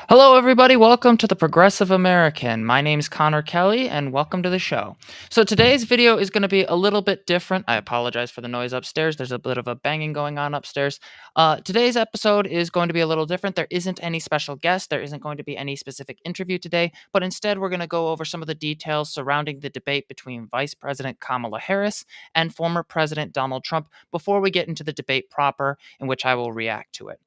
Hello, everybody. Welcome to the Progressive American. My name's Connor Kelly, and welcome to the show. So, today's video is going to be a little bit different. I apologize for the noise upstairs. There's a bit of a banging going on upstairs. Today's episode is going to be a little different. There isn't any special guest, there isn't going to be any specific interview today, but instead, we're going to go over some of the details surrounding the debate between Vice President Kamala Harris and former President Donald Trump before we get into the debate proper, in which I will react to it.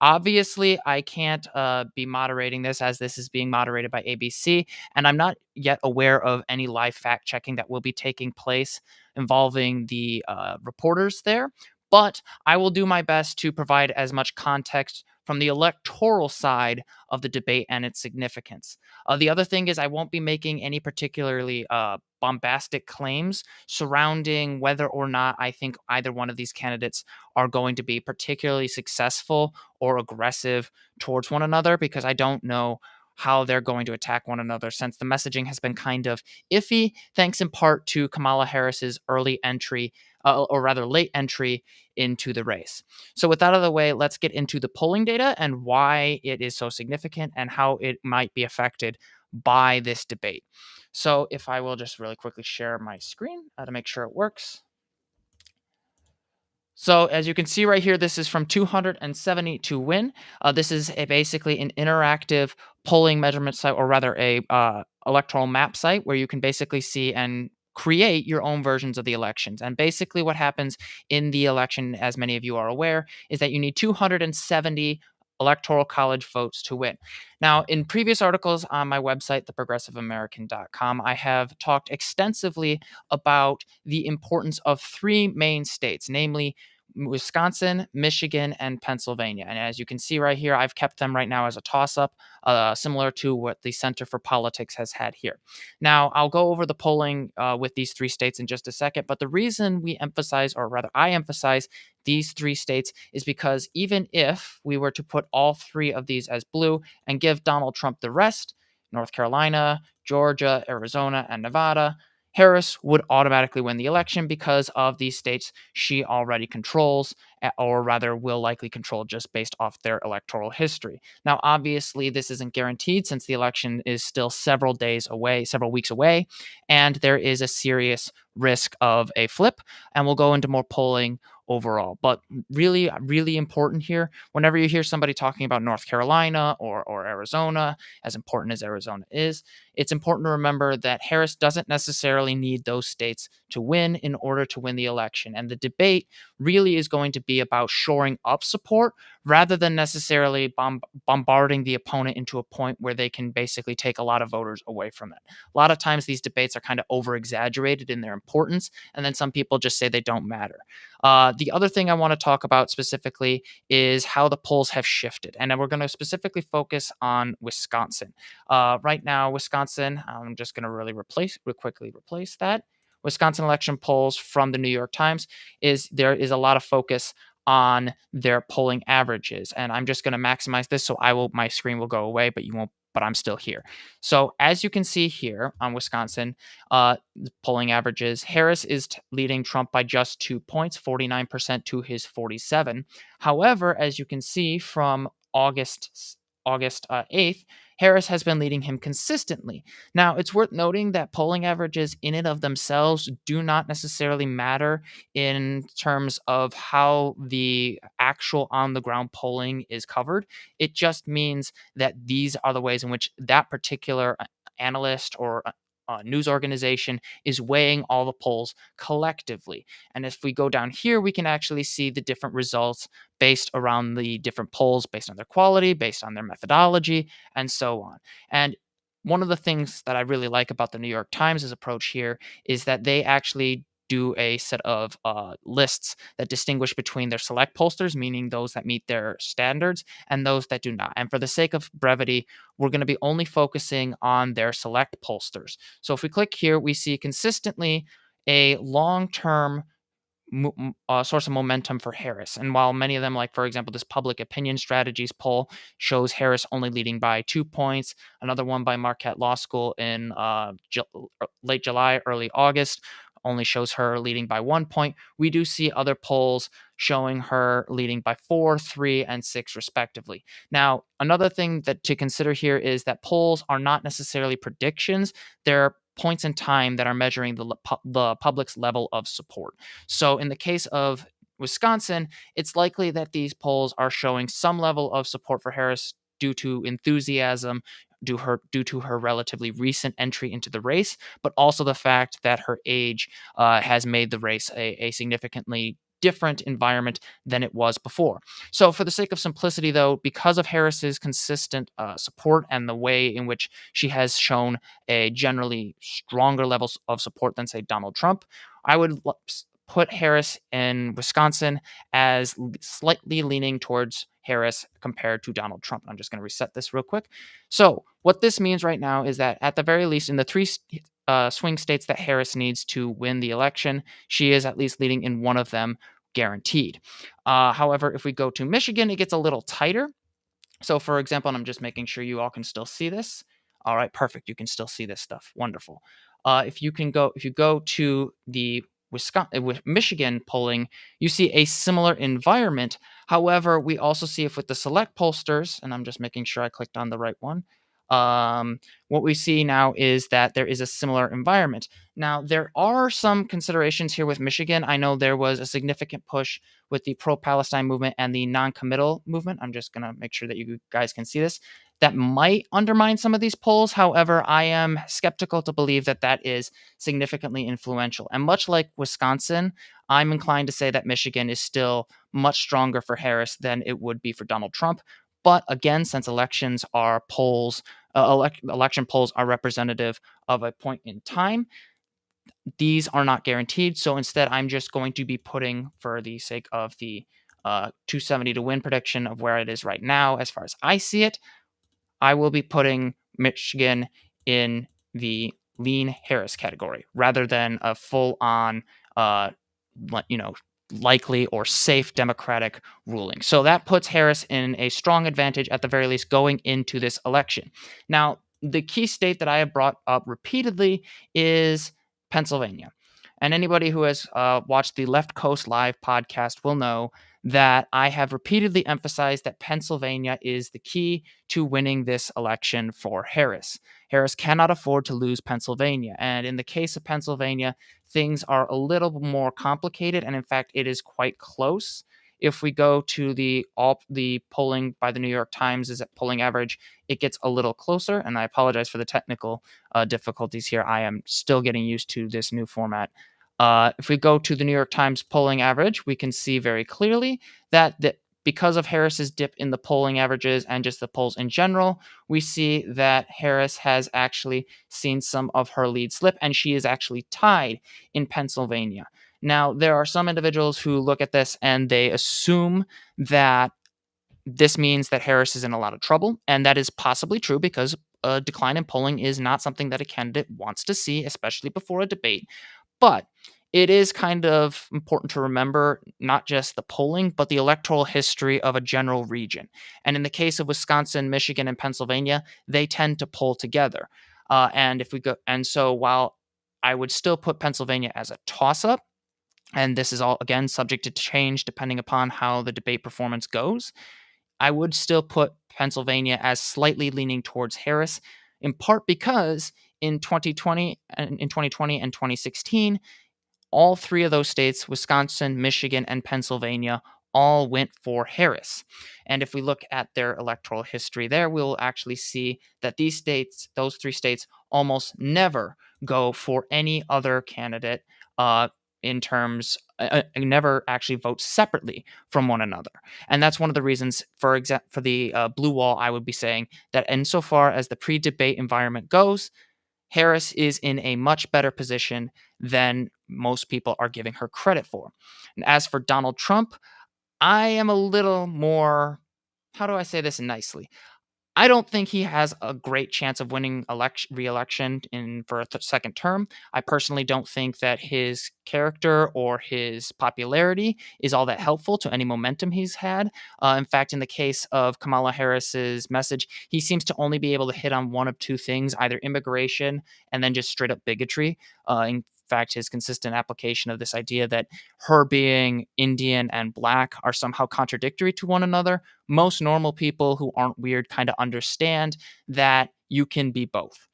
Obviously, I can't be moderating this as this is being moderated by ABC, and I'm not yet aware of any live fact checking that will be taking place involving the reporters there. But I will do my best to provide as much context from the electoral side of the debate and its significance. The other thing is, I won't be making any particularly bombastic claims surrounding whether or not I think either one of these candidates are going to be particularly successful or aggressive towards one another, because I don't know how they're going to attack one another since the messaging has been kind of iffy, thanks in part to Kamala Harris's early entry, or rather late entry into the race. So, with that out of the way, let's get into the polling data and why it is so significant and how it might be affected by this debate. So, if I will just really quickly share my screen to make sure it works. So as you can see right here, this is from 270 to win. This is basically an interactive polling measurement site, or rather a electoral map site where you can basically see and create your own versions of the elections. And basically what happens in the election, as many of you are aware, is that you need 270 electoral college votes to win. Now, in previous articles on my website, theprogressiveamerican.com, I have talked extensively about the importance of three main states, namely Wisconsin, Michigan, and Pennsylvania. And as you can see right here, I've kept them right now as a toss up, similar to what the Center for Politics has had here. Now, I'll go over the polling with these three states in just a second, but the reason we emphasize, or rather, I emphasize these three states is because even if we were to put all three of these as blue and give Donald Trump the rest, North Carolina, Georgia, Arizona, and Nevada, Harris would automatically win the election because of these states she already controls, or rather will likely control just based off their electoral history. Now, obviously, this isn't guaranteed since the election is still several days away, several weeks away, and there is a serious risk of a flip. And we'll go into more polling overall. But really, really important here, whenever you hear somebody talking about North Carolina or Arizona, as important as Arizona is, it's important to remember that Harris doesn't necessarily need those states to win in order to win the election. And the debate really is going to be about shoring up support rather than necessarily bombarding the opponent into a point where they can basically take a lot of voters away from it. A lot of times these debates are kind of over exaggerated in their importance, and then some people just say they don't matter. The other thing I want to talk about specifically is how the polls have shifted. And then we're going to specifically focus on Wisconsin. Right now, Wisconsin, I'm just going to really quickly replace that. Wisconsin election polls from the New York Times there is a lot of focus on their polling averages. And I'm just going to maximize this so my screen will go away, but you won't, but I'm still here. So as you can see here on Wisconsin, polling averages, Harris is leading Trump by just 2 points, 49% to his 47. However, as you can see from August 8th, Harris has been leading him consistently. Now, it's worth noting that polling averages in and of themselves do not necessarily matter in terms of how the actual on the ground polling is covered. It just means that these are the ways in which that particular analyst or news organization is weighing all the polls collectively. And if we go down here, we can actually see the different results based around the different polls, based on their quality, based on their methodology, and so on. And one of the things that I really like about the New York Times' approach here is that they actually do a set of lists that distinguish between their select pollsters, meaning those that meet their standards, and those that do not. And for the sake of brevity, we're going to be only focusing on their select pollsters. So if we click here, we see consistently a long-term source of momentum for Harris. And while many of them, like for example, this Public Opinion Strategies poll shows Harris only leading by 2 points, another one by Marquette Law School in late July, early August only shows her leading by 1 point. We do see other polls showing her leading by 4, 3, and 6, respectively. Now, another thing that to consider here is that polls are not necessarily predictions. They're points in time that are measuring the public's level of support. So, in the case of Wisconsin, it's likely that these polls are showing some level of support for Harris due to enthusiasm, due to her relatively recent entry into the race, but also the fact that her age has made the race a significantly different environment than it was before. So, for the sake of simplicity, though, because of Harris's consistent support and the way in which she has shown a generally stronger level of support than, say, Donald Trump, I would put Harris in Wisconsin as slightly leaning towards Harris compared to Donald Trump. I'm just going to reset this real quick. So, what this means right now is that at the very least, in the three swing states that Harris needs to win the election, she is at least leading in one of them, guaranteed. However, if we go to Michigan, it gets a little tighter. So, for example, and I'm just making sure you all can still see this. All right, perfect. You can still see this stuff. Wonderful. If you go to the Wisconsin, with Michigan polling, you see a similar environment. However, we also see if with the select pollsters, and I'm just making sure I clicked on the right one. What we see now is that there is a similar environment. Now, there are some considerations here with Michigan. I know there was a significant push with the pro-Palestine movement and the non-committal movement. I'm just going to make sure that you guys can see this. That might undermine some of these polls. However, I am skeptical to believe that that is significantly influential. And much like Wisconsin, I'm inclined to say that Michigan is still much stronger for Harris than it would be for Donald Trump. But again, since elections are polls, election polls are representative of a point in time, these are not guaranteed. So instead, I'm just going to be putting, for the sake of the 270 to win prediction of where it is right now, as far as I see it, I will be putting Michigan in the lean Harris category rather than a full on, you know, likely or safe Democratic ruling. So that puts Harris in a strong advantage, at the very least, going into this election. Now, the key state that I have brought up repeatedly is Pennsylvania. And anybody who has watched the Left Coast Live podcast will know that I have repeatedly emphasized that Pennsylvania is the key to winning this election for Harris. Harris cannot afford to lose Pennsylvania. And in the case of Pennsylvania, things are a little more complicated. And in fact, it is quite close. If we go to the polling by the New York Times is at polling average, it gets a little closer. And I apologize for the technical difficulties here. I am still getting used to this new format. If we go to the New York Times polling average, we can see very clearly that because of Harris's dip in the polling averages and just the polls in general, we see that Harris has actually seen some of her lead slip, and she is actually tied in Pennsylvania. Now, there are some individuals who look at this and they assume that this means that Harris is in a lot of trouble, and that is possibly true because a decline in polling is not something that a candidate wants to see, especially before a debate. But it is kind of important to remember not just the polling, but the electoral history of a general region. And in the case of Wisconsin, Michigan, and Pennsylvania, they tend to poll together. And so while I would still put Pennsylvania as a toss up, and this is all again subject to change depending upon how the debate performance goes, I would still put Pennsylvania as slightly leaning towards Harris, in part because in 2020 and 2016, all three of those states, Wisconsin, Michigan, and Pennsylvania, all went for Harris. And if we look at their electoral history there, we'll actually see that those three states, almost never go for any other candidate in terms never actually vote separately from one another. And that's one of the reasons, for the blue wall, I would be saying that insofar as the pre-debate environment goes, Harris is in a much better position than most people are giving her credit for. And as for Donald Trump, I am a little more, how do I say this nicely? I don't think he has a great chance of winning re-election for a second term. I personally don't think that his character or his popularity is all that helpful to any momentum he's had. In fact, in the case of Kamala Harris's message, he seems to only be able to hit on one of two things, either immigration and then just straight up bigotry. fact, his consistent application of this idea that her being Indian and black are somehow contradictory to one another. Most normal people who aren't weird kind of understand that you can be both.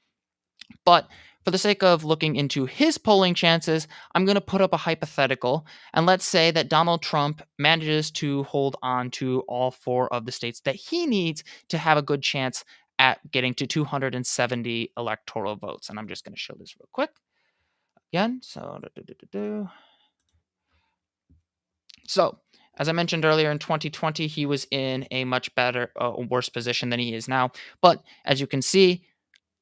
But for the sake of looking into his polling chances, I'm going to put up a hypothetical. And let's say that Donald Trump manages to hold on to all four of the states that he needs to have a good chance at getting to 270 electoral votes. And I'm just going to show this real quick again. So, as I mentioned earlier, in 2020, he was in a much better, worse position than he is now. But as you can see,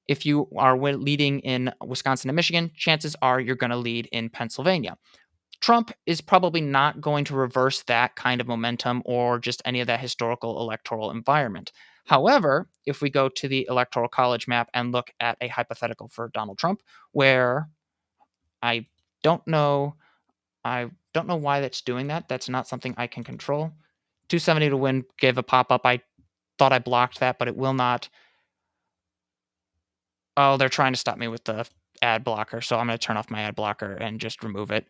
if you are leading in Wisconsin and Michigan, chances are you're going to lead in Pennsylvania. Trump is probably not going to reverse that kind of momentum or just any of that historical electoral environment. However, if we go to the Electoral College map and look at a hypothetical for Donald Trump, where I don't know, I don't know why that's doing that. That's not something I can control. 270 to win gave a pop up. I thought I blocked that, but it will not. Oh, they're trying to stop me with the ad blocker, so I'm going to turn off my ad blocker and just remove it.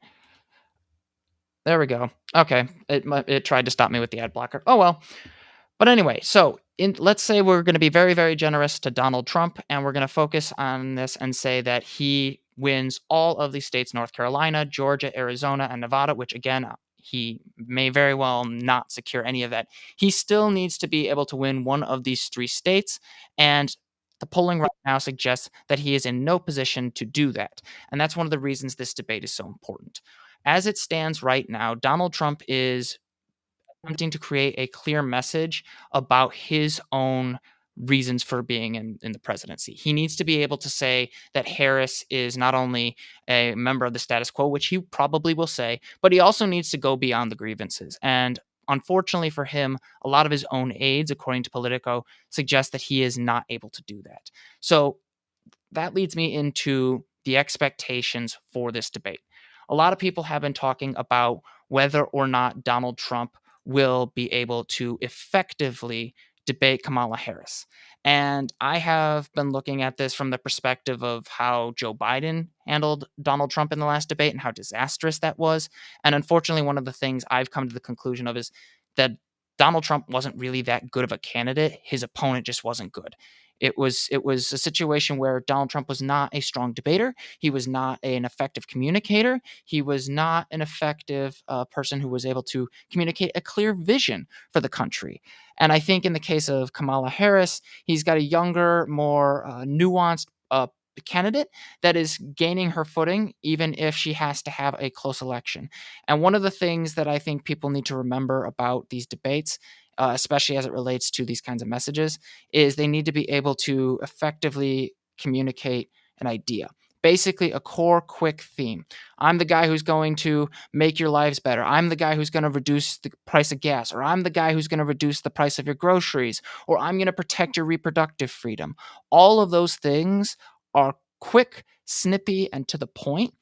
There we go. Okay, it tried to stop me with the ad blocker. Oh well. But anyway, so let's say we're going to be very, very generous to Donald Trump, and we're going to focus on this and say that he wins all of these states: North Carolina, Georgia, Arizona, and Nevada, which again, he may very well not secure any of that. He still needs to be able to win one of these three states, and the polling right now suggests that he is in no position to do that. And that's one of the reasons this debate is so important. As it stands right now, Donald Trump is attempting to create a clear message about his own reasons for being in the presidency. He needs to be able to say that Harris is not only a member of the status quo, which he probably will say, but he also needs to go beyond the grievances. And unfortunately for him, a lot of his own aides, according to Politico, suggest that he is not able to do that. So that leads me into the expectations for this debate. A lot of people have been talking about whether or not Donald Trump will be able to effectively debate Kamala Harris. And I have been looking at this from the perspective of how Joe Biden handled Donald Trump in the last debate and how disastrous that was. And unfortunately, one of the things I've come to the conclusion of is that Donald Trump wasn't really that good of a candidate. His opponent just wasn't good. It was a situation where Donald Trump was not a strong debater. He was not an effective communicator. He was not an effective person who was able to communicate a clear vision for the country. And I think in the case of Kamala Harris, he's got a younger, more nuanced candidate that is gaining her footing, even if she has to have a close election. And one of the things that I think people need to remember about these debates, especially as it relates to these kinds of messages, is they need to be able to effectively communicate an idea. Basically, a core, quick theme. I'm the guy who's going to make your lives better. I'm the guy who's going to reduce the price of gas, or I'm the guy who's going to reduce the price of your groceries, or I'm going to protect your reproductive freedom. All of those things are quick, snippy, and to the point.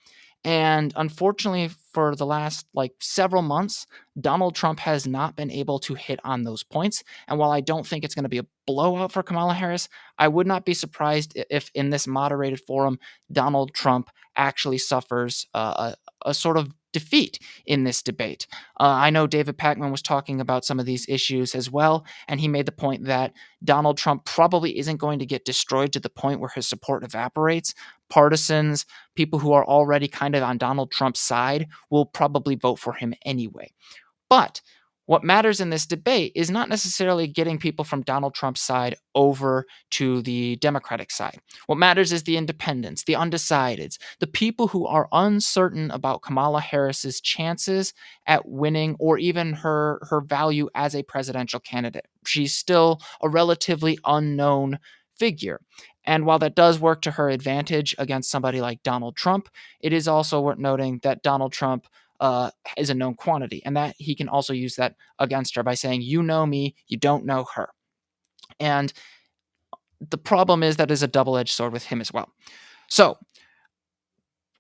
And unfortunately, for the last several months, Donald Trump has not been able to hit on those points. And while I don't think it's going to be a blowout for Kamala Harris, I would not be surprised if in this moderated forum, Donald Trump actually suffers a sort of defeat in this debate. I know David Pakman was talking about some of these issues as well, and he made the point that Donald Trump probably isn't going to get destroyed to the point where his support evaporates. Partisans, people who are already kind of on Donald Trump's side, will probably vote for him anyway. But what matters in this debate is not necessarily getting people from Donald Trump's side over to the Democratic side. What matters is the independents, the undecideds, the people who are uncertain about Kamala Harris's chances at winning or even her value as a presidential candidate. She's still a relatively unknown figure. And while that does work to her advantage against somebody like Donald Trump, it is also worth noting that Donald Trump is a known quantity, and that he can also use that against her by saying, you know me, you don't know her. And the problem is that is a double-edged sword with him as well. So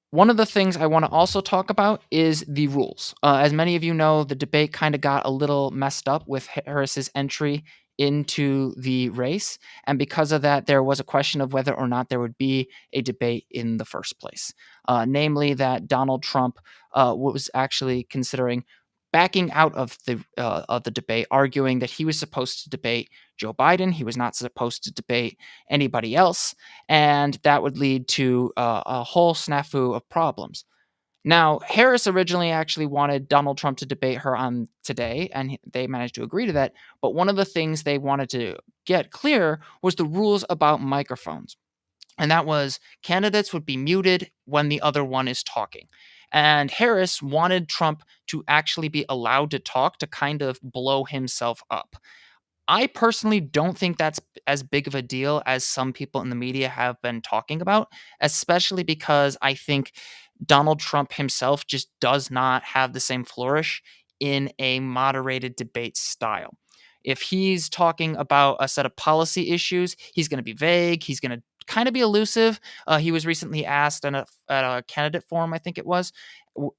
one of the things I want to also talk about is the rules. As many of you know, the debate kind of got a little messed up with Harris's entry into the race. And because of that, there was a question of whether or not there would be a debate in the first place. Namely, that Donald Trump was actually considering backing out of the debate, arguing that he was supposed to debate Joe Biden. He was not supposed to debate anybody else, and that would lead to a whole snafu of problems. Now, Harris originally actually wanted Donald Trump to debate her on today, and they managed to agree to that. But one of the things they wanted to get clear was the rules about microphones. And that was candidates would be muted when the other one is talking. And Harris wanted Trump to actually be allowed to talk to kind of blow himself up. I personally don't think that's as big of a deal as some people in the media have been talking about, especially because I think Donald Trump himself just does not have the same flourish in a moderated debate style. If he's talking about a set of policy issues, he's going to be vague. He's going to kind of be elusive. He was recently asked at a candidate forum, I think it was,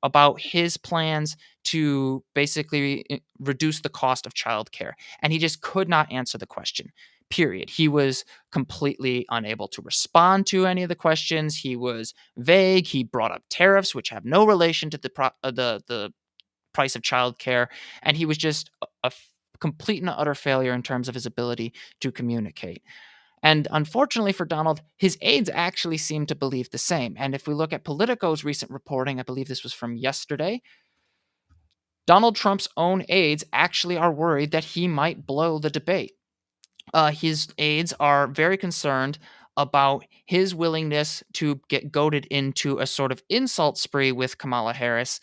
about his plans to basically reduce the cost of childcare. And he just could not answer the question. Period. He was completely unable to respond to any of the questions. He was vague. He brought up tariffs, which have no relation to the price of childcare, and he was just a complete and utter failure in terms of his ability to communicate. And unfortunately for Donald, his aides actually seem to believe the same. And if we look at Politico's recent reporting, I believe this was from yesterday, Donald Trump's own aides actually are worried that he might blow the debate. His aides are very concerned about his willingness to get goaded into a sort of insult spree with Kamala Harris,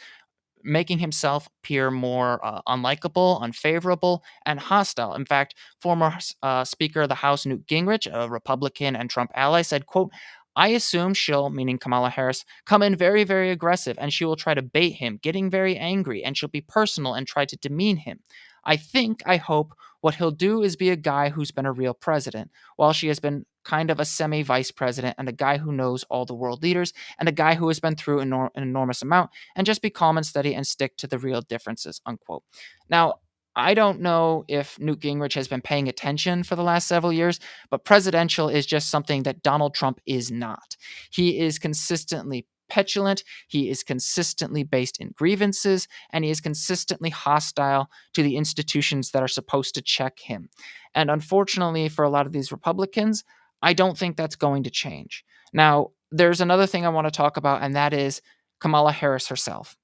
making himself appear more unlikable, unfavorable, and hostile. In fact, former Speaker of the House Newt Gingrich, a Republican and Trump ally, said, quote, "I assume she'll," meaning Kamala Harris, "come in very, very aggressive and she will try to bait him, getting very angry, and she'll be personal and try to demean him. I hope what he'll do is be a guy who's been a real president, while she has been kind of a semi vice president and a guy who knows all the world leaders and a guy who has been through an enormous amount, and just be calm and steady and stick to the real differences," unquote. Now, I don't know if Newt Gingrich has been paying attention for the last several years, but presidential is just something that Donald Trump is not. He is consistently petulant, he is consistently based in grievances, and he is consistently hostile to the institutions that are supposed to check him. And unfortunately for a lot of these Republicans, I don't think that's going to change. Now, there's another thing I want to talk about, and that is Kamala Harris herself.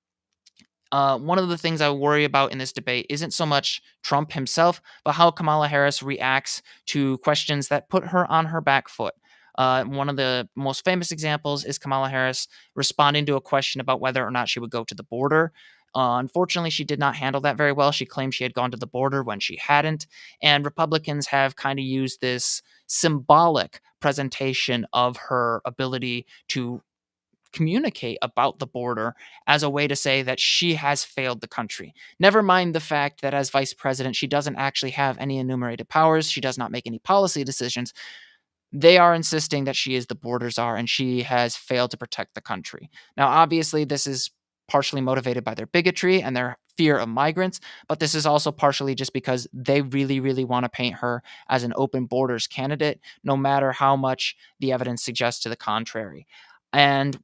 One of the things I worry about in this debate isn't so much Trump himself, but how Kamala Harris reacts to questions that put her on her back foot. One of the most famous examples is Kamala Harris responding to a question about whether or not she would go to the border. Unfortunately, she did not handle that very well. She claimed she had gone to the border when she hadn't. And Republicans have kind of used this symbolic presentation of her ability to communicate about the border as a way to say that she has failed the country. Never mind the fact that as vice president, she doesn't actually have any enumerated powers. She does not make any policy decisions. They are insisting that she is the border czar and she has failed to protect the country. Now, obviously, this is partially motivated by their bigotry and their fear of migrants, but this is also partially just because they really, really want to paint her as an open borders candidate, no matter how much the evidence suggests to the contrary. And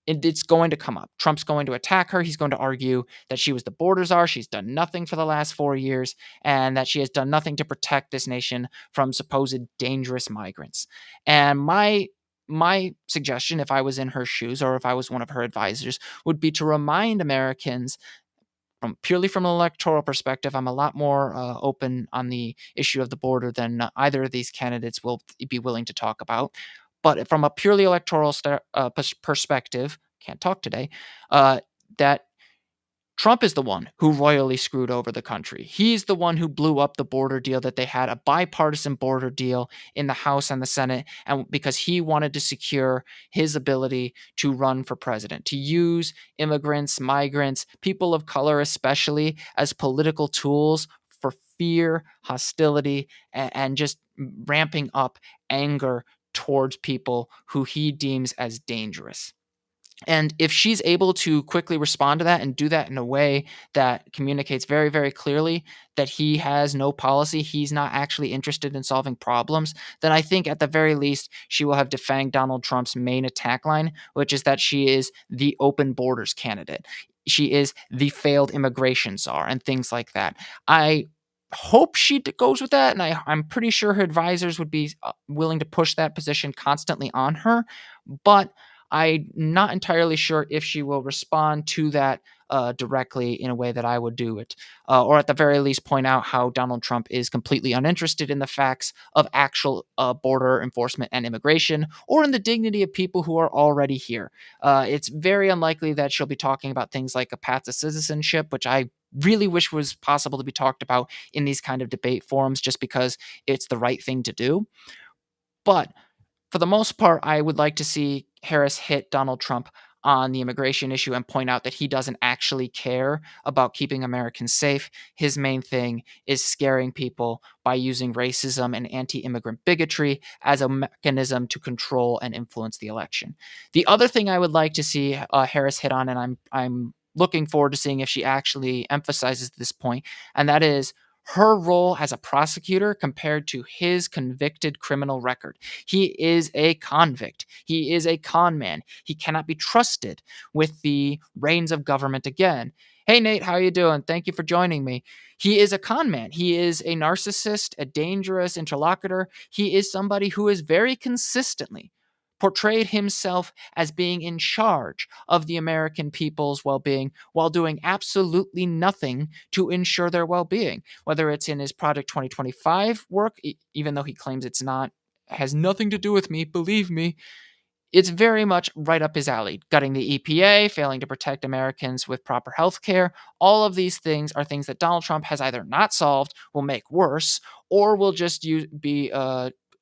it's going to come up. Trump's going to attack her. He's going to argue that she was the border czar. She's done nothing for the last 4 years, and that she has done nothing to protect this nation from supposed dangerous migrants. And my suggestion, if I was in her shoes or if I was one of her advisors, would be to remind Americans purely from an electoral perspective, I'm a lot more open on the issue of the border than either of these candidates will be willing to talk about. But from a purely electoral perspective, can't talk today, that Trump is the one who royally screwed over the country. He's the one who blew up the border deal that they had, a bipartisan border deal in the House and the Senate, and because he wanted to secure his ability to run for president, to use immigrants, migrants, people of color especially, as political tools for fear, hostility, and just ramping up anger towards people who he deems as dangerous. And if she's able to quickly respond to that and do that in a way that communicates very, very clearly that he has no policy, he's not actually interested in solving problems, then I think at the very least she will have defanged Donald Trump's main attack line, which is that she is the open borders candidate. She is the failed immigration czar and things like that. I hope she goes with that, and I'm pretty sure her advisors would be willing to push that position constantly on her. But I'm not entirely sure if she will respond to that directly in a way that I would do it, or at the very least point out how Donald Trump is completely uninterested in the facts of actual border enforcement and immigration, or in the dignity of people who are already here. It's very unlikely that she'll be talking about things like a path to citizenship, which I really wish was possible to be talked about in these kind of debate forums, just because it's the right thing to do. But for the most part, I would like to see Harris hit Donald Trump on the immigration issue and point out that he doesn't actually care about keeping Americans safe. His main thing is scaring people by using racism and anti immigrant bigotry as a mechanism to control and influence the election. The other thing I would like to see Harris hit on, and I'm looking forward to seeing if she actually emphasizes this point, and that is her role as a prosecutor compared to his convicted criminal record. He is a convict. He is a con man. He cannot be trusted with the reins of government again. Hey Nate, how you doing? Thank you for joining me. He is a con man. He is a narcissist, a dangerous interlocutor. He is somebody who is very consistently portrayed himself as being in charge of the American people's well-being while doing absolutely nothing to ensure their well-being, whether it's in his Project 2025 work, even though he claims it's not, has nothing to do with me, believe me. It's very much right up his alley. Gutting the EPA, failing to protect Americans with proper health care. All of these things are things that Donald Trump has either not solved, will make worse, or will just be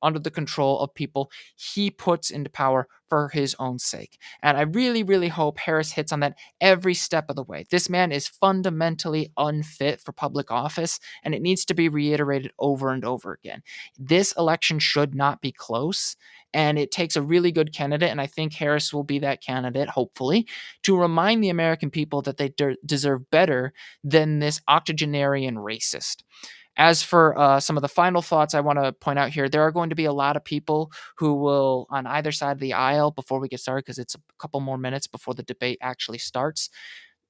under the control of people he puts into power for his own sake. And I really, really hope Harris hits on that every step of the way. This man is fundamentally unfit for public office, and it needs to be reiterated over and over again. This election should not be close, and it takes a really good candidate, and I think Harris will be that candidate, hopefully, to remind the American people that they deserve better than this octogenarian racist. As for some of the final thoughts I want to point out here, there are going to be a lot of people who will, on either side of the aisle, before we get started, because it's a couple more minutes before the debate actually starts,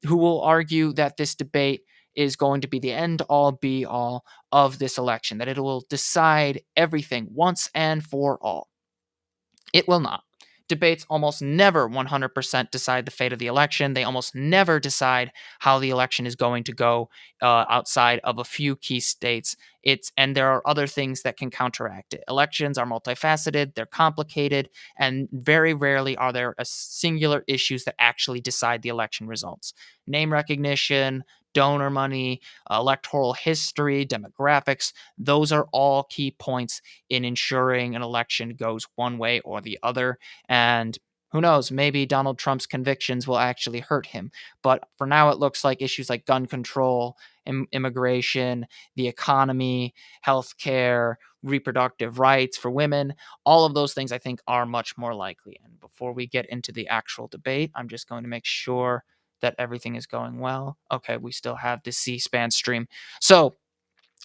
who will argue that this debate is going to be the end all be all of this election, that it will decide everything once and for all. It will not. Debates almost never 100% decide the fate of the election. They almost never decide how the election is going to go outside of a few key states. And there are other things that can counteract it. Elections are multifaceted, they're complicated, and very rarely are there a singular issues that actually decide the election results. Name recognition, donor money, electoral history, demographics, those are all key points in ensuring an election goes one way or the other. And who knows, maybe Donald Trump's convictions will actually hurt him. But for now, it looks like issues like gun control, immigration, the economy, healthcare, reproductive rights for women, all of those things I think are much more likely. And before we get into the actual debate, I'm just going to make sure that everything is going well. Okay, we still have the C-SPAN stream. So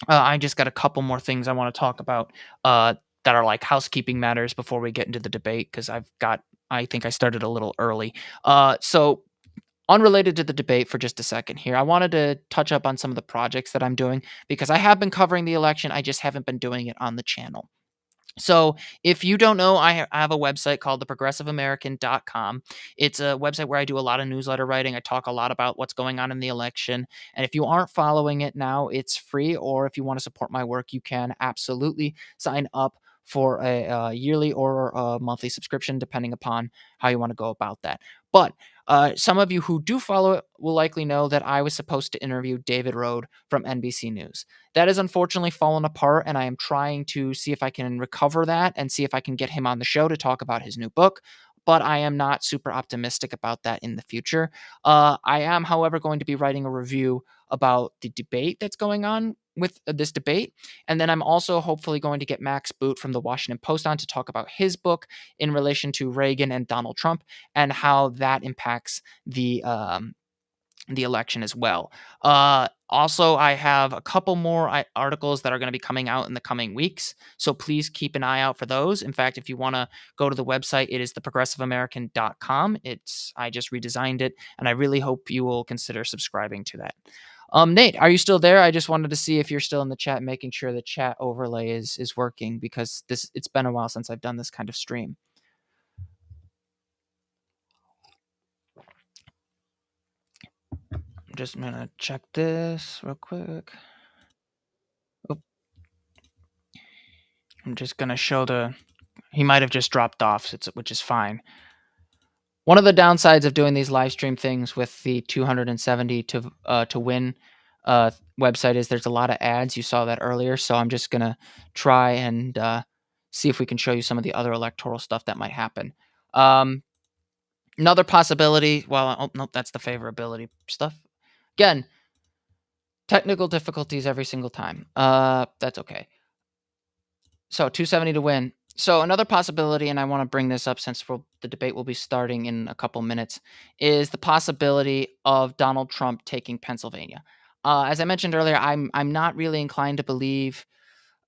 I just got a couple more things I want to talk about that are like housekeeping matters before we get into the debate, because I think I started a little early. So unrelated to the debate for just a second here, I wanted to touch up on some of the projects that I'm doing, because I have been covering the election. I just haven't been doing it on the channel. So, if you don't know, I have a website called theprogressiveamerican.com. It's a website where I do a lot of newsletter writing. I talk a lot about what's going on in the election. And if you aren't following it now, it's free. Or if you want to support my work, you can absolutely sign up for a yearly or a monthly subscription, depending upon how you want to go about that. But some of you who do follow it will likely know that I was supposed to interview David Rode from NBC News. That has unfortunately fallen apart, and I am trying to see if I can recover that and see if I can get him on the show to talk about his new book. But I am not super optimistic about that in the future. I am, however, going to be writing a review about the debate that's going on with this debate. And then I'm also hopefully going to get Max Boot from the Washington Post on to talk about his book in relation to Reagan and Donald Trump and how that impacts the election as well. Also, I have a couple more articles that are going to be coming out in the coming weeks. So please keep an eye out for those. In fact, if you want to go to the website, it is theprogressiveamerican.com. I just redesigned it, and I really hope you will consider subscribing to that. Nate, are you still there? I just wanted to see if you're still in the chat, making sure the chat overlay is working, because it's been a while since I've done this kind of stream. I'm just gonna check this real quick. Oh. I'm just gonna show he might have just dropped off, which is fine. One of the downsides of doing these live stream things with the 270 to win website is there's a lot of ads. You saw that earlier, so I'm just gonna try and see if we can show you some of the other electoral stuff that might happen. Another possibility. Well, oh, nope, that's the favorability stuff. Again, technical difficulties every single time. That's okay. So 270 to win. So another possibility, and I want to bring this up since the debate will be starting in a couple minutes, is the possibility of Donald Trump taking Pennsylvania. As I mentioned earlier, I'm not really inclined to believe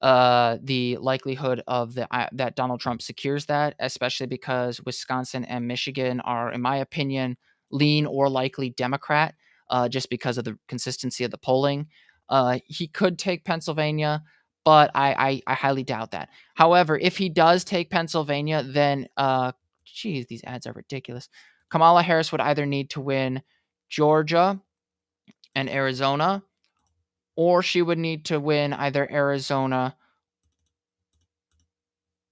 the likelihood of that Donald Trump secures that, especially because Wisconsin and Michigan are, in my opinion, lean or likely Democrat, just because of the consistency of the polling. He could take Pennsylvania, but I highly doubt that. However, if he does take Pennsylvania, then geez, these ads are ridiculous. Kamala Harris would either need to win Georgia and Arizona, or she would need to win either Arizona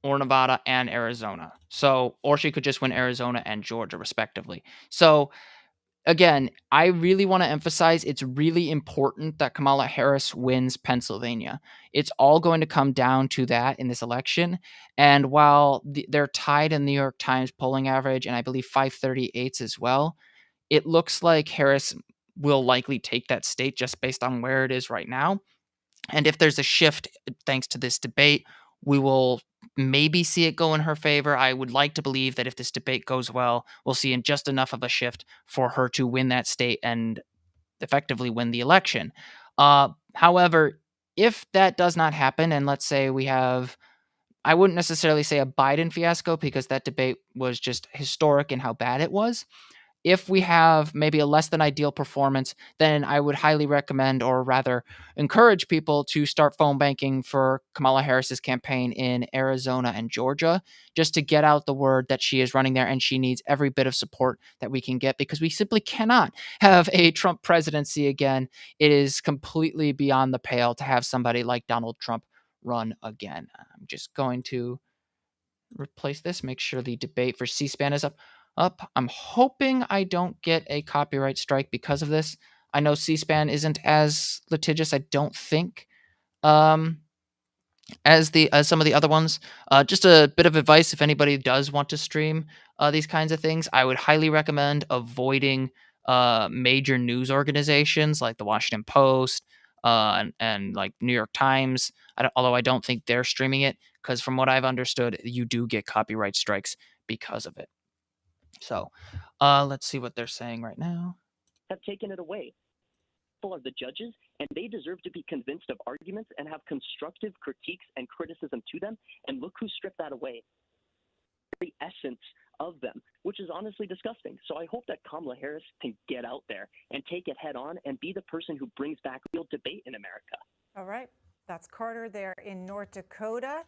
or Nevada and Arizona. So, or she could just win Arizona and Georgia, respectively. So, again, I really want to emphasize it's really important that Kamala Harris wins Pennsylvania. It's all going to come down to that in this election. And while they're tied in the New York Times polling average, and I believe 538 as well, it looks like Harris will likely take that state just based on where it is right now. And if there's a shift thanks to this debate, we will maybe see it go in her favor. I would like to believe that if this debate goes well, we'll see in just enough of a shift for her to win that state and effectively win the election. However, if that does not happen, and let's say we have, I wouldn't necessarily say a Biden fiasco because that debate was just historic in how bad it was. If we have maybe a less than ideal performance, then I would highly recommend, or rather encourage people to start phone banking for Kamala Harris's campaign in Arizona and Georgia, just to get out the word that she is running there and she needs every bit of support that we can get, because we simply cannot have a Trump presidency again. It is completely beyond the pale to have somebody like Donald Trump run again. I'm just going to replace this, make sure the debate for C-SPAN is up. I'm hoping I don't get a copyright strike because of this. I know C-SPAN isn't as litigious, I don't think, as some of the other ones. Just a bit of advice: if anybody does want to stream these kinds of things, I would highly recommend avoiding major news organizations like the Washington Post and like New York Times. Although I don't think they're streaming it, because from what I've understood, you do get copyright strikes because of it. So let's see what they're saying right now. Have taken it away. Are the judges, and they deserve to be convinced of arguments and have constructive critiques and criticism to them. And look who stripped that away. The essence of them, which is honestly disgusting. So I hope that Kamala Harris can get out there and take it head on and be the person who brings back real debate in America. All right. That's Carter there in North Dakota.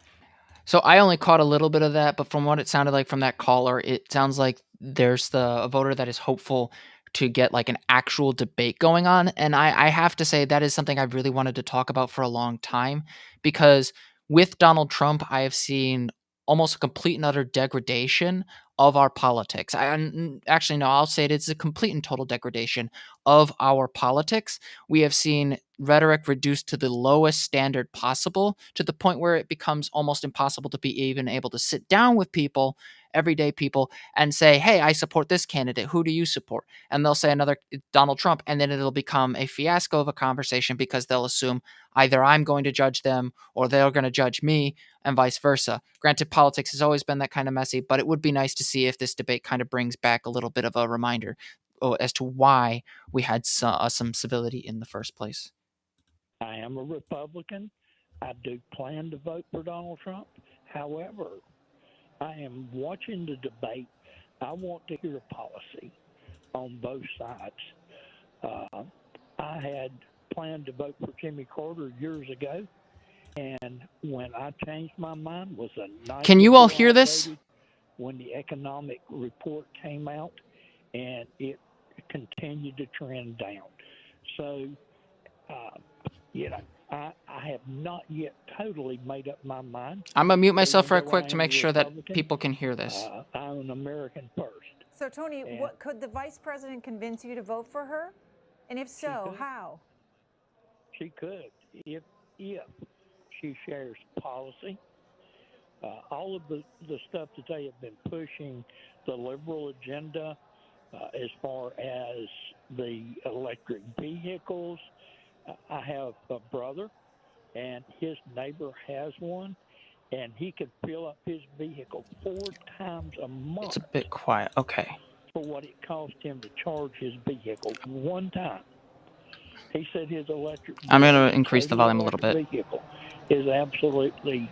So I only caught a little bit of that, but from what it sounded like from that caller, it sounds like there's a voter that is hopeful to get like an actual debate going on. And I have to say that is something I've really wanted to talk about for a long time, because with Donald Trump, I have seen almost a complete and utter degradation of our politics. Actually, no, I'll say it's a complete and total degradation of our politics. We have seen rhetoric reduced to the lowest standard possible, to the point where it becomes almost impossible to be even able to sit down with people everyday people, and say, hey, I support this candidate. Who do you support? And they'll say another Donald Trump, and then it'll become a fiasco of a conversation because they'll assume either I'm going to judge them or they're going to judge me, and vice versa. Granted, politics has always been that kind of messy, but it would be nice to see if this debate kind of brings back a little bit of a reminder as to why we had some civility in the first place. I am a Republican. I do plan to vote for Donald Trump. However, I am watching the debate. I want to hear policy on both sides. I had planned to vote for Jimmy Carter years ago, and when I changed my mind was a night. Can you all hear this? When the economic report came out, and it continued to trend down. So, I have not yet totally made up my mind. I'm going to mute myself right quick to make sure that people can hear this. I'm an American first. So, Tony, what could the vice president convince you to vote for her? And if so, how? She could, if she shares policy. All of the stuff that they have been pushing, the liberal agenda, as far as the electric vehicles. I have a brother, and his neighbor has one, and he could fill up his vehicle 4 times a month. It's a bit quiet. Okay. For what it cost him to charge his vehicle one time. He said his electric vehicle, I'm going to increase the volume a little bit. Vehicle is absolutely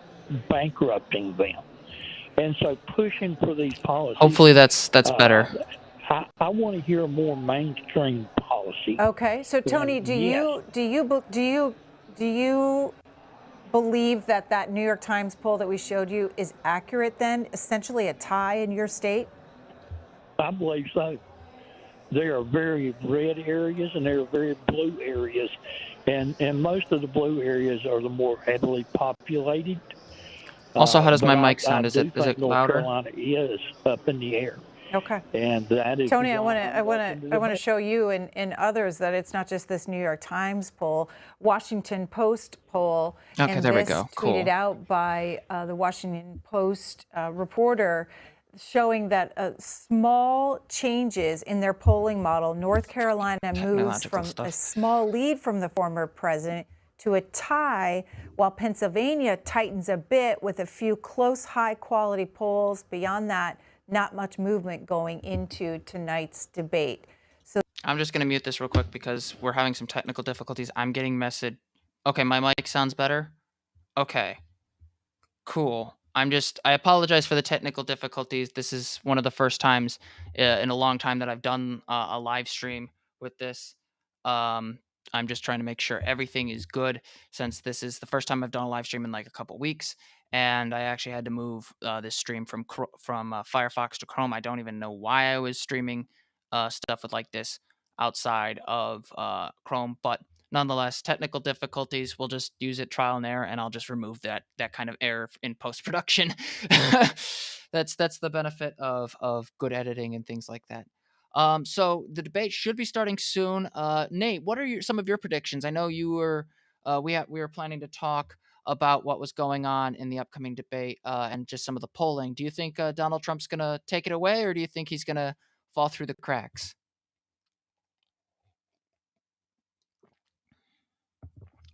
bankrupting them. And so pushing for these policies. Hopefully that's better. I want to hear more mainstream policy. Okay, so Tony, do you believe that New York Times poll that we showed you is accurate then? Essentially a tie in your state? I believe so. There are very red areas and there are very blue areas, and most of the blue areas are the more heavily populated. Also, how does my mic sound? Is it North louder? Carolina is up in the air. Okay. And that is Tony, I want to show you and others that it's not just this New York Times poll, Washington Post poll. Okay, and there we this go. Cool. tweeted out by the Washington Post reporter, showing that small changes in their polling model. North Carolina moves from a small lead from the former president to a tie, while Pennsylvania tightens a bit with a few close, high-quality polls. Beyond that, not much movement going into tonight's debate. So I'm just going to mute this real quick because we're having some technical difficulties. I'm getting message. Okay, my mic sounds better. Okay, cool. I apologize for the technical difficulties. This is one of the first times in a long time that I've done a live stream with this. I'm just trying to make sure everything is good, since this is the first time I've done a live stream in like a couple weeks, and I actually had to move this stream from Firefox to Chrome. I don't even know why I was streaming stuff with like this outside of Chrome, but nonetheless, technical difficulties. We'll just use it trial and error, and I'll just remove that kind of error in post-production. That's the benefit of good editing and things like that. So the debate should be starting soon. Nate, what are some of your predictions? I know you were we were planning to talk about what was going on in the upcoming debate and just some of the polling. Do you think Donald Trump's going to take it away, or do you think he's going to fall through the cracks?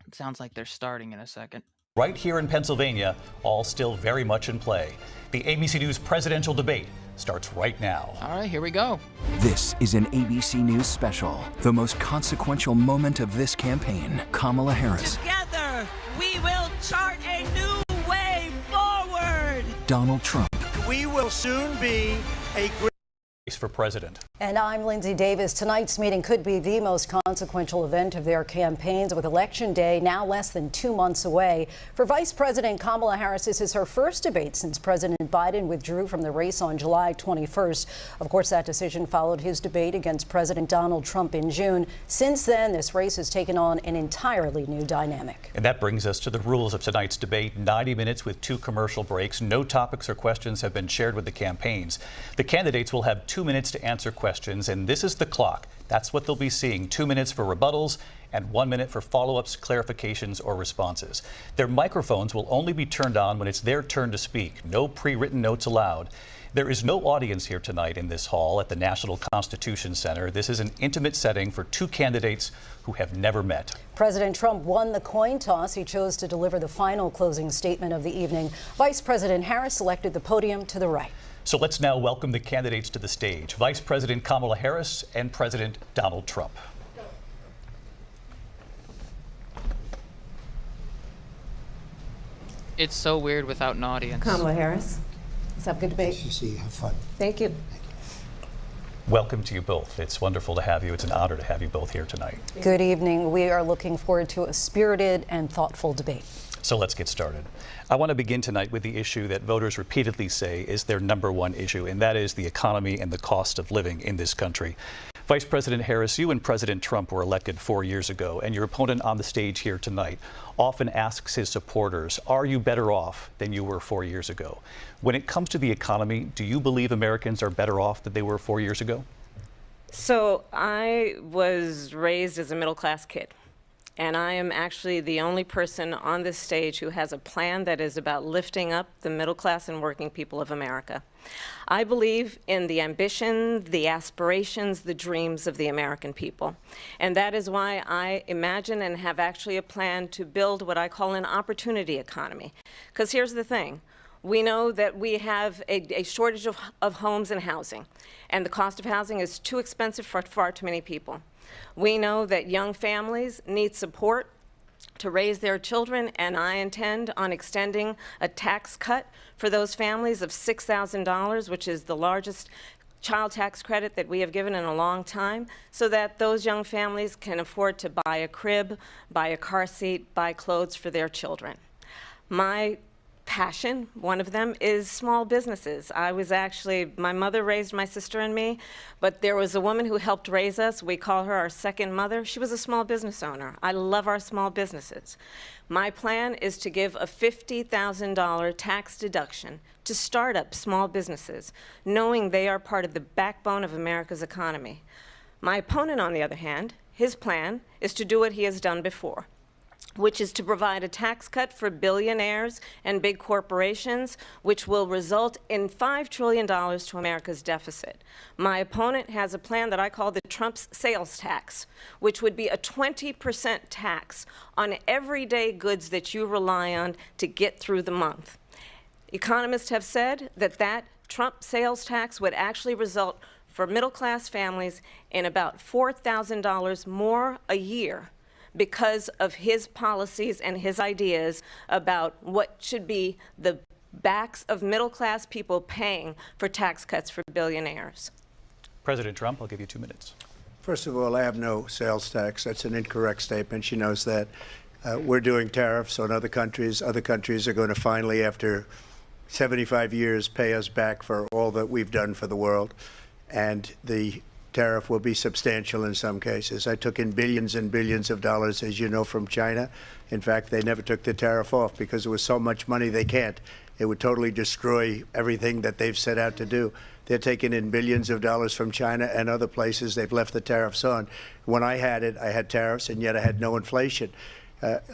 It sounds like they're starting in a second. Right here in Pennsylvania, all still very much in play. The ABC News presidential debate starts right now. All right, here we go. This is an ABC News special. The most consequential moment of this campaign. Kamala Harris. Together, we will chart a new way forward. Donald Trump. We will soon be a great For president. And I'm Lindsay Davis. Tonight's meeting could be the most consequential event of their campaigns, with Election Day now less than 2 months away. For Vice President Kamala Harris, this is her first debate since President Biden withdrew from the race on July 21st. Of course, that decision followed his debate against President Donald Trump in June. Since then, this race has taken on an entirely new dynamic. And that brings us to the rules of tonight's debate. 90 minutes with 2 commercial breaks. No topics or questions have been shared with the campaigns. The candidates will have 2 minutes to answer questions, and this is the clock. That's what they'll be seeing. 2 minutes for rebuttals and 1 minute for follow-ups, clarifications, or responses. Their microphones will only be turned on when it's their turn to speak. No pre-written notes allowed. There is no audience here tonight in this hall at the National Constitution Center. This is an intimate setting for two candidates who have never met. President Trump won the coin toss. He chose to deliver the final closing statement of the evening. Vice President Harris selected the podium to the right. So let's now welcome the candidates to the stage. Vice President Kamala Harris and President Donald Trump. It's so weird without an audience. Kamala Harris. Let's have a good debate. Nice to see you. Have fun. Thank you. Welcome to you both. It's wonderful to have you. It's an honor to have you both here tonight. Good evening. We are looking forward to a spirited and thoughtful debate. So let's get started. I want to begin tonight with the issue that voters repeatedly say is their #1 issue, and that is the economy and the cost of living in this country. Vice President Harris, you and President Trump were elected 4 years ago, and your opponent on the stage here tonight often asks his supporters, are you better off than you were 4 years ago? When it comes to the economy, do you believe Americans are better off than they were 4 years ago? So I was raised as a middle-class kid, and I am actually the only person on this stage who has a plan that is about lifting up the middle class and working people of America. I believe in the ambition, the aspirations, the dreams of the American people. And that is why I imagine and have actually a plan to build what I call an opportunity economy. Because here's the thing. We know that we have a shortage of homes and housing, and the cost of housing is too expensive for far too many people. We know that young families need support to raise their children, and I intend on extending a tax cut for those families of $6,000, which is the largest child tax credit that we have given in a long time, so that those young families can afford to buy a crib, buy a car seat, buy clothes for their children. My passion, one of them, is small businesses. My mother raised my sister and me, but there was a woman who helped raise us. We call her our second mother. She was a small business owner. I love our small businesses. My plan is to give a $50,000 tax deduction to start up small businesses, knowing they are part of the backbone of America's economy. My opponent, on the other hand, his plan is to do what he has done before, which is to provide a tax cut for billionaires and big corporations, which will result in $5 trillion to America's deficit. My opponent has a plan that I call the Trump's sales tax, which would be a 20% tax on everyday goods that you rely on to get through the month. Economists have said that that Trump sales tax would actually result for middle-class families in about $4,000 more a year, because of his policies and his ideas about what should be the backs of middle-class people paying for tax cuts for billionaires. President Trump, I'll give you 2 minutes. First of all, I have no sales tax. That's an incorrect statement. She knows that. We're doing tariffs on other countries. Other countries are going to finally, after 75 years, pay us back for all that we've done for the world. And the tariff will be substantial in some cases. I took in billions and billions of dollars, as you know, from China. In fact, they never took the tariff off because there was so much money they can't. It would totally destroy everything that they've set out to do. They're taking in billions of dollars from China and other places. They've left the tariffs on. When I had it, I had tariffs, and yet I had no inflation.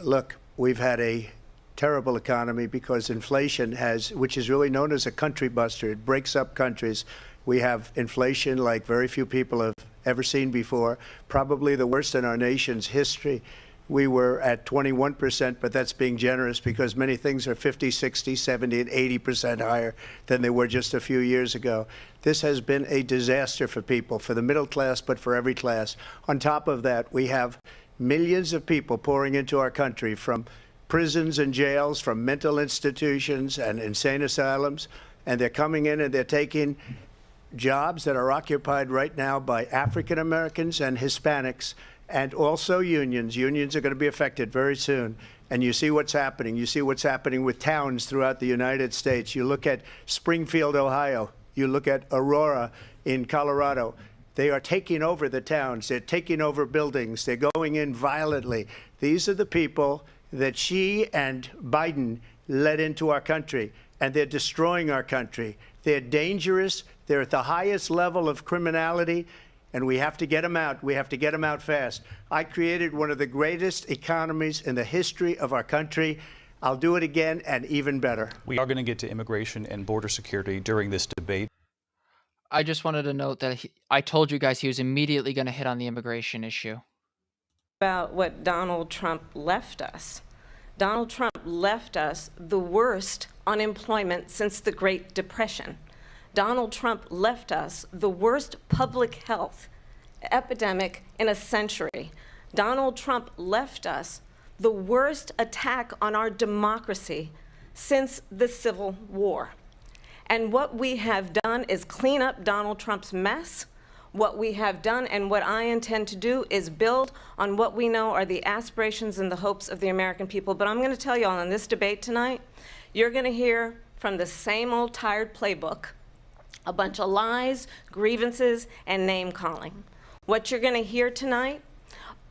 Look, we've had a terrible economy because inflation which is really known as a country buster. It breaks up countries. We have inflation like very few people have ever seen before, probably the worst in our nation's history. We were at 21%, but that's being generous because many things are 50, 60, 70, and 80% higher than they were just a few years ago. This has been a disaster for people, for the middle class, but for every class. On top of that, we have millions of people pouring into our country from prisons and jails, from mental institutions and insane asylums, and they're coming in and they're taking jobs that are occupied right now by African Americans and Hispanics, and also unions. Unions are going to be affected very soon. And you see what's happening. You see what's happening with towns throughout the United States. You look at Springfield, Ohio. You look at Aurora in Colorado. They are taking over the towns. They're taking over buildings. They're going in violently. These are the people that Xi and Biden led into our country, and they're destroying our country. They're dangerous. They're at the highest level of criminality, and we have to get them out. We have to get them out fast. I created one of the greatest economies in the history of our country. I'll do it again and even better. We are going to get to immigration and border security during this debate. I just wanted to note that I told you guys he was immediately going to hit on the immigration issue. About what Donald Trump left us. Donald Trump left us the worst unemployment since the Great Depression. Donald Trump left us the worst public health epidemic in a century. Donald Trump left us the worst attack on our democracy since the Civil War. And what we have done is clean up Donald Trump's mess. What we have done and what I intend to do is build on what we know are the aspirations and the hopes of the American people. But I'm going to tell you all in this debate tonight, you're going to hear from the same old tired playbook, a bunch of lies, grievances, and name-calling. What you're going to hear tonight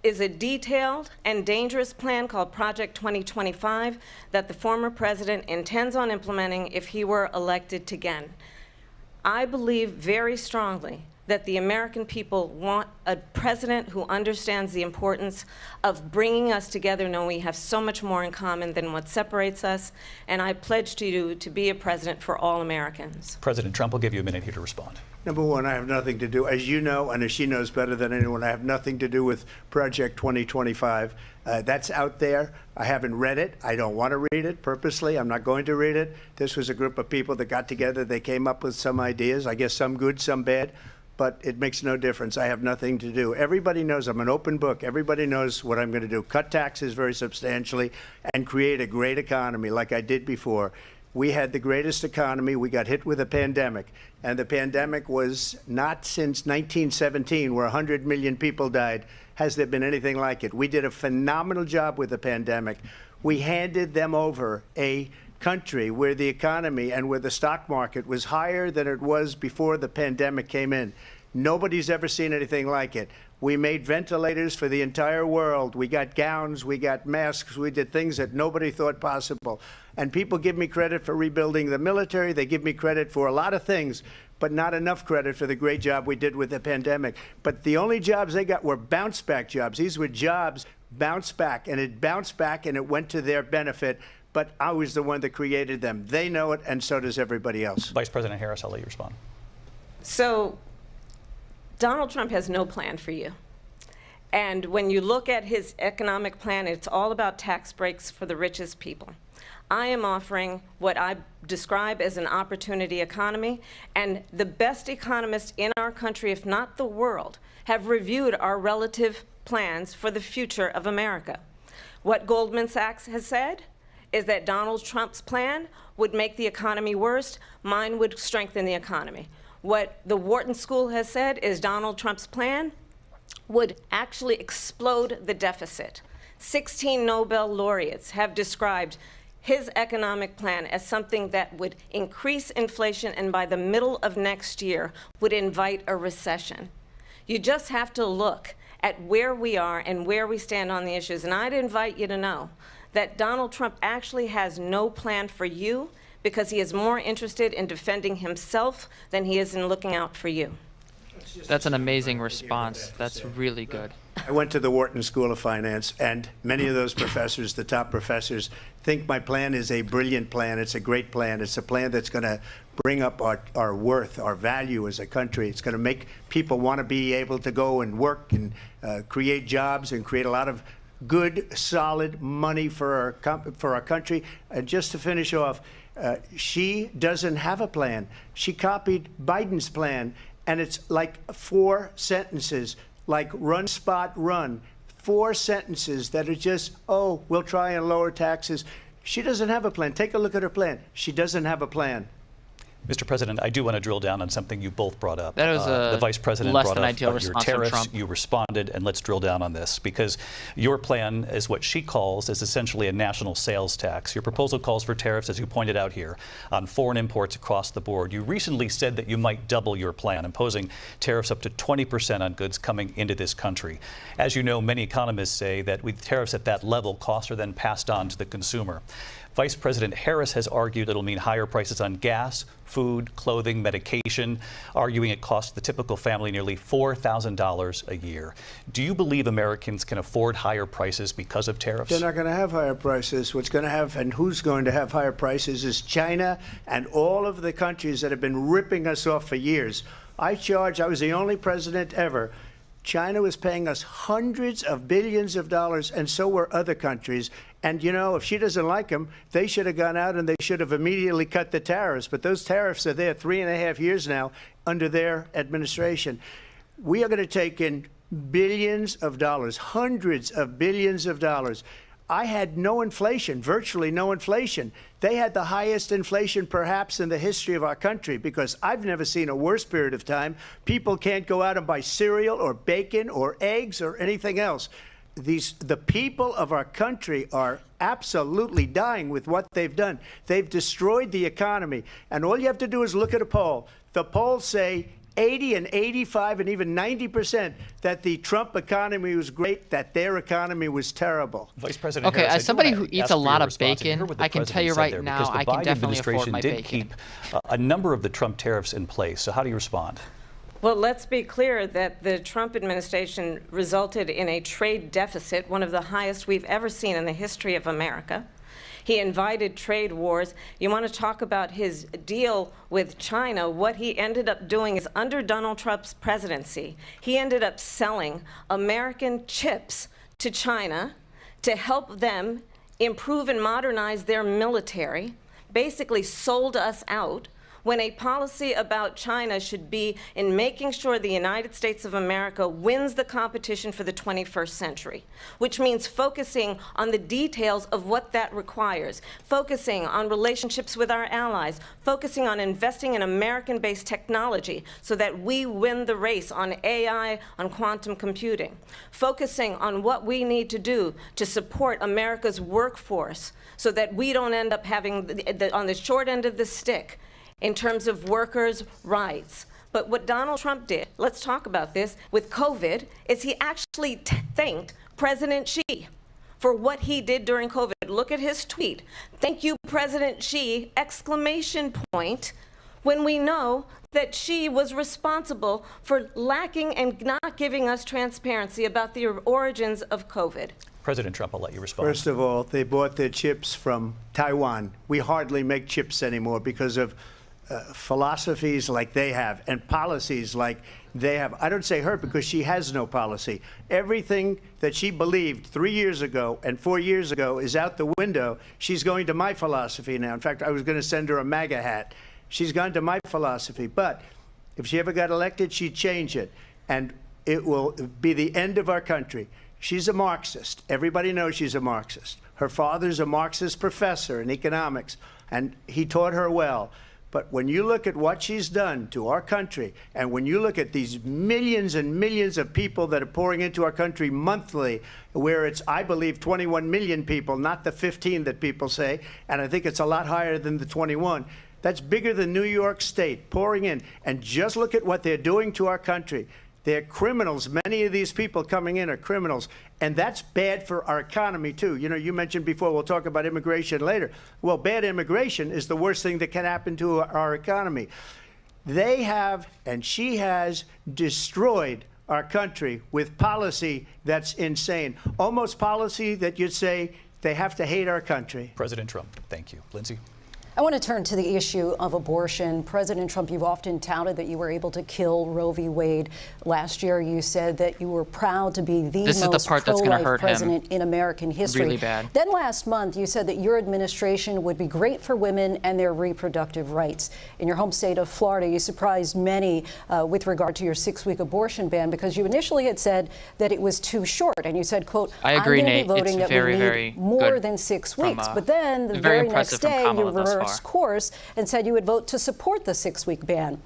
is a detailed and dangerous plan called Project 2025 that the former president intends on implementing if he were elected again. I believe very strongly that the American people want a president who understands the importance of bringing us together, knowing we have so much more in common than what separates us. And I pledge to you to be a president for all Americans. President Trump will give you a minute here to respond. Number one, I have nothing to do, as you know, and as she knows better than anyone, I have nothing to do with Project 2025. That's out there. I haven't read it. I don't want to read it purposely. I'm not going to read it. This was a group of people that got together. They came up with some ideas, I guess some good, some bad, but it makes no difference. I have nothing to do. Everybody knows I'm an open book. Everybody knows what I'm going to do. Cut taxes very substantially and create a great economy like I did before. We had the greatest economy. We got hit with a pandemic, and the pandemic was not since 1917, where 100 million people died, has there been anything like it. We did a phenomenal job with the pandemic. We handed them over a country where the economy and where the stock market was higher than it was before the pandemic came in. Nobody's ever seen anything like it. We made ventilators for the entire world. We got gowns, we got masks, we did things that nobody thought possible. And people give me credit for rebuilding the military. They give me credit for a lot of things, but not enough credit for the great job we did with the pandemic. But the only jobs they got were bounce back jobs. These were jobs bounced back, and it bounced back and it went to their benefit. But I was the one that created them. They know it, and so does everybody else. Vice President Harris, I'll let you respond. So Donald Trump has no plan for you. And when you look at his economic plan, it's all about tax breaks for the richest people. I am offering what I describe as an opportunity economy, and the best economists in our country, if not the world, have reviewed our relative plans for the future of America. What Goldman Sachs has said is that Donald Trump's plan would make the economy worse, mine would strengthen the economy. What the Wharton School has said is Donald Trump's plan would actually explode the deficit. 16 Nobel laureates have described his economic plan as something that would increase inflation and by the middle of next year would invite a recession. You just have to look at where we are and where we stand on the issues. And I'd invite you to know that Donald Trump actually has no plan for you because he is more interested in defending himself than he is in looking out for you. That's an amazing response. That's really good. I went to the Wharton School of Finance, and many of those professors, the top professors, think my plan is a brilliant plan. It's a great plan. It's a plan that's going to bring up our worth, our value as a country. It's going to make people want to be able to go and work and create jobs and create a lot of good, solid money for our country. And just to finish off, she doesn't have a plan. She copied Biden's plan, and it's like 4 sentences, like run, spot, run. 4 sentences that are just, oh, we'll try and lower taxes. She doesn't have a plan. Take a look at her plan. She doesn't have a plan. Mr. President, I do want to drill down on something you both brought up. That was the Vice President less brought than up ideal your response from tariffs. Trump. You responded, and let's drill down on this because your plan is what she calls is essentially a national sales tax. Your proposal calls for tariffs, as you pointed out here, on foreign imports across the board. You recently said that you might double your plan, imposing tariffs up to 20% on goods coming into this country. As you know, many economists say that with tariffs at that level, costs are then passed on to the consumer. Vice President Harris has argued it'll mean higher prices on gas, food, clothing, medication, arguing it costs the typical family nearly $4,000 a year. Do you believe Americans can afford higher prices because of tariffs? They're not going to have higher prices. What's going to have and who's going to have higher prices is China and all of the countries that have been ripping us off for years. I was the only president ever. China was paying us hundreds of billions of dollars, and so were other countries. And, you know, if she doesn't like them, they should have gone out and they should have immediately cut the tariffs. But those tariffs are there 3.5 years now under their administration. We are going to take in billions of dollars, hundreds of billions of dollars. I had no inflation, virtually no inflation. They had the highest inflation perhaps in the history of our country, because I've never seen a worse period of time. People can't go out and buy cereal or bacon or eggs or anything else. The people of our country are absolutely dying with what they've done. They've destroyed the economy. And all you have to do is look at a poll. The polls say 80 and 85 and even 90% that the Trump economy was great, that their economy was terrible. Vice President Okay, Harris, as somebody who eats a lot of bacon, I can tell you right now, I can definitely afford my bacon. Because the Biden administration did keep a number of the Trump tariffs in place. So how do you respond? Well, let's be clear that the Trump administration resulted in a trade deficit, one of the highest we've ever seen in the history of America. He invited trade wars. You want to talk about his deal with China? What he ended up doing is, under Donald Trump's presidency, he ended up selling American chips to China to help them improve and modernize their military, basically sold us out, when a policy about China should be in making sure the United States of America wins the competition for the 21st century, which means focusing on the details of what that requires, focusing on relationships with our allies, focusing on investing in American-based technology so that we win the race on AI, on quantum computing, focusing on what we need to do to support America's workforce so that we don't end up having, on the short end of the stick, in terms of workers' rights. But what Donald Trump did, let's talk about this, with COVID, is he actually thanked President Xi for what he did during COVID. Look at his tweet. Thank you, President Xi, exclamation point, when we know that Xi was responsible for lacking and not giving us transparency about the origins of COVID. President Trump, I'll let you respond. First of all, they bought their chips from Taiwan. We hardly make chips anymore because of philosophies like they have and policies like they have. I don't say her because she has no policy. Everything that she believed 3 years ago and 4 years ago is out the window. She's going to my philosophy now. In fact, I was going to send her a MAGA hat. She's gone to my philosophy. But if she ever got elected, she'd change it. And it will be the end of our country. She's a Marxist. Everybody knows she's a Marxist. Her father's a Marxist professor in economics, and he taught her well. But when you look at what she's done to our country, and when you look at these millions and millions of people that are pouring into our country monthly, where it's, I believe, 21 million people, not the 15 that people say, and I think it's a lot higher than the 21. That's bigger than New York State pouring in. And just look at what they're doing to our country. They're criminals. Many of these people coming in are criminals. And that's bad for our economy, too. You know, you mentioned before, we'll talk about immigration later. Well, bad immigration is the worst thing that can happen to our economy. They have, and she has, destroyed our country with policy that's insane. Almost policy that you'd say they have to hate our country. President Trump, thank you. Lindsay? I want to turn to the issue of abortion. President Trump, you've often touted that you were able to kill Roe v. Wade. Last year, you said that you were proud to be the most pro-life president in American history. Really bad. Then last month, you said that your administration would be great for women and their reproductive rights. In your home state of Florida, you surprised many with regard to your 6-week abortion ban, because you initially had said that it was too short. And you said, quote, I agree, Nate. I'm going to be voting it's that very, we need more than 6 weeks. But then the very next day, you reversed course and said you would vote to support the 6-week ban.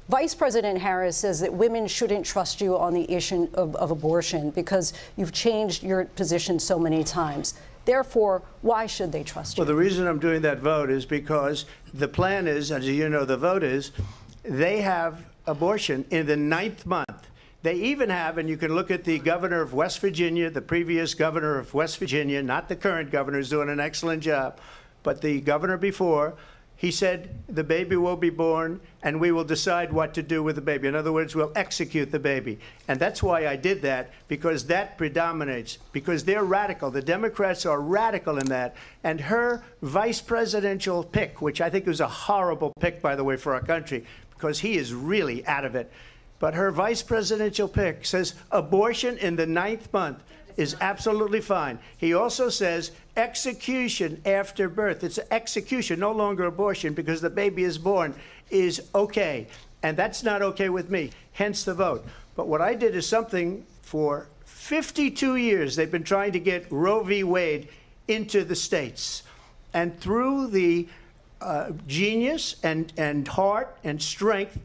Vice President Harris says that women shouldn't trust you on the issue of abortion because you've changed your position so many times. Therefore, why should they trust you? Well, the reason I'm doing that vote is because the plan is, as you know, the vote is, they have abortion in the 9th month. They even have, and you can look at the governor of West Virginia, the previous governor of West Virginia, not the current governor, who's doing an excellent job. but the governor before, he said the baby will be born and we will decide what to do with the baby. In other words, we'll execute the baby. And that's why I did that, because that predominates, because they're radical. The Democrats are radical in that. And her vice presidential pick, which I think was a horrible pick, by the way, for our country, because he is really out of it. But her vice presidential pick says abortion in the 9th month is absolutely fine. He also says execution after birth. It's execution, no longer abortion, because the baby is born, is okay. And that's not okay with me, hence the vote. But what I did is something for 52 years. They've been trying to get Roe v. Wade into the states. And through the genius and heart and strength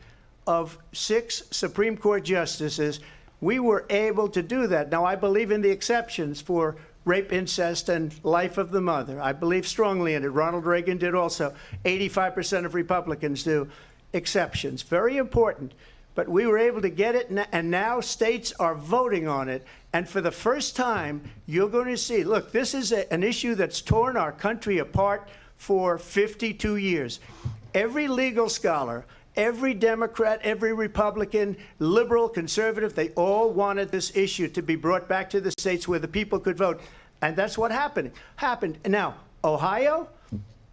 of 6 Supreme Court justices, we were able to do that. Now, I believe in the exceptions for rape, incest, and life of the mother. I believe strongly in it. Ronald Reagan did also. 85% of Republicans do. Exceptions. Very important. But we were able to get it, and now states are voting on it. And for the first time, you're going to see, look, this is an issue that's torn our country apart for 52 years. Every legal scholar, every Democrat, every Republican, liberal, conservative, they all wanted this issue to be brought back to the states where the people could vote. And that's what happened. Now, Ohio,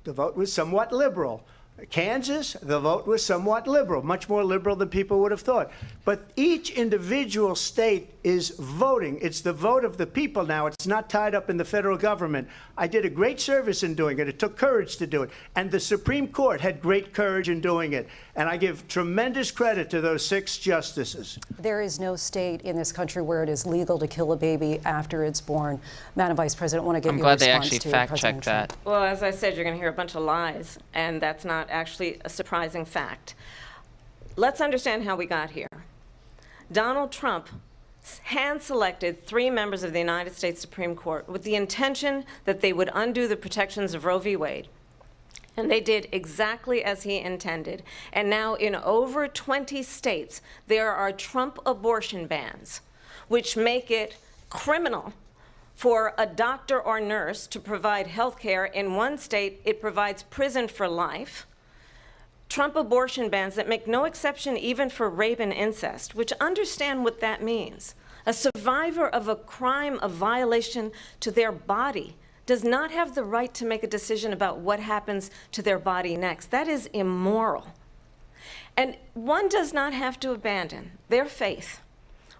the vote was somewhat liberal. Kansas, the vote was somewhat liberal, much more liberal than people would have thought. But each individual state is voting. It's the vote of the people now. It's not tied up in the federal government. I did a great service in doing it. It took courage to do it. And the Supreme Court had great courage in doing it. And I give tremendous credit to those 6 justices. There is no state in this country where it is legal to kill a baby after it's born. Madam Vice President, I want to get your response to I'm glad they actually fact-checked that. Well, as I said, you're going to hear a bunch of lies, and that's not actually a surprising fact. Let's understand how we got here. Donald Trump hand-selected 3 members of the United States Supreme Court with the intention that they would undo the protections of Roe v. Wade. And they did exactly as he intended. And now in over 20 states, there are Trump abortion bans, which make it criminal for a doctor or nurse to provide health care. In one state, it provides prison for life. Trump abortion bans that make no exception even for rape and incest, which understand what that means. A survivor of a crime of violation to their body does not have the right to make a decision about what happens to their body next. That is immoral. And one does not have to abandon their faith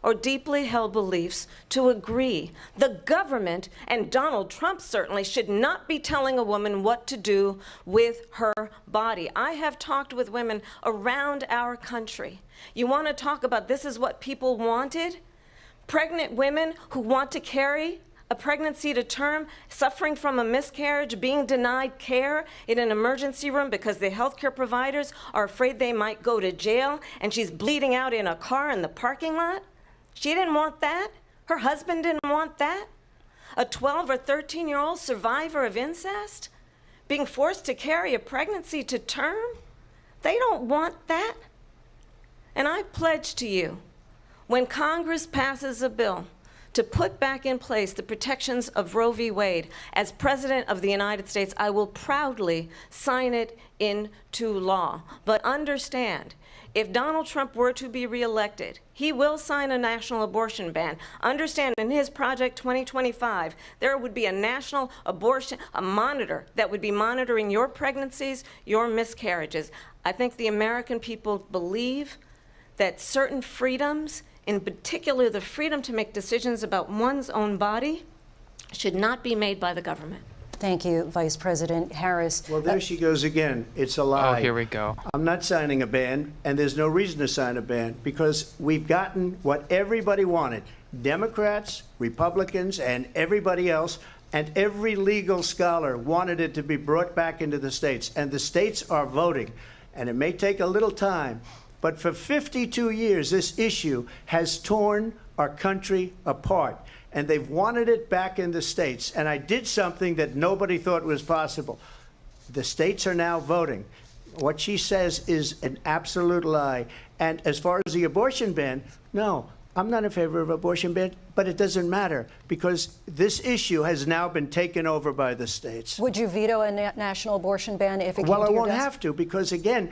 or deeply held beliefs to agree. The government, and Donald Trump certainly, should not be telling a woman what to do with her body. I have talked with women around our country. You want to talk about this is what people wanted? Pregnant women who want to carry a pregnancy to term, suffering from a miscarriage, being denied care in an emergency room because the healthcare providers are afraid they might go to jail, and she's bleeding out in a car in the parking lot. She didn't want that. Her husband didn't want that. A 12 or 13-year-old survivor of incest being forced to carry a pregnancy to term. They don't want that. And I pledge to you, when Congress passes a bill to put back in place the protections of Roe v. Wade, as President of the United States, I will proudly sign it into law. But understand, if Donald Trump were to be reelected, he will sign a national abortion ban. Understand, in his Project 2025, there would be a national abortion, a monitor that would be monitoring your pregnancies, your miscarriages. I think the American people believe that certain freedoms, in particular the freedom to make decisions about one's own body, should not be made by the government. Thank you, Vice President Harris. Well, there she goes again. It's a lie. Oh, here we go. I'm not signing a ban, and there's no reason to sign a ban, because we've gotten what everybody wanted. Democrats, Republicans, and everybody else, and every legal scholar wanted it to be brought back into the states. And the states are voting. And it may take a little time, but for 52 years, this issue has torn our country apart. And they've wanted it back in the states. And I did something that nobody thought was possible. The states are now voting. What she says is an absolute lie. And as far as the abortion ban, no, I'm not in favor of abortion ban, but it doesn't matter because this issue has now been taken over by the states. Would you veto a national abortion ban if it came to your desk? Well, I won't have to because, again,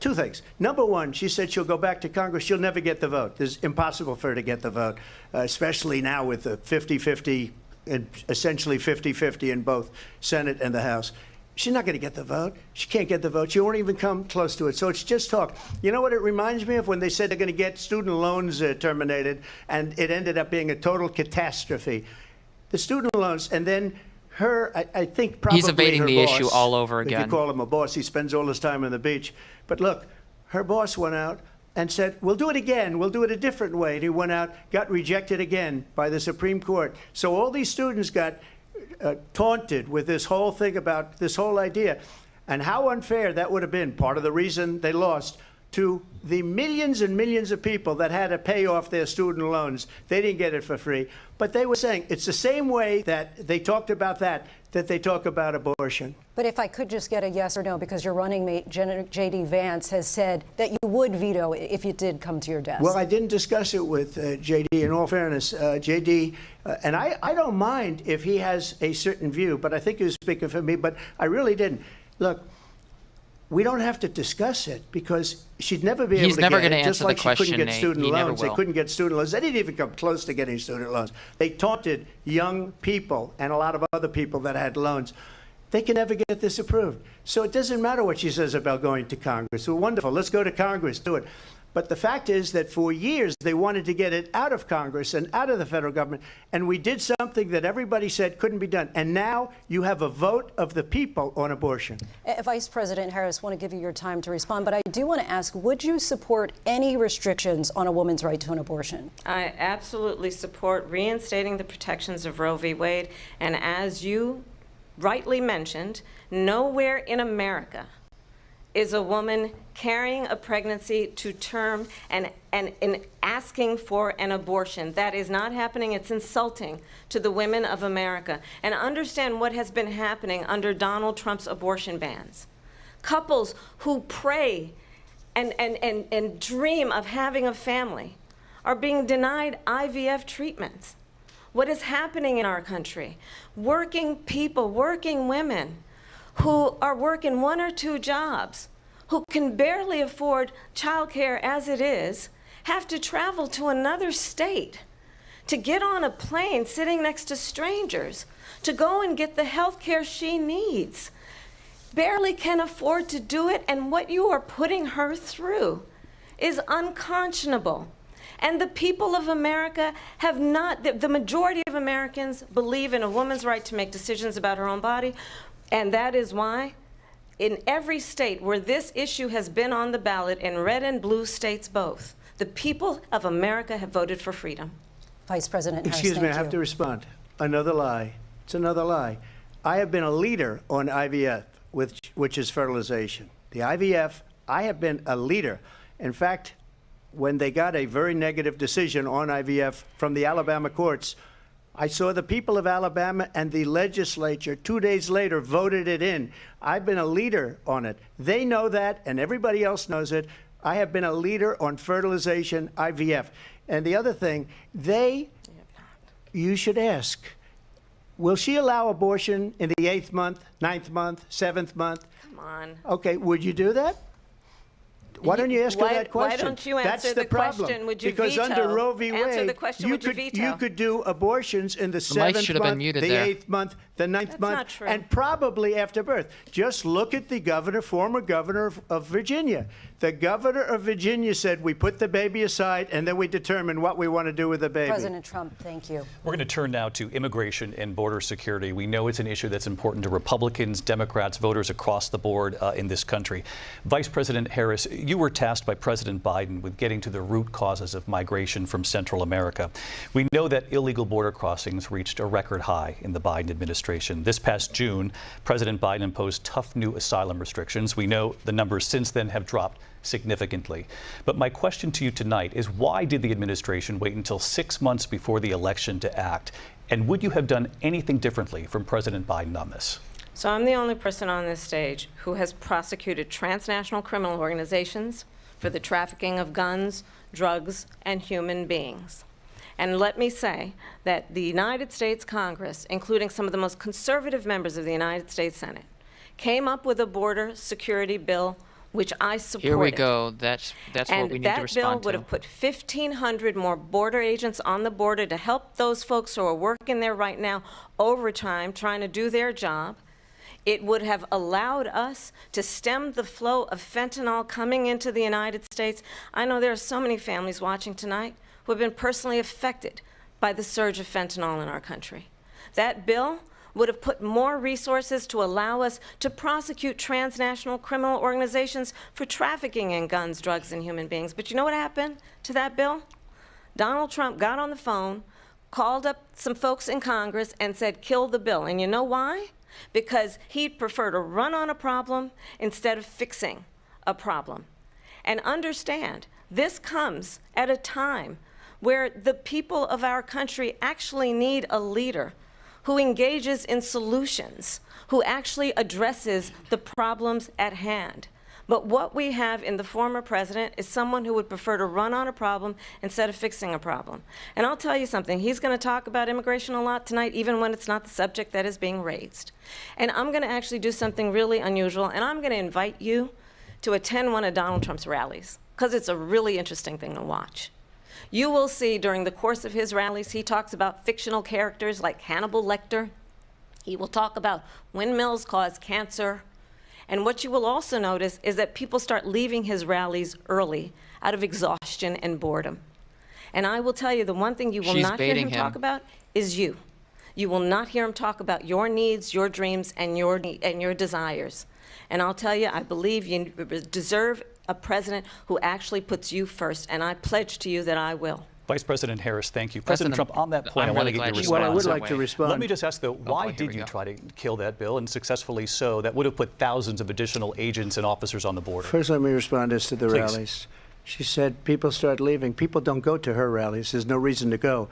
two things. Number one, she said she'll go back to Congress. She'll never get the vote. It's impossible for her to get the vote, especially now with the 50-50, and essentially 50-50 in both Senate and the House. She's not going to get the vote. She can't get the vote. She won't even come close to it. So it's just talk. You know what it reminds me of? When they said they're going to get student loans terminated, and it ended up being a total catastrophe. The student loans, and then her, I think probably he's evading the issue all over again. If you call him a boss, he spends all his time on the beach. But look, her boss went out and said, we'll do it again. We'll do it a different way. And he went out, got rejected again by the Supreme Court. So all these students got taunted with this whole thing about this whole idea, and how unfair that would have been. Part of the reason they lost to the millions and millions of people that had to pay off their student loans. They didn't get it for free, but they were saying it's the same way that they talked about that they talk about abortion. But if I could just get a yes or no, because your running mate, J.D. Vance, has said that you would veto it if it did come to your desk. Well, I didn't discuss it with J.D. In all fairness, J.D., and I don't mind if he has a certain view, but I think he was speaking for me, but I really didn't. Look, we don't have to discuss it because she'd never be able to get it. He's never going to just answer like the question, she couldn't get student Nate. loans. They couldn't get student loans. They didn't even come close to getting student loans. They taunted young people and a lot of other people that had loans. They can never get this approved. So it doesn't matter what she says about going to Congress. Well, wonderful. Let's go to Congress. Do it. But the fact is that for years they wanted to get it out of Congress and out of the federal government, and we did something that everybody said couldn't be done. And now you have a vote of the people on abortion. Vice President Harris, I want to give you your time to respond, but I do want to ask, would you support any restrictions on a woman's right to an abortion? I absolutely support reinstating the protections of Roe v. Wade, and as you rightly mentioned, nowhere in America is a woman carrying a pregnancy to term and asking for an abortion. That is not happening. It's insulting to the women of America. And understand what has been happening under Donald Trump's abortion bans. Couples who pray and dream of having a family are being denied IVF treatments. What is happening in our country? Working people, working women, who are working 1 or 2 jobs, who can barely afford childcare as it is, have to travel to another state to get on a plane sitting next to strangers to go and get the health care she needs. Barely can afford to do it, and what you are putting her through is unconscionable. And the people of America have not, the majority of Americans believe in a woman's right to make decisions about her own body. And that is why in every state where this issue has been on the ballot, in red and blue states both, the people of America have voted for freedom. Vice President Harris, excuse me, I have to respond. Another lie. It's another lie. I have been a leader on IVF, which is fertilization. The IVF, I have been a leader. In fact, when they got a very negative decision on IVF from the Alabama courts, I saw the people of Alabama and the legislature 2 days later voted it in. I've been a leader on it. They know that, and everybody else knows it. I have been a leader on fertilization, IVF. And the other thing, you should ask, will she allow abortion in the 8th month, 9th month, 7th month? Come on. Okay, would you do that? Why don't you ask her that question? Why don't you answer That's the problem. question? Would you because veto? Under Roe v. Wade, Answer the question, would you veto? you could do abortions in the 7th month, the 8th month, the 9th month, and probably after birth. Just look at the governor, former governor of Virginia. The governor of Virginia said we put the baby aside and then we determine what we want to do with the baby. President Trump, thank you. We're going to turn now to immigration and border security. We know it's an issue that's important to Republicans, Democrats, voters across the board in this country. Vice President Harris, you were tasked by President Biden with getting to the root causes of migration from Central America. We know that illegal border crossings reached a record high in the Biden administration. This past June, President Biden imposed tough new asylum restrictions. We know the numbers since then have dropped significantly. But my question to you tonight is, why did the administration wait until 6 months before the election to act? And would you have done anything differently from President Biden on this? So I'm the only person on this stage who has prosecuted transnational criminal organizations for the trafficking of guns, drugs, and human beings. And let me say that the United States Congress, including some of the most conservative members of the United States Senate, came up with a border security bill which I supported. Here we go. That's what we need to respond to. And that bill would have put 1,500 more border agents on the border to help those folks who are working there right now overtime, trying to do their job. It would have allowed us to stem the flow of fentanyl coming into the United States. I know there are so many families watching tonight who have been personally affected by the surge of fentanyl in our country. That bill would have put more resources to allow us to prosecute transnational criminal organizations for trafficking in guns, drugs, and human beings. But you know what happened to that bill? Donald Trump got on the phone, called up some folks in Congress, and said, kill the bill. And you know why? Because he'd prefer to run on a problem instead of fixing a problem. And understand, this comes at a time where the people of our country actually need a leader who engages in solutions, who actually addresses the problems at hand. But what we have in the former president is someone who would prefer to run on a problem instead of fixing a problem. And I'll tell you something, he's going to talk about immigration a lot tonight, even when it's not the subject that is being raised. And I'm going to actually do something really unusual, and I'm going to invite you to attend one of Donald Trump's rallies, because it's a really interesting thing to watch. You will see during the course of his rallies, he talks about fictional characters like Hannibal Lecter. He will talk about windmills cause cancer. And what you will also notice is that people start leaving his rallies early out of exhaustion and boredom. And I will tell you, the one thing you will not hear him talk about is you. You will not hear him talk about your needs, your dreams, and your desires. And I'll tell you, I believe you deserve a president who actually puts you first, and I pledge to you that I will. Vice President Harris, thank you. President Trump, on that point, I want to get your response. Well, I would like to respond. Let me just ask, though, why did you try to kill that bill, and successfully so? That would have put thousands of additional agents and officers on the border. First, let me respond as to the rallies. She said people start leaving. People don't go to her rallies. There's no reason to go.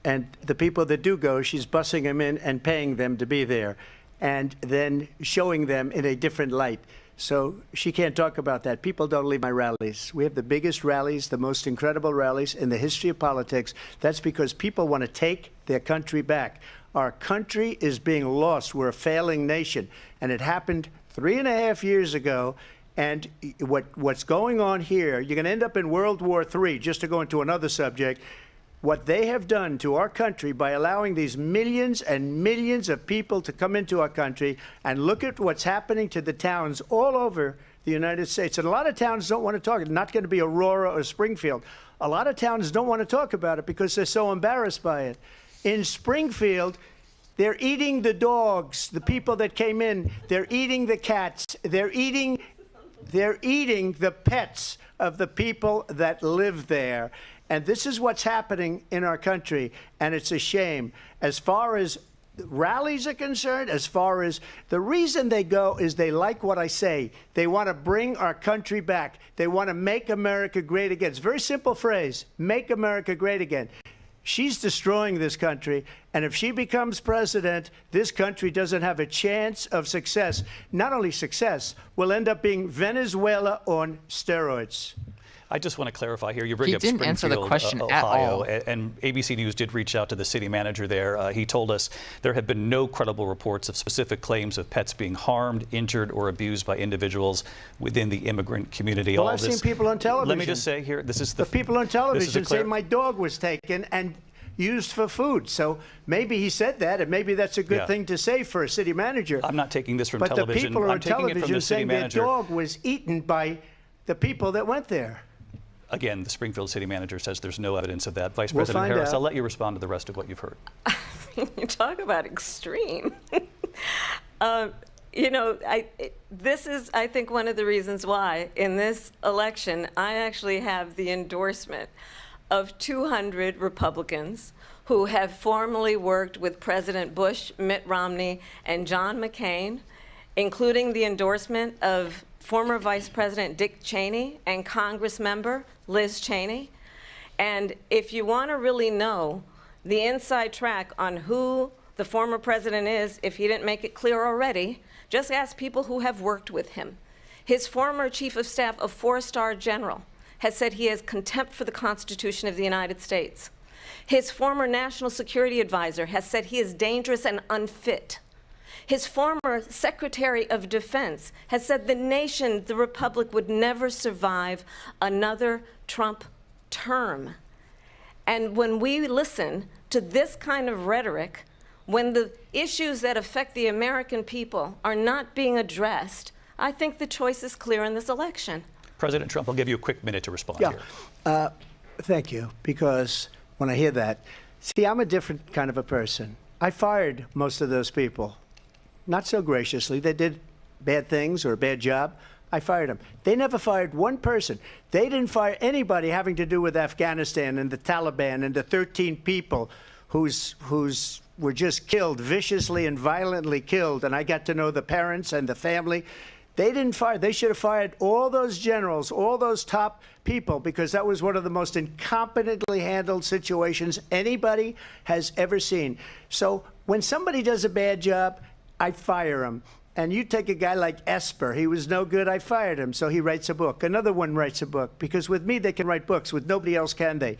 And the people that do go, she's bussing them in and paying them to be there, and then showing them in a different light. So she can't talk about that. People don't leave my rallies. We have the biggest rallies, the most incredible rallies in the history of politics. That's because people want to take their country back. Our country is being lost. We're a failing nation. And it happened 3.5 years ago. And what's going on here, you're going to end up in World War III, just to go into another subject. What they have done to our country by allowing these millions and millions of people to come into our country, and look at what's happening to the towns all over the United States. And a lot of towns don't want to talk. It's not going to be Aurora or Springfield. A lot of towns don't want to talk about it because they're so embarrassed by it. In Springfield, they're eating the dogs, the people that came in. They're eating the cats. They're eating the pets of the people that live there. And this is what's happening in our country, and it's a shame. As far as rallies are concerned, as far as the reason they go is they like what I say. They want to bring our country back. They want to make America great again. It's a very simple phrase, make America great again. She's destroying this country, and if she becomes president, this country doesn't have a chance of success. Not only success, we'll end up being Venezuela on steroids. I just want to clarify here. You bring up didn't answer the question Ohio, at all. And ABC News did reach out to the city manager there. He told us there have been no credible reports of specific claims of pets being harmed, injured, or abused by individuals within the immigrant community. Well, I've seen people on television. Let me just say here, this is the people on television say my dog was taken and used for food. So maybe he said that, and maybe that's a good thing to say for a city manager. I'm not taking this from but television. But the people I'm on television saying their manager. dog was eaten by the people that went there. Again, the Springfield city manager says there's no evidence of that. Vice President Harris, I'll let you respond to the rest of what you've heard. You talk about extreme. This is, I think, one of the reasons why in this election I actually have the endorsement of 200 Republicans who have formerly worked with President Bush, Mitt Romney, and John McCain, including the endorsement of former Vice President Dick Cheney and Congress member Liz Cheney. And if you want to really know the inside track on who the former president is, if he didn't make it clear already, just ask people who have worked with him. His former chief of staff, a 4-star general, has said he has contempt for the Constitution of the United States. His former national security advisor has said he is dangerous and unfit. His former Secretary of Defense has said the nation, the republic, would never survive another Trump term. And when we listen to this kind of rhetoric, when the issues that affect the American people are not being addressed, I think the choice is clear in this election. President Trump, I'll give you a quick minute to respond here. Thank you, because when I hear that, see, I'm a different kind of a person. I fired most of those people. Not so graciously. They did bad things or a bad job. I fired them. They never fired one person. They didn't fire anybody having to do with Afghanistan and the Taliban and the 13 people who's were just killed, viciously and violently killed. And I got to know the parents and the family. They didn't fire. They should have fired all those generals, all those top people, because that was one of the most incompetently handled situations anybody has ever seen. So when somebody does a bad job, I fire him. And you take a guy like Esper. He was no good. I fired him. So he writes a book. Another one writes a book. Because with me, they can write books. With nobody else can they.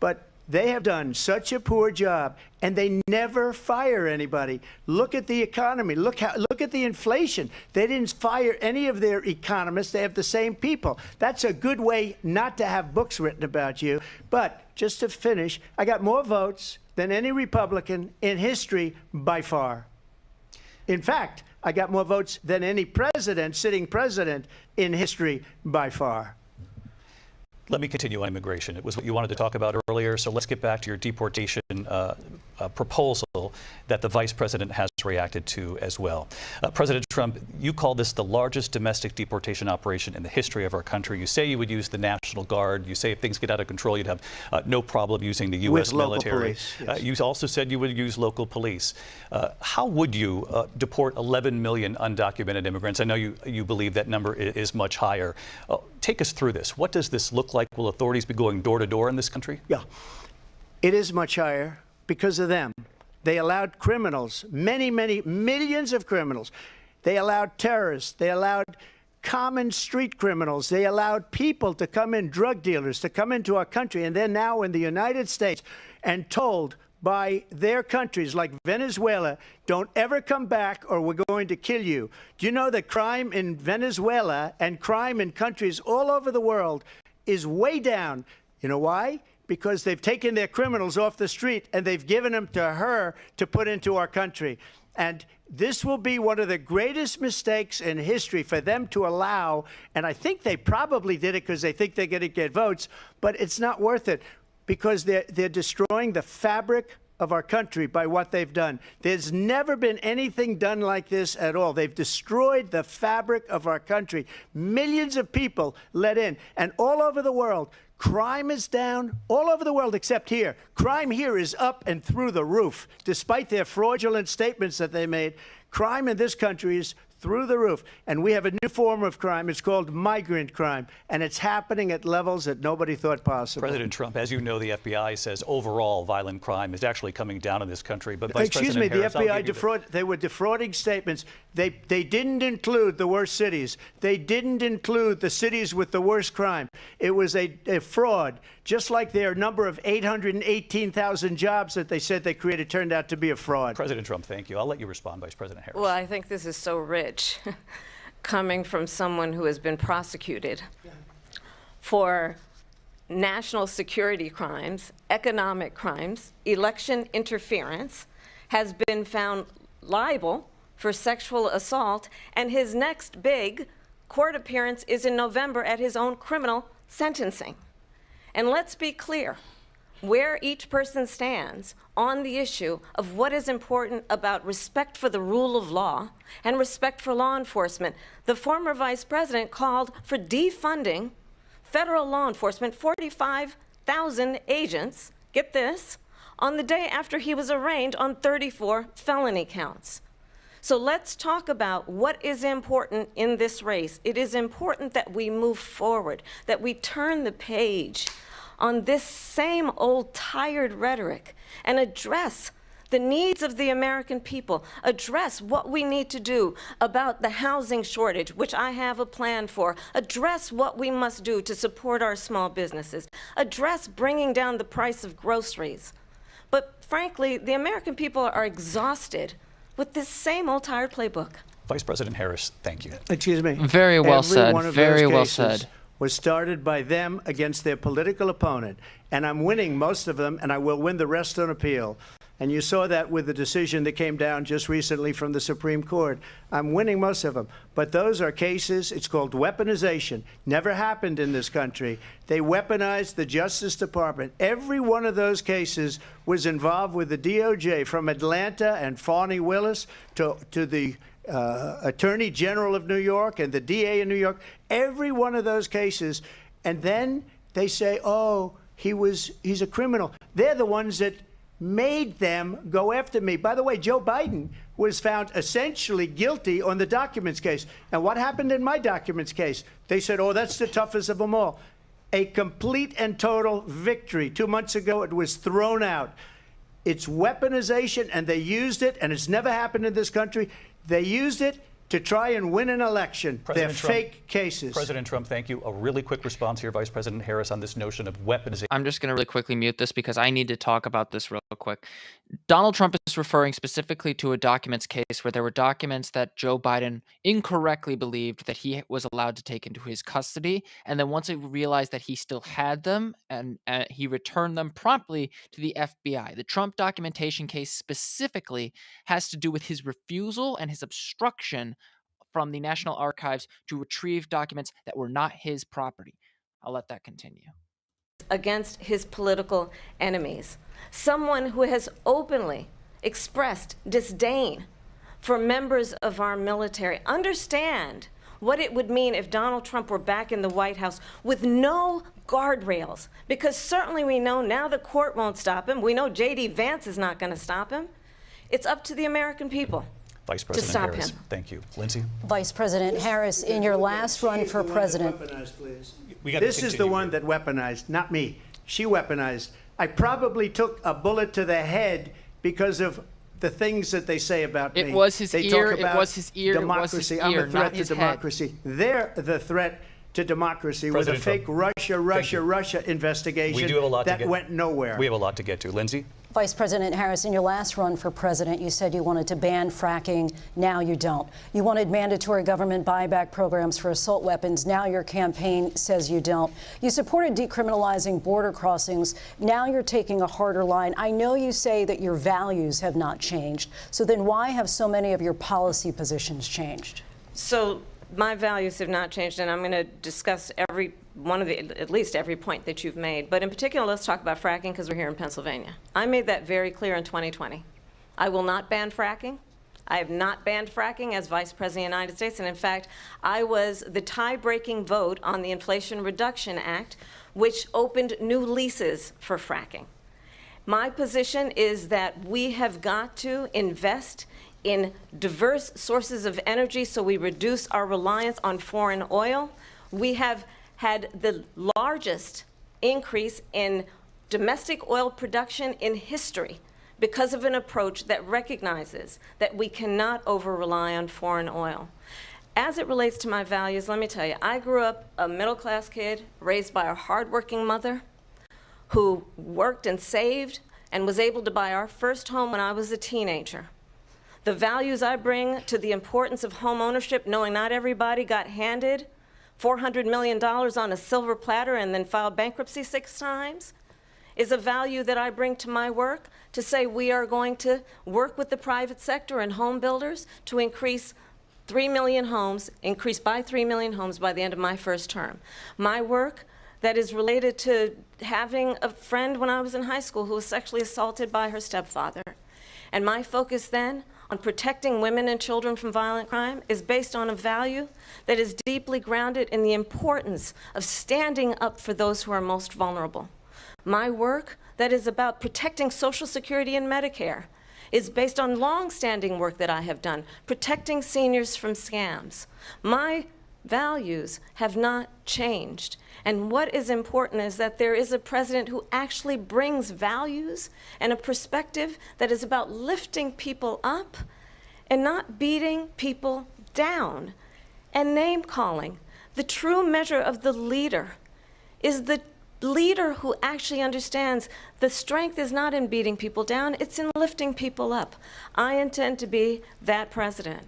But they have done such a poor job, and they never fire anybody. Look at the economy. Look at the inflation. They didn't fire any of their economists. They have the same people. That's a good way not to have books written about you. But just to finish, I got more votes than any Republican in history by far. In fact, I got more votes than any president, sitting president, in history by far. Let me continue on immigration. It was what you wanted to talk about earlier, so let's get back to your deportation proposal that the vice president has reacted to as well. President Trump, you call this the largest domestic deportation operation in the history of our country. You say you would use the National Guard. You say if things get out of control, you'd have no problem using the U.S. military. Police, yes. You also said you would use local police. How would you deport 11 million undocumented immigrants? I know you believe that number is much higher. Take us through this. What does this look like? Will authorities be going door to door in this country? Yeah, it is much higher because of them. They allowed criminals, many millions of criminals. They allowed terrorists. They allowed common street criminals. They allowed people to come in, drug dealers, to come into our country. And they're now in the United States and told by their countries like Venezuela, don't ever come back or we're going to kill you. Do you know that crime in Venezuela and crime in countries all over the world is way down? You know why? Because they've taken their criminals off the street and they've given them to her to put into our country. And this will be one of the greatest mistakes in history for them to allow. And I think they probably did it because they think they're going to get votes, but it's not worth it because they're destroying the fabric of our country by what they've done. There's never been anything done like this at all. They've destroyed the fabric of our country. Millions of people let in, and all over the world, crime is down all over the world except here. Crime here is up and through the roof. Despite their fraudulent statements that they made, crime in this country is through the roof. And we have a new form of crime. It's called migrant crime. And it's happening at levels that nobody thought possible. President Trump, as you know, the FBI says overall violent crime is actually coming down in this country. But Vice Excuse President me, Harris, the FBI they were defrauding statements. They didn't include the worst cities. They didn't include the cities with the worst crime. It was a fraud. Just like their number of 818,000 jobs that they said they created turned out to be a fraud. President Trump, thank you. I'll let you respond, Vice President Harris. Well, I think this is so rich, coming from someone who has been prosecuted for national security crimes, economic crimes, election interference, has been found liable for sexual assault, and his next big court appearance is in November at his own criminal sentencing. And let's be clear where each person stands on the issue of what is important about respect for the rule of law and respect for law enforcement. The former vice president called for defunding federal law enforcement, 45,000 agents, get this, on the day after he was arraigned on 34 felony counts. So let's talk about what is important in this race. It is important that we move forward, that we turn the page on this same old tired rhetoric and address the needs of the American people, address what we need to do about the housing shortage, which I have a plan for, address what we must do to support our small businesses, address bringing down the price of groceries. But frankly, the American people are exhausted with this same old tired playbook. Vice President Harris, thank you. Excuse me. Very well said. Very well said. Was started by them against their political opponent. And I'm winning most of them, and I will win the rest on appeal. And you saw that with the decision that came down just recently from the Supreme Court. I'm winning most of them. But those are cases, it's called weaponization. Never happened in this country. They weaponized the Justice Department. Every one of those cases was involved with the DOJ, from Atlanta and Fani Willis to the Attorney General of New York and the DA in New York. Every one of those cases. And then they say, oh, he's a criminal. They're the ones that made them go after me. By the way, Joe Biden was found essentially guilty on the documents case. And what happened in my documents case? They said, oh, that's the toughest of them all. A complete and total victory. 2 months ago, it was thrown out. It's weaponization, and they used it, and it's never happened in this country. They used it to try and win an election. They're fake cases. President Trump, thank you. A really quick response here, Vice President Harris, on this notion of weaponization. I'm just going to really quickly mute this because I need to talk about this real quick. Donald Trump is referring specifically to a documents case where there were documents that Joe Biden incorrectly believed that he was allowed to take into his custody. And then once he realized that he still had them, and he returned them promptly to the FBI. The Trump documentation case specifically has to do with his refusal and his obstruction from the National Archives to retrieve documents that were not his property. I'll let that continue. Against his political enemies. Someone who has openly expressed disdain for members of our military. Understand what it would mean if Donald Trump were back in the White House with no guardrails. Because certainly we know now the court won't stop him. We know J.D. Vance is not going to stop him. It's up to the American people. Vice President Harris, thank you. Lindsay? Vice President Harris, in your last run for president. This is the one that weaponized, not me. She weaponized. I probably took a bullet to the head because of the things that they say about me. It was his they ear. Talk about it was his ear. democracy. It was his I'm ear, a threat not to his democracy. Head. They're the threat to democracy President with a fake Trump. Russia investigation We do have a lot that went nowhere. We have a lot to get to. Lindsay? Vice President Harris, in your last run for president, you said you wanted to ban fracking. Now you don't. You wanted mandatory government buyback programs for assault weapons. Now your campaign says you don't. You supported decriminalizing border crossings. Now you're taking a harder line. I know you say that your values have not changed. So then why have so many of your policy positions changed? So my values have not changed, and I'm going to discuss every one of at least every point that you've made. But in particular, let's talk about fracking because we're here in Pennsylvania. I made that very clear in 2020. I will not ban fracking. I have not banned fracking as Vice President of the United States. And in fact, I was the tie-breaking vote on the Inflation Reduction Act, which opened new leases for fracking. My position is that we have got to invest in diverse sources of energy so we reduce our reliance on foreign oil. We have had the largest increase in domestic oil production in history because of an approach that recognizes that we cannot over-rely on foreign oil. As it relates to my values, let me tell you, I grew up a middle-class kid raised by a hardworking mother who worked and saved and was able to buy our first home when I was a teenager. The values I bring to the importance of home ownership, knowing not everybody got handed $400 million on a silver platter and then filed bankruptcy 6 times, is a value that I bring to my work to say we are going to work with the private sector and home builders to increase 3 million homes, increase by 3 million homes by the end of my first term. My work that is related to having a friend when I was in high school who was sexually assaulted by her stepfather. And my focus then on protecting women and children from violent crime is based on a value that is deeply grounded in the importance of standing up for those who are most vulnerable. My work that is about protecting Social Security and Medicare is based on long-standing work that I have done, protecting seniors from scams. My values have not changed. And what is important is that there is a president who actually brings values and a perspective that is about lifting people up and not beating people down. And name calling. The true measure of the leader is the leader who actually understands the strength is not in beating people down, it's in lifting people up. I intend to be that president.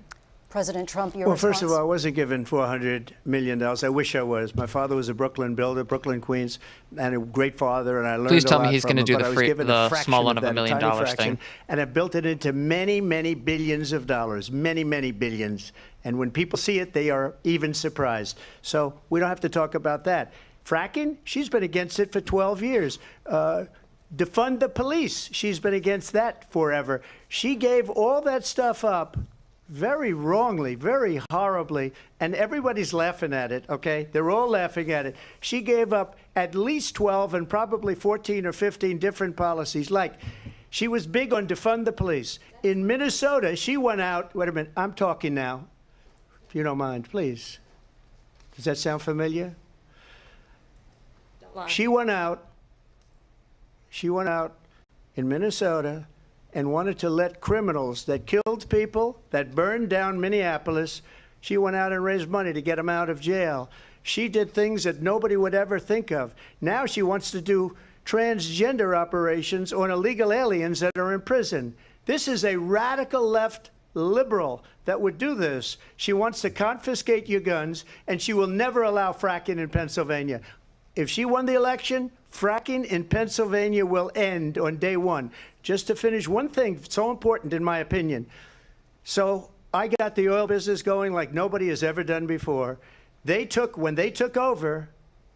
President Trump, your Well, response? first of all, I wasn't given $400 million. I wish I was. My father was a Brooklyn builder, Brooklyn, Queens, and a great father, and I learned Please a tell me lot he's from going to him, do but I was given a the fraction small one of that, $1 million tiny thing. fraction, and I built it into many, many billions of dollars, many, many billions. And when people see it, they are even surprised. So we don't have to talk about that. Fracking, she's been against it for 12 years. Defund the police, she's been against that forever. She gave all that stuff up very wrongly, very horribly, and everybody's laughing at it, okay? They're all laughing at it. She gave up at least 12 and probably 14 or 15 different policies. Like, she was big on defund the police. In Minnesota, she went out, wait a minute, I'm talking now, if you don't mind, please. Does that sound familiar? She went out in Minnesota and wanted to let criminals that killed people, that burned down Minneapolis, she went out and raised money to get them out of jail. She did things that nobody would ever think of. Now she wants to do transgender operations on illegal aliens that are in prison. This is a radical left liberal that would do this. She wants to confiscate your guns, and she will never allow fracking in Pennsylvania. If she won the election, fracking in Pennsylvania will end on day one. Just to finish, one thing so important in my opinion. So I got the oil business going like nobody has ever done before. When they took over,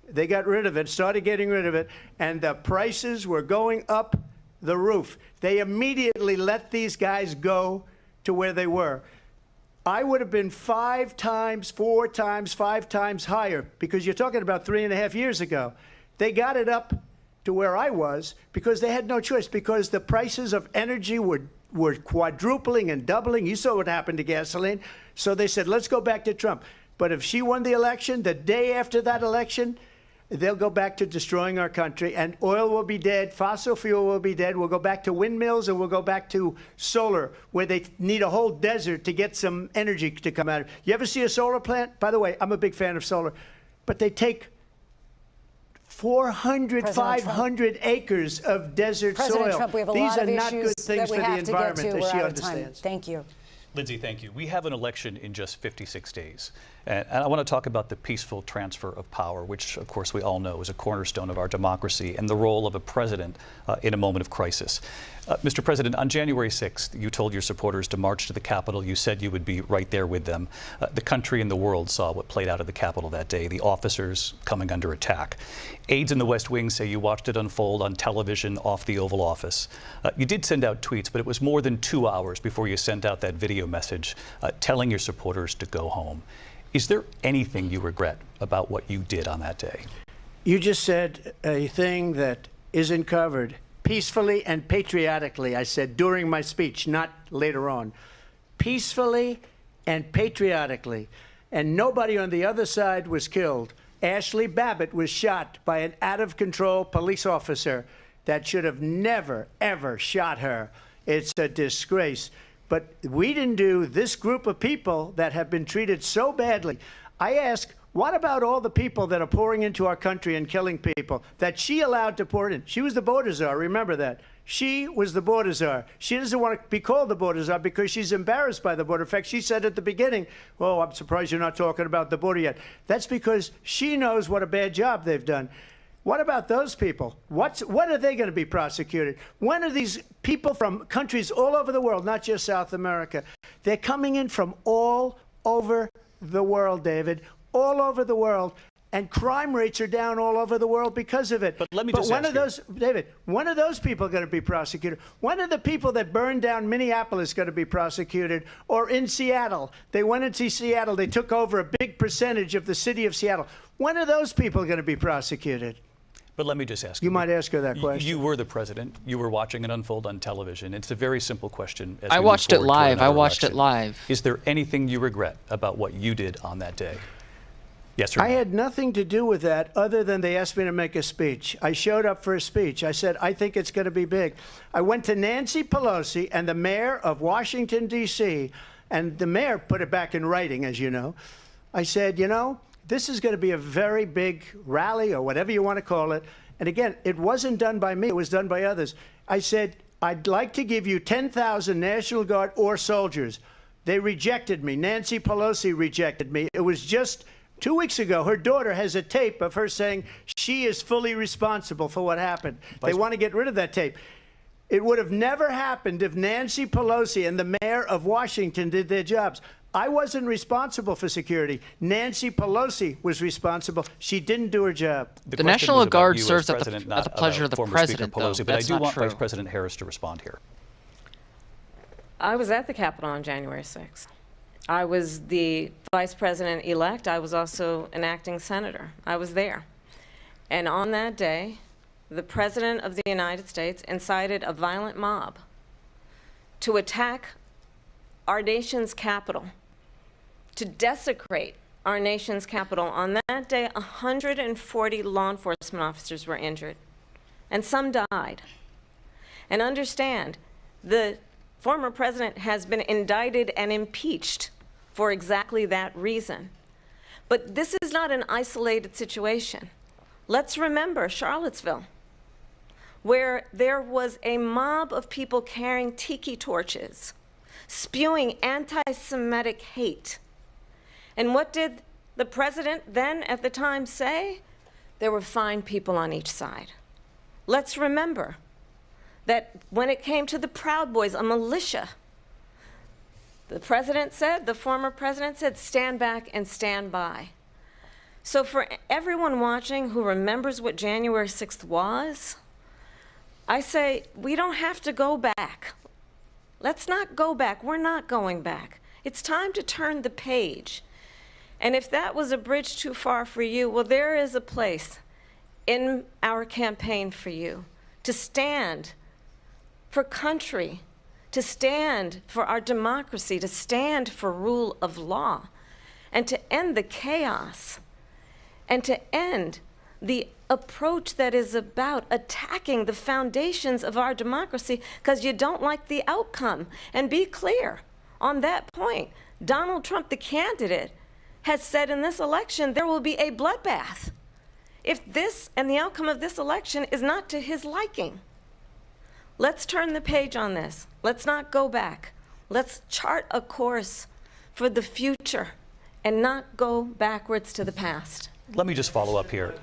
they got rid of it, started getting rid of it, and the prices were going up the roof. They immediately let these guys go to where they were. I would have been 5 times, 4 times, 5 times higher, because you're talking about 3.5 years ago. They got it up to where I was because they had no choice, because the prices of energy were quadrupling and doubling. You saw what happened to gasoline. So they said, let's go back to Trump. But if she won the election, the day after that election, they'll go back to destroying our country, and oil will be dead, fossil fuel will be dead, we'll go back to windmills, and we'll go back to solar, where they need a whole desert to get some energy to come out of. You ever see a solar plant? By the way, I'm a big fan of solar, but they take 400, 500 acres of desert soil. Trump, we have a These lot of are not good issues things that we for the have to get environment, to. as We're she out of time. understands. Thank you. Lindsay, thank you. We have an election in just 56 days. And I want to talk about the peaceful transfer of power, which, of course, we all know is a cornerstone of our democracy, and the role of a president in a moment of crisis. Mr. President, on January 6th, you told your supporters to march to the Capitol. You said you would be right there with them. The country and the world saw what played out at the Capitol that day, the officers coming under attack. Aides in the West Wing say you watched it unfold on television off the Oval Office. You did send out tweets, but it was more than 2 hours before you sent out that video message telling your supporters to go home. Is there anything you regret about what you did on that day? You just said a thing that isn't covered. Peacefully and patriotically, I said during my speech, not later on. Peacefully and patriotically. And nobody on the other side was killed. Ashley Babbitt was shot by an out-of-control police officer that should have never, ever shot her. It's a disgrace. But we didn't do this group of people that have been treated so badly. I ask, what about all the people that are pouring into our country and killing people that she allowed to pour in? She was the border czar, remember that. She was the border czar. She doesn't want to be called the border czar because she's embarrassed by the border. In fact, she said at the beginning, oh, I'm surprised you're not talking about the border yet. That's because she knows what a bad job they've done. What about those people? When are they going to be prosecuted? When are these people from countries all over the world, not just South America? They're coming in from all over the world, David, all over the world. And crime rates are down all over the world because of it. But let me just when ask are those, David, when are those people going to be prosecuted? When are the people that burned down Minneapolis going to be prosecuted? Or in Seattle? They went into Seattle. They took over a big percentage of the city of Seattle. When are those people going to be prosecuted? But let me just ask you. You might ask her that question. You were the president. You were watching it unfold on television. It's a very simple question. I watched it live. Is there anything you regret about what you did on that day? Yes, sir. I had nothing to do with that other than they asked me to make a speech. I showed up for a speech. I said, I think it's going to be big. I went to Nancy Pelosi and the mayor of Washington, D.C., and the mayor put it back in writing, as you know. I said, you know, this is going to be a very big rally or whatever you want to call it. And again, it wasn't done by me. It was done by others. I said, I'd like to give you 10,000 National Guard or soldiers. They rejected me. Nancy Pelosi rejected me. It was just 2 weeks ago. Her daughter has a tape of her saying she is fully responsible for what happened. They want to get rid of that tape. It would have never happened if Nancy Pelosi and the mayor of Washington did their jobs. I wasn't responsible for security. Nancy Pelosi was responsible. She didn't do her job. The National Guard serves at the pleasure of the president, Pelosi, though. but I That's do not want true. Vice President Harris to respond here. I was at the Capitol on January 6th. I was the vice president-elect. I was also an acting senator. I was there. And on that day, the President of the United States incited a violent mob to attack our nation's capital, to desecrate our nation's capital. On that day, 140 law enforcement officers were injured, and some died. And understand, the former president has been indicted and impeached for exactly that reason. But this is not an isolated situation. Let's remember Charlottesville, where there was a mob of people carrying tiki torches, spewing anti-Semitic hate. And what did the president then at the time say? There were fine people on each side. Let's remember that when it came to the Proud Boys, a militia, the president said, the former president said, stand back and stand by. So for everyone watching who remembers what January 6th was, I say we don't have to go back. Let's not go back. We're not going back. It's time to turn the page. And if that was a bridge too far for you, well, there is a place in our campaign for you to stand for country, to stand for our democracy, to stand for rule of law, and to end the chaos, and to end the approach that is about attacking the foundations of our democracy because you don't like the outcome. And be clear on that point. Donald Trump, the candidate, has said in this election there will be a bloodbath if this and the outcome of this election is not to his liking. Let's turn the page on this. Let's not go back. Let's chart a course for the future and not go backwards to the past. Let me just follow up here.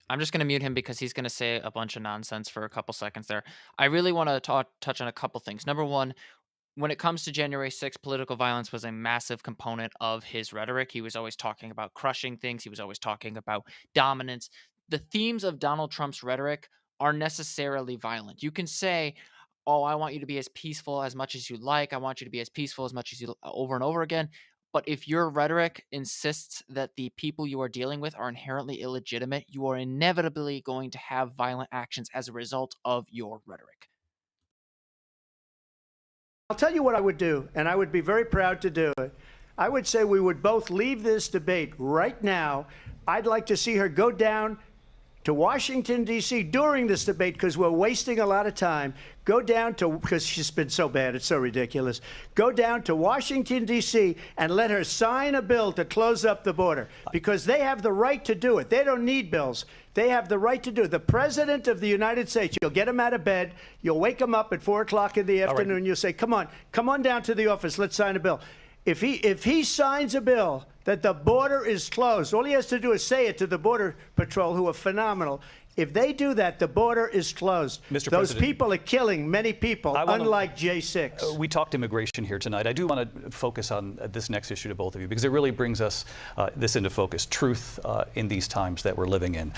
I'm just going to mute him because he's going to say a bunch of nonsense for a couple seconds there. I really want to touch on a couple things. Number one, when it comes to January 6th, political violence was a massive component of his rhetoric. He was always talking about crushing things. He was always talking about dominance. The themes of Donald Trump's rhetoric are necessarily violent. You can say, oh, I want you to be as peaceful as much as you like. I want you to be as peaceful as much as you over and over again. But if your rhetoric insists that the people you are dealing with are inherently illegitimate, you are inevitably going to have violent actions as a result of your rhetoric. I'll tell you what I would do, and I would be very proud to do it. I would say we would both leave this debate right now. I'd like to see her go down to Washington, D.C. during this debate because we're wasting a lot of time. Go down to, because she's been so bad, it's so ridiculous. Go down to Washington, D.C. and let her sign a bill to close up the border because they have the right to do it. They don't need bills. They have the right to do it. The President of the United States, you'll get him out of bed, you'll wake him up at 4 o'clock in the afternoon, right. You'll say, come on down to the office, let's sign a bill. If he signs a bill that the border is closed, all he has to do is say it to the Border Patrol, who are phenomenal. If they do that, the border is closed. Mr. Those President, people are killing many people, unlike J6. We talked immigration here tonight. I do want to focus on this next issue to both of you because it really brings us this into focus, truth in these times that we're living in.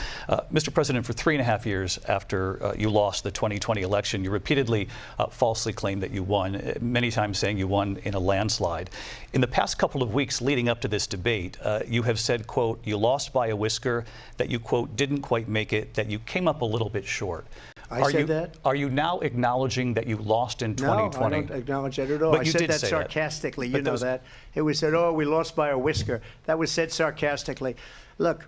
Mr. President, for 3.5 years after you lost the 2020 election, you repeatedly falsely claimed that you won, many times saying you won in a landslide. In the past couple of weeks leading up to this debate, you have said, quote, you lost by a whisker, that you, quote, didn't quite make it, that you came up a little bit short. I said that? Are you now acknowledging that you lost in 2020? No, I don't acknowledge that at all. But I you said did that say sarcastically. That. You know that. It was said, oh, we lost by a whisker. That was said sarcastically. Look,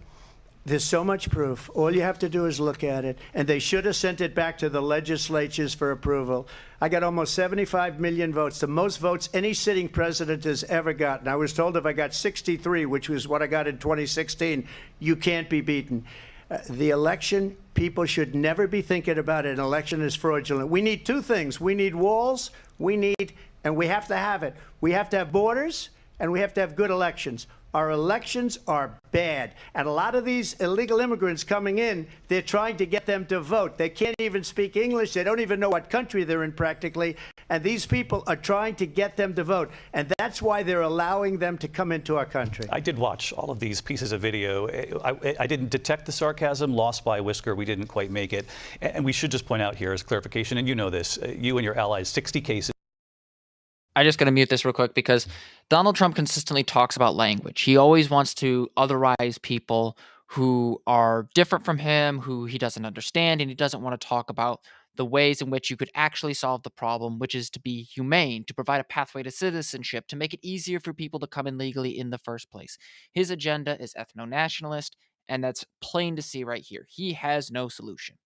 there's so much proof. All you have to do is look at it. And they should have sent it back to the legislatures for approval. I got almost 75 million votes, the most votes any sitting president has ever gotten. I was told if I got 63, which was what I got in 2016, you can't be beaten. The election, people should never be thinking about it. An election is fraudulent. We need two things. We need walls, and we have to have it. We have to have borders, and we have to have good elections. Our elections are bad. And a lot of these illegal immigrants coming in, they're trying to get them to vote. They can't even speak English. They don't even know what country they're in practically. And these people are trying to get them to vote. And that's why they're allowing them to come into our country. I did watch all of these pieces of video. I didn't detect the sarcasm, lost by a whisker. We didn't quite make it. And we should just point out here as clarification, and you know this, you and your allies, 60 cases. I'm just going to mute this real quick because Donald Trump consistently talks about language. He always wants to otherize people who are different from him, who he doesn't understand, and he doesn't want to talk about the ways in which you could actually solve the problem, which is to be humane, to provide a pathway to citizenship, to make it easier for people to come in legally in the first place. His agenda is ethno-nationalist, and that's plain to see right here. He has no solution.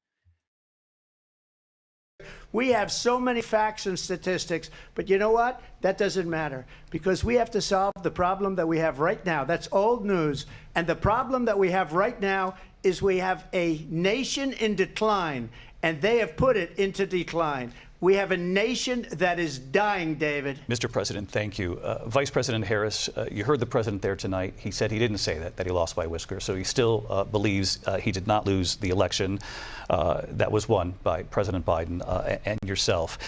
We have so many facts and statistics, but you know what? That doesn't matter because we have to solve the problem that we have right now. That's old news. And the problem that we have right now is we have a nation in decline, and they have put it into decline. We have a nation that is dying, David. Mr. President, thank you. Vice President Harris, you heard the president there tonight. He said he didn't say that he lost by a whisker. So he still believes he did not lose the election that was won by President Biden and yourself.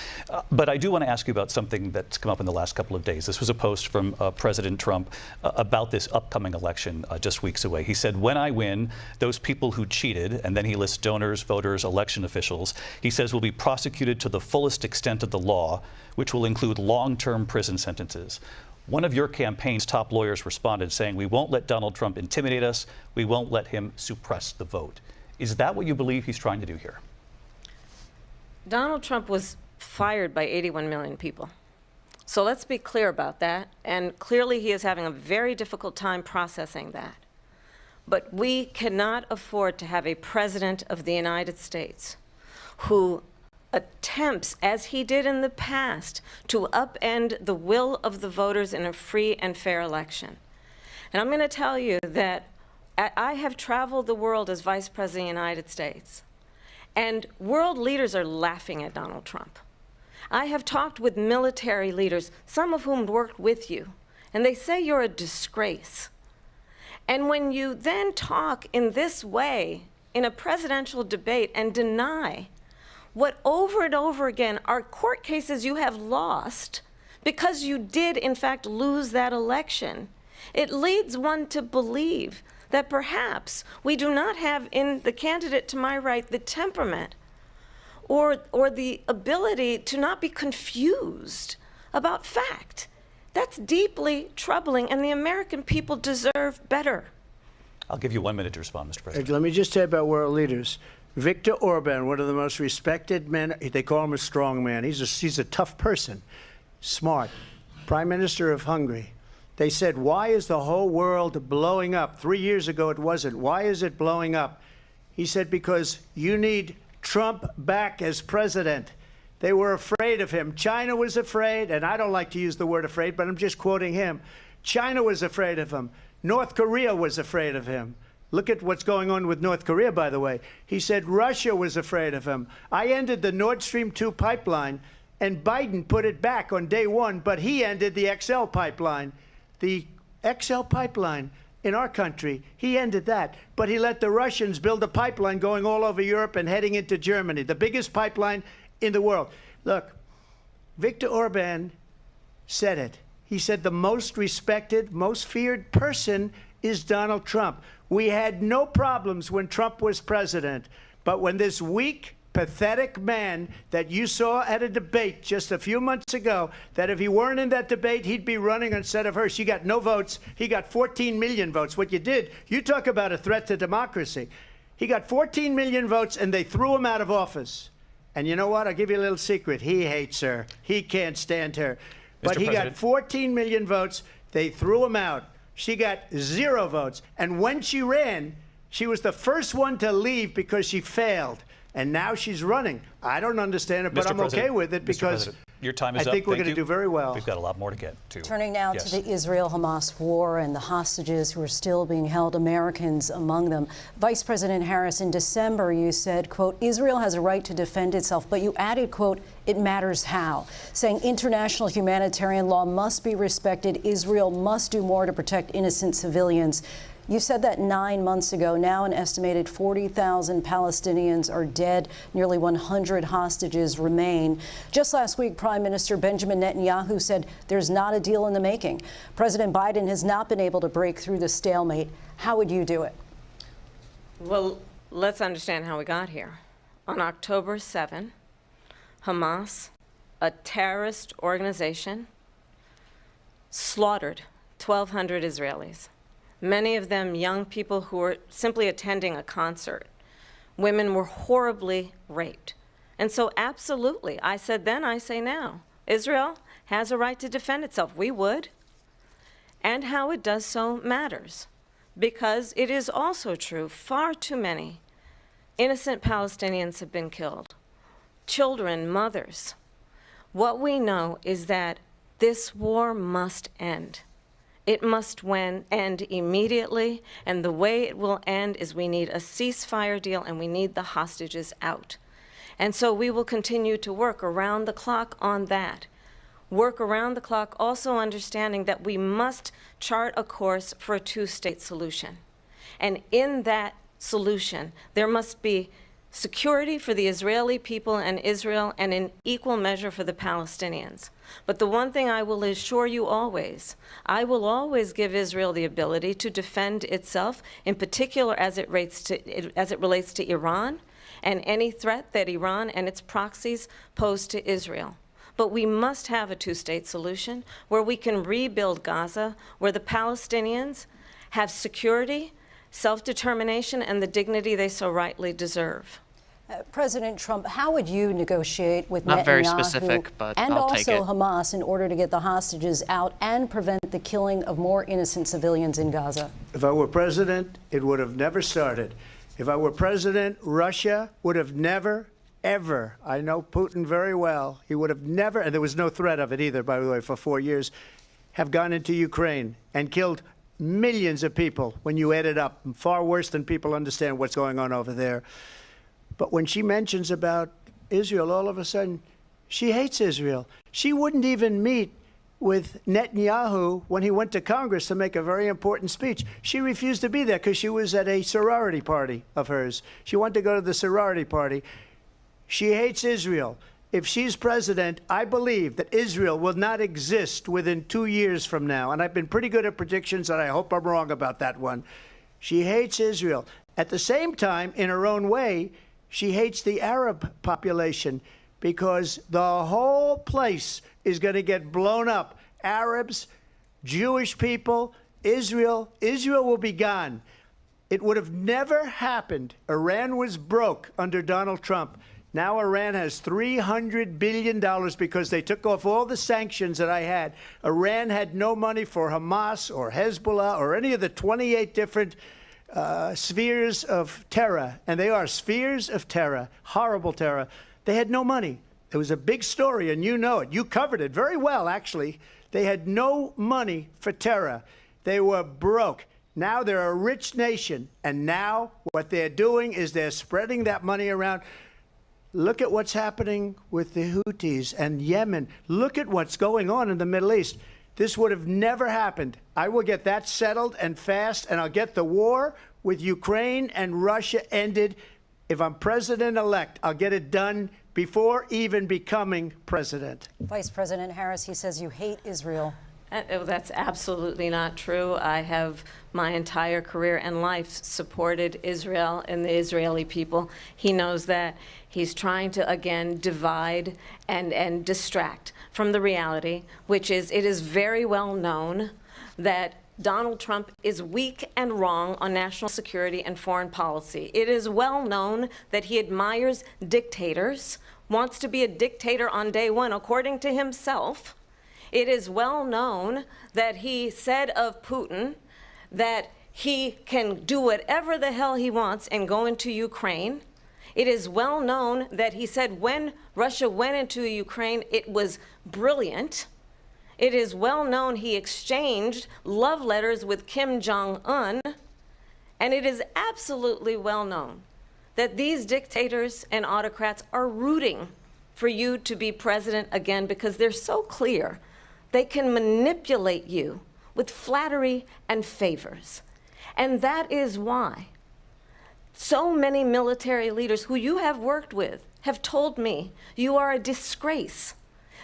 But I do want to ask you about something that's come up in the last couple of days. This was a post from President Trump about this upcoming election just weeks away. He said, when I win, those people who cheated, and then he lists donors, voters, election officials, he says will be prosecuted to the fullest extent of the law, which will include long-term prison sentences. One of your campaign's top lawyers responded saying, we won't let Donald Trump intimidate us. We won't let him suppress the vote. Is that what you believe he's trying to do here? Donald Trump was fired by 81 million people. So let's be clear about that. And clearly he is having a very difficult time processing that. But we cannot afford to have a president of the United States who attempts, as he did in the past, to upend the will of the voters in a free and fair election. And I'm going to tell you that I have traveled the world as Vice President of the United States, and world leaders are laughing at Donald Trump. I have talked with military leaders, some of whom worked with you, and they say you're a disgrace. And when you then talk in this way in a presidential debate and deny what over and over again are court cases you have lost because you did in fact lose that election, it leads one to believe that perhaps we do not have in the candidate to my right the temperament or the ability to not be confused about fact. That's deeply troubling, and the American people deserve better. I'll give you 1 minute to respond, Mr. President. Let me just say about world leaders. Viktor Orban, one of the most respected men, they call him a strong man. He's a tough person, smart. Prime Minister of Hungary. They said, why is the whole world blowing up? 3 years ago it wasn't. Why is it blowing up? He said, because you need Trump back as president. They were afraid of him. China was afraid, and I don't like to use the word afraid, but I'm just quoting him. China was afraid of him. North Korea was afraid of him. Look at what's going on with North Korea, by the way. He said Russia was afraid of him. I ended the Nord Stream 2 pipeline, and Biden put it back on day one, but he ended the XL pipeline. The XL pipeline in our country, he ended that. But he let the Russians build a pipeline going all over Europe and heading into Germany, the biggest pipeline in the world. Look, Viktor Orban said it. He said the most respected, most feared person is Donald Trump. We had no problems when Trump was president, but when this weak, pathetic man that you saw at a debate just a few months ago, that if he weren't in that debate, he'd be running instead of her. She got no votes. He got 14 million votes. What you did, you talk about a threat to democracy. He got 14 million votes, and they threw him out of office. And you know what? I'll give you a little secret. He hates her. He can't stand her. But he President. got 14 million votes. They threw him out. She got 0 votes. And when she ran, she was the first one to leave because she failed. And now she's running. I don't understand it, but I'm okay with it because your time is I think up. we're going to do very well. We've got a lot more to get to. Turning now to the Israel-Hamas war and the hostages who are still being held, Americans among them. Vice President Harris, in December, you said, quote, Israel has a right to defend itself, but you added, quote, it matters how, saying international humanitarian law must be respected. Israel must do more to protect innocent civilians. You said that 9 months ago. Now an estimated 40,000 Palestinians are dead. Nearly 100 hostages remain. Just last week, Prime Minister Benjamin Netanyahu said there's not a deal in the making. President Biden has not been able to break through the stalemate. How would you do it? Well, let's understand how we got here. On October 7, Hamas, a terrorist organization, slaughtered 1,200 Israelis. Many of them young people who were simply attending a concert. Women were horribly raped. And so absolutely, I said then, I say now, Israel has a right to defend itself. We would. And how it does so matters. Because it is also true, far too many innocent Palestinians have been killed. Children, mothers. What we know is that this war must end. It must end immediately, and the way it will end is we need a ceasefire deal and we need the hostages out. And so we will continue to work around the clock on that. Work around the clock, also understanding that we must chart a course for a two-state solution. And in that solution, there must be security for the Israeli people and Israel, and in equal measure for the Palestinians. But the one thing I will assure you always, I will always give Israel the ability to defend itself, in particular as it relates to Iran and any threat that Iran and its proxies pose to Israel. But we must have a two-state solution where we can rebuild Gaza, where the Palestinians have security, self-determination, and the dignity they so rightly deserve. President Trump, how would you negotiate with Not Netanyahu very specific, but and I'll take also it. Hamas in order to get the hostages out and prevent the killing of more innocent civilians in Gaza? If I were president, it would have never started. If I were president, Russia would have never, ever, I know Putin very well, he would have never, and there was no threat of it either, by the way, for 4 years, have gone into Ukraine and killed millions of people when you add it up, far worse than people understand what's going on over there. But when she mentions about Israel, all of a sudden, she hates Israel. She wouldn't even meet with Netanyahu when he went to Congress to make a very important speech. She refused to be there because she was at a sorority party of hers. She wanted to go to the sorority party. She hates Israel. If she's president, I believe that Israel will not exist within 2 years from now. And I've been pretty good at predictions, and I hope I'm wrong about that one. She hates Israel. At the same time, in her own way, she hates the Arab population because the whole place is going to get blown up. Arabs, Jewish people, Israel will be gone. It would have never happened. Iran was broke under Donald Trump. Now Iran has $300 billion because they took off all the sanctions that I had. Iran had no money for Hamas or Hezbollah or any of the 28 different spheres of terror, and they are spheres of terror, horrible terror. They had no money. It was a big story, and you know it. You covered it very well, actually. They had no money for terror. They were broke. Now they're a rich nation, and now what they're doing is they're spreading that money around. Look at what's happening with the Houthis and Yemen. Look at what's going on in the Middle East. This would have never happened. I will get that settled and fast, and I'll get the war with Ukraine and Russia ended. If I'm president-elect, I'll get it done before even becoming president. Vice President Harris, he says you hate Israel. That's absolutely not true. I have my entire career and life supported Israel and the Israeli people. He knows that. He's trying to, again, divide and distract from the reality, which is it is very well known that Donald Trump is weak and wrong on national security and foreign policy. It is well known that he admires dictators wants to be a dictator on day one, according to himself. It is well known that he said of Putin that he can do whatever the hell he wants and go into Ukraine. It is well known that he said when Russia went into Ukraine, it was brilliant. It is well known he exchanged love letters with Kim Jong-un. And it is absolutely well known that these dictators and autocrats are rooting for you to be president again because they're so clear they can manipulate you with flattery and favors. And that is why so many military leaders who you have worked with have told me you are a disgrace.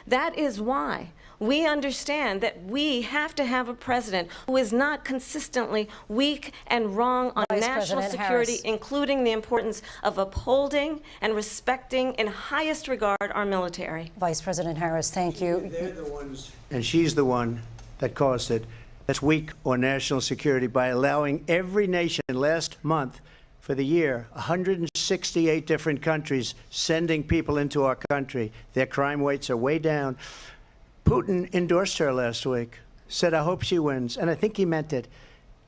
That is why we understand that we have to have a president who is not consistently weak and wrong on national security, including the importance of upholding and respecting in highest regard our military. Vice President Harris, thank you. They're the ones, and she's the one that caused it. That's weak on national security by allowing every nation last month for the year, 168 different countries sending people into our country. Their crime rates are way down. Putin endorsed her last week, said, I hope she wins. And I think he meant it,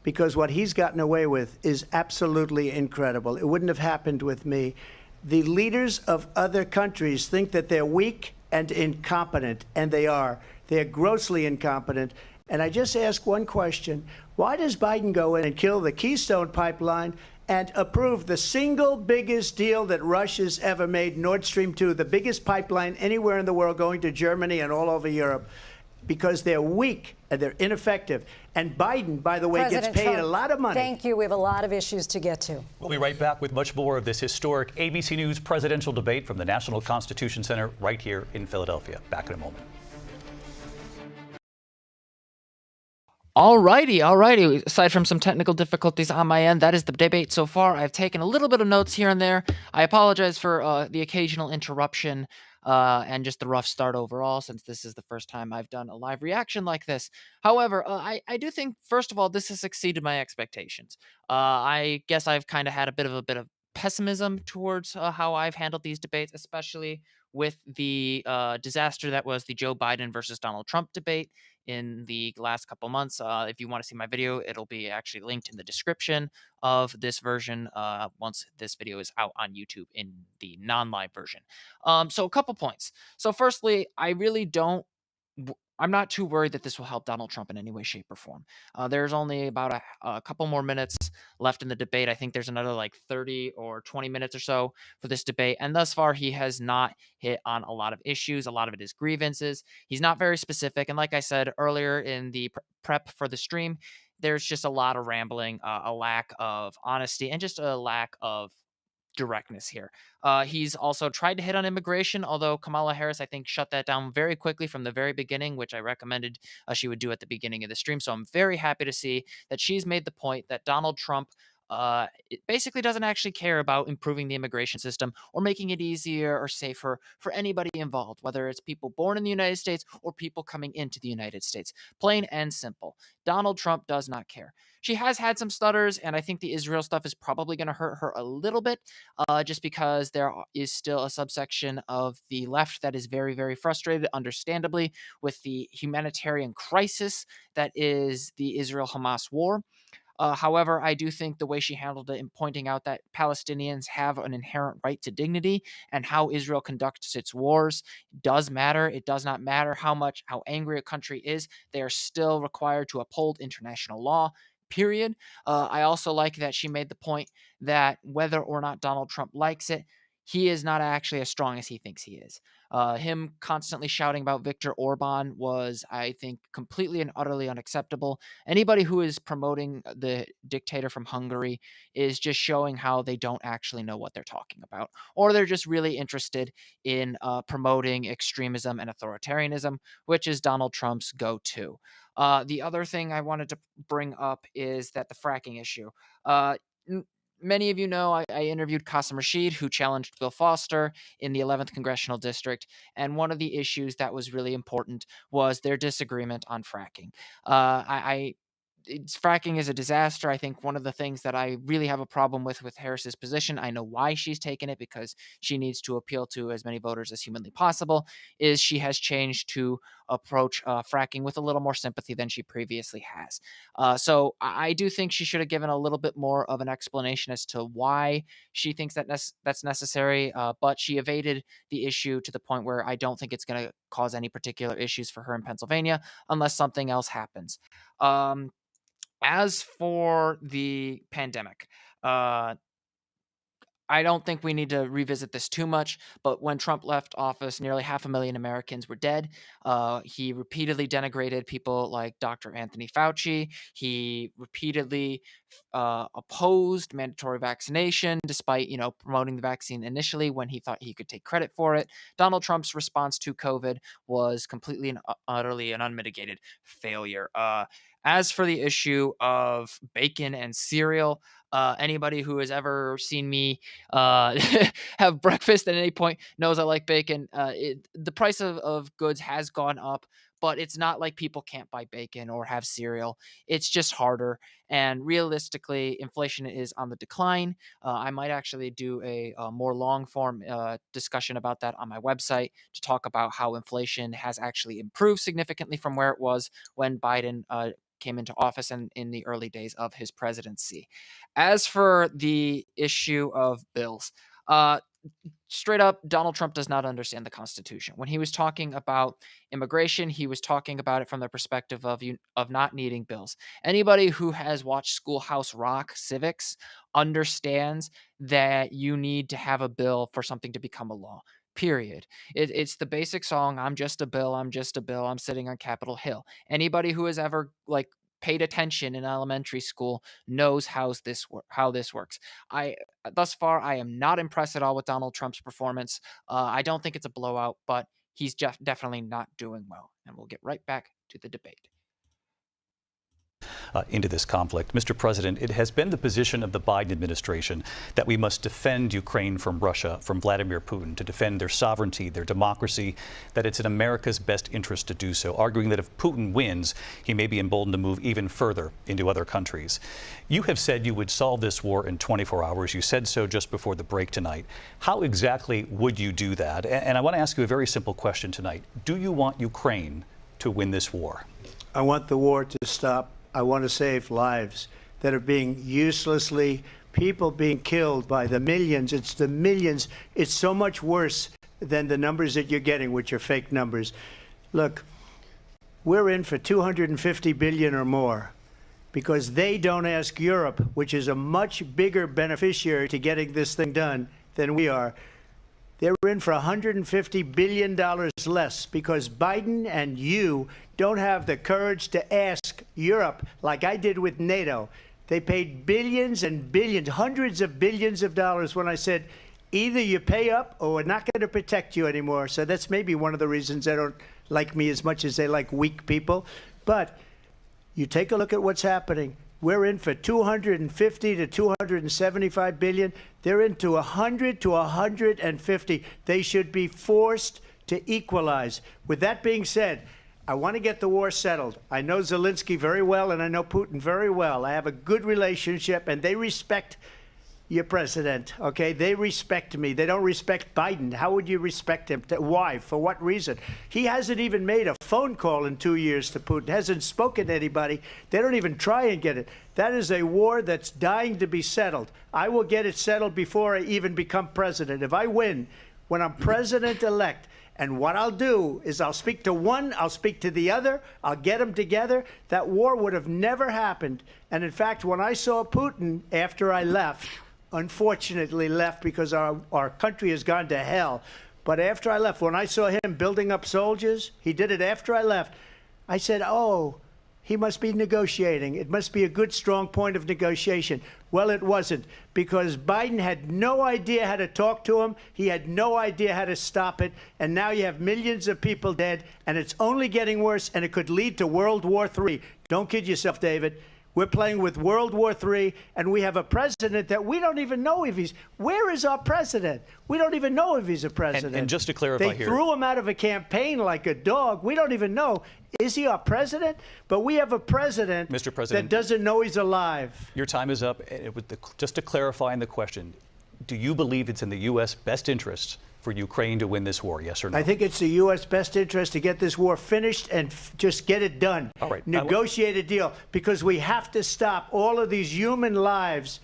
because what he's gotten away with is absolutely incredible. It wouldn't have happened with me. The leaders of other countries think that they're weak and incompetent, and they are. They're grossly incompetent. And I just ask one question. Why does Biden go in and kill the Keystone Pipeline and approve the single biggest deal that Russia's ever made, Nord Stream 2, the biggest pipeline anywhere in the world going to Germany and all over Europe? Because they're weak and they're ineffective. And Biden, by the way, President gets paid Trump, a lot of money. Thank you. We have a lot of issues to get to. We'll be right back with much more of this historic ABC News presidential debate from the National Constitution Center right here in Philadelphia. Back in a moment. Alrighty. Aside from some technical difficulties on my end, that is the debate so far. I've taken a little bit of notes here and there. I apologize for the occasional interruption and just the rough start overall, since this is the first time I've done a live reaction like this. However, I do think, first of all, this has exceeded my expectations. I guess I've kind of had a bit of pessimism towards how I've handled these debates, especially with the disaster that was the Joe Biden versus Donald Trump debate in the last couple months. If you want to see my video, it'll be actually linked in the description of this version once this video is out on YouTube in the non-live version. So a couple points. So firstly, I'm not too worried that this will help Donald Trump in any way, shape, or form. There's only about a couple more minutes left in the debate. I think there's another like 30 or 20 minutes or so for this debate. And thus far, he has not hit on a lot of issues. A lot of it is grievances. He's not very specific. And like I said earlier in the prep for the stream, there's just a lot of rambling, a lack of honesty, and just a lack of directness here. He's also tried to hit on immigration, although Kamala Harris, I think, shut that down very quickly from the very beginning, which I recommended she would do at the beginning of the stream. So I'm very happy to see that she's made the point that Donald Trump it basically doesn't actually care about improving the immigration system or making it easier or safer for anybody involved, whether it's people born in the United States or people coming into the United States. Plain and simple. Donald Trump does not care. She has had some stutters, and I think the Israel stuff is probably going to hurt her a little bit, just because there is still a subsection of the left that is very, very frustrated, understandably, with the humanitarian crisis that is the Israel-Hamas war. However, I do think the way she handled it in pointing out that Palestinians have an inherent right to dignity and how Israel conducts its wars does matter. It does not matter how angry a country is. They are still required to uphold international law, period. I also like that she made the point that whether or not Donald Trump likes it, he is not actually as strong as he thinks he is. Him constantly shouting about Viktor Orban was, I think, completely and utterly unacceptable. Anybody who is promoting the dictator from Hungary is just showing how they don't actually know what they're talking about, or they're just really interested in promoting extremism and authoritarianism, which is Donald Trump's go-to. The other thing I wanted to bring up is that the fracking issue. Many of you know I interviewed Qasim Rashid, who challenged Bill Foster in the 11th Congressional District, and one of the issues that was really important was their disagreement on fracking. fracking is a disaster. I think one of the things that I really have a problem with Harris's position, I know why she's taken it, because she needs to appeal to as many voters as humanly possible, is she has changed to approach fracking with a little more sympathy than she previously has. So I do think she should have given a little bit more of an explanation as to why she thinks that that's necessary, but she evaded the issue to the point where I don't think it's going to cause any particular issues for her in Pennsylvania unless something else happens. As for the pandemic, I don't think we need to revisit this too much, but when Trump left office, nearly 500,000 Americans were dead. He repeatedly denigrated people like Dr. Anthony Fauci. He repeatedly opposed mandatory vaccination, despite promoting the vaccine initially when he thought he could take credit for it. Donald Trump's response to COVID was completely and utterly an unmitigated failure. As for the issue of bacon and cereal, anybody who has ever seen me have breakfast at any point knows I like bacon. The price of goods has gone up, but it's not like people can't buy bacon or have cereal. It's just harder. And realistically, inflation is on the decline. I might actually do a more long form discussion about that on my website to talk about how inflation has actually improved significantly from where it was when Biden came into office and in the early days of his presidency. As for the issue of bills, straight up, Donald Trump does not understand the Constitution. When he was talking about immigration, he was talking about it from the perspective of not needing bills. Anybody who has watched Schoolhouse Rock civics understands that you need to have a bill for something to become a law. Period. It's the basic song, I'm just a bill, I'm just a bill, I'm sitting on Capitol Hill. Anybody who has ever paid attention in elementary school knows how this works. Thus far, I am not impressed at all with Donald Trump's performance. I don't think it's a blowout, but he's definitely not doing well. And we'll get right back to the debate. Into this conflict. Mr. President, it has been the position of the Biden administration that we must defend Ukraine from Russia, from Vladimir Putin, to defend their sovereignty, their democracy, that it's in America's best interest to do so, arguing that if Putin wins, he may be emboldened to move even further into other countries. You have said you would solve this war in 24 hours. You said so just before the break tonight. How exactly would you do that? And I want to ask you a very simple question tonight. Do you want Ukraine to win this war? I want the war to stop. I want to save lives that are being people being killed by the millions. It's the millions. It's so much worse than the numbers that you're getting, which are fake numbers. Look, we're in for 250 billion or more because they don't ask Europe, which is a much bigger beneficiary to getting this thing done than we are. They're in for $150 billion less because Biden and you don't have the courage to ask Europe like I did with NATO. They paid billions and billions, hundreds of billions of dollars when I said, either you pay up or we're not going to protect you anymore. So that's maybe one of the reasons they don't like me as much as they like weak people. But you take a look at what's happening. We're in for 250 to 275 billion. They're into 100 to 150. They should be forced to equalize. With that being said, I want to get the war settled. I know Zelensky very well, and I know Putin very well. I have a good relationship, and they respect your president, okay? They respect me. They don't respect Biden. How would you respect him? Why? For what reason? He hasn't even made a phone call in 2 years to Putin, hasn't spoken to anybody. They don't even try and get it. That is a war that's dying to be settled. I will get it settled before I even become president. If I win, when I'm president-elect, and what I'll do is I'll speak to one, I'll speak to the other, I'll get them together. That war would have never happened. And in fact, when I saw Putin after I left, unfortunately left because our country has gone to hell. But after I left, when I saw him building up soldiers, he did it after I left, I said, oh, he must be negotiating. It must be a good, strong point of negotiation. Well, it wasn't, because Biden had no idea how to talk to him. He had no idea how to stop it. And now you have millions of people dead, and it's only getting worse, and it could lead to World War III. Don't kid yourself, David. We're playing with World War III, and we have a president that we don't even know if he's... Where is our president? We don't even know if he's a president. And just to clarify they here... They threw him out of a campaign like a dog. We don't even know. Is he our president? But we have a president, Mr. President, that doesn't know he's alive. Your time is up. Just to clarify in the question, do you believe it's in the U.S. best interest for Ukraine to win this war, yes or no? I think it's the U.S. best interest to get this war finished and just get it done. All right. Negotiate a deal, because we have to stop all of these human lives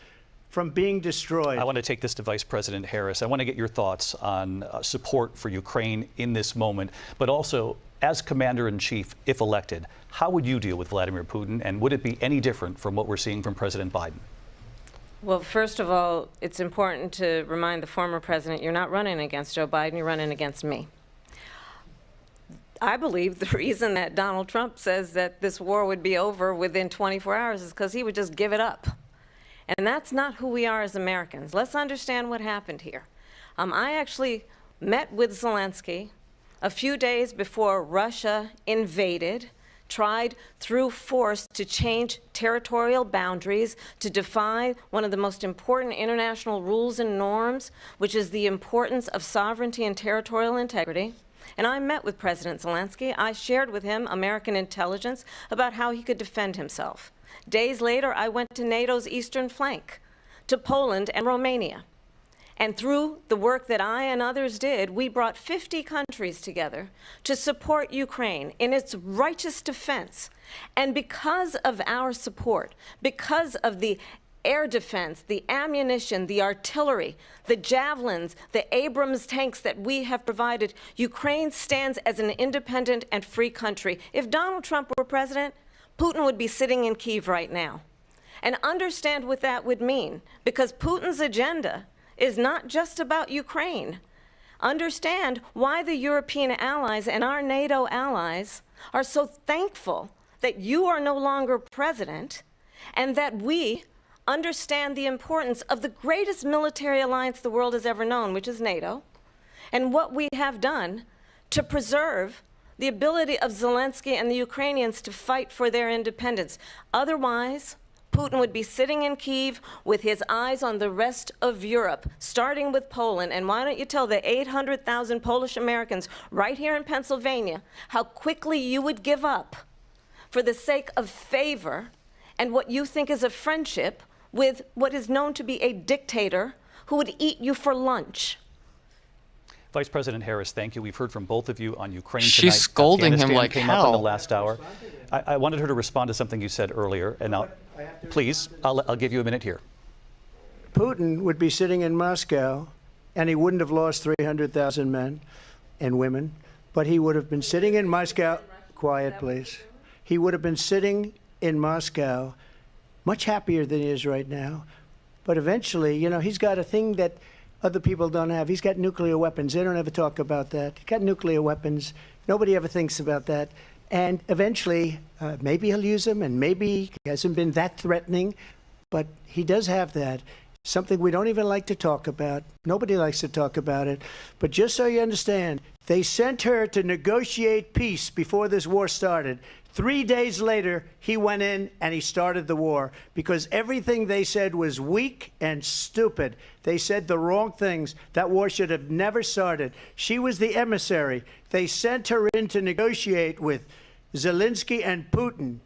from being destroyed. I want to take this to Vice President Harris. I want to get your thoughts on support for Ukraine in this moment, but also, as Commander-in-Chief, if elected, how would you deal with Vladimir Putin, and would it be any different from what we're seeing from President Biden? Well, first of all, it's important to remind the former president you're not running against Joe Biden, you're running against me. I believe the reason that Donald Trump says that this war would be over within 24 hours is because he would just give it up. And that's not who we are as Americans. Let's understand what happened here. I actually met with Zelensky a few days before Russia invaded, tried through force to change territorial boundaries, to defy one of the most important international rules and norms, which is the importance of sovereignty and territorial integrity. And I met with President Zelensky. I shared with him American intelligence about how he could defend himself. Days later, I went to NATO's eastern flank, to Poland and Romania. And through the work that I and others did, we brought 50 countries together to support Ukraine in its righteous defense. And because of our support, because of the air defense, the ammunition, the artillery, the javelins, the Abrams tanks that we have provided, Ukraine stands as an independent and free country. If Donald Trump were president, Putin would be sitting in Kyiv right now. And understand what that would mean, because Putin's agenda is not just about Ukraine. Understand why the European allies and our NATO allies are so thankful that you are no longer president, and that we understand the importance of the greatest military alliance the world has ever known, which is NATO, and what we have done to preserve the ability of Zelensky and the Ukrainians to fight for their independence. Otherwise, Putin would be sitting in Kyiv with his eyes on the rest of Europe, starting with Poland. And why don't you tell the 800,000 Polish Americans right here in Pennsylvania how quickly you would give up for the sake of favor and what you think is a friendship with what is known to be a dictator who would eat you for lunch. Vice President Harris, thank you. We've heard from both of you on Ukraine tonight. She's scolding him like came hell. Up in the last hour. I wanted her to respond to something you said earlier, and please, I'll give you a minute here. Putin would be sitting in Moscow, and he wouldn't have lost 300,000 men and women, but he would have been sitting in Moscow. Quiet, please. He would have been sitting in Moscow, much happier than he is right now. But eventually, you know, he's got a thing that other people don't have. He's got nuclear weapons. They don't ever talk about that. He's got nuclear weapons. Nobody ever thinks about that. And eventually, maybe he'll use them, and maybe he hasn't been that threatening, but he does have that. Something we don't even like to talk about. Nobody likes to talk about it. But just so you understand, they sent her to negotiate peace before this war started. 3 days later, he went in and he started the war because everything they said was weak and stupid. They said the wrong things. That war should have never started. She was the emissary. They sent her in to negotiate with Zelensky and Putin,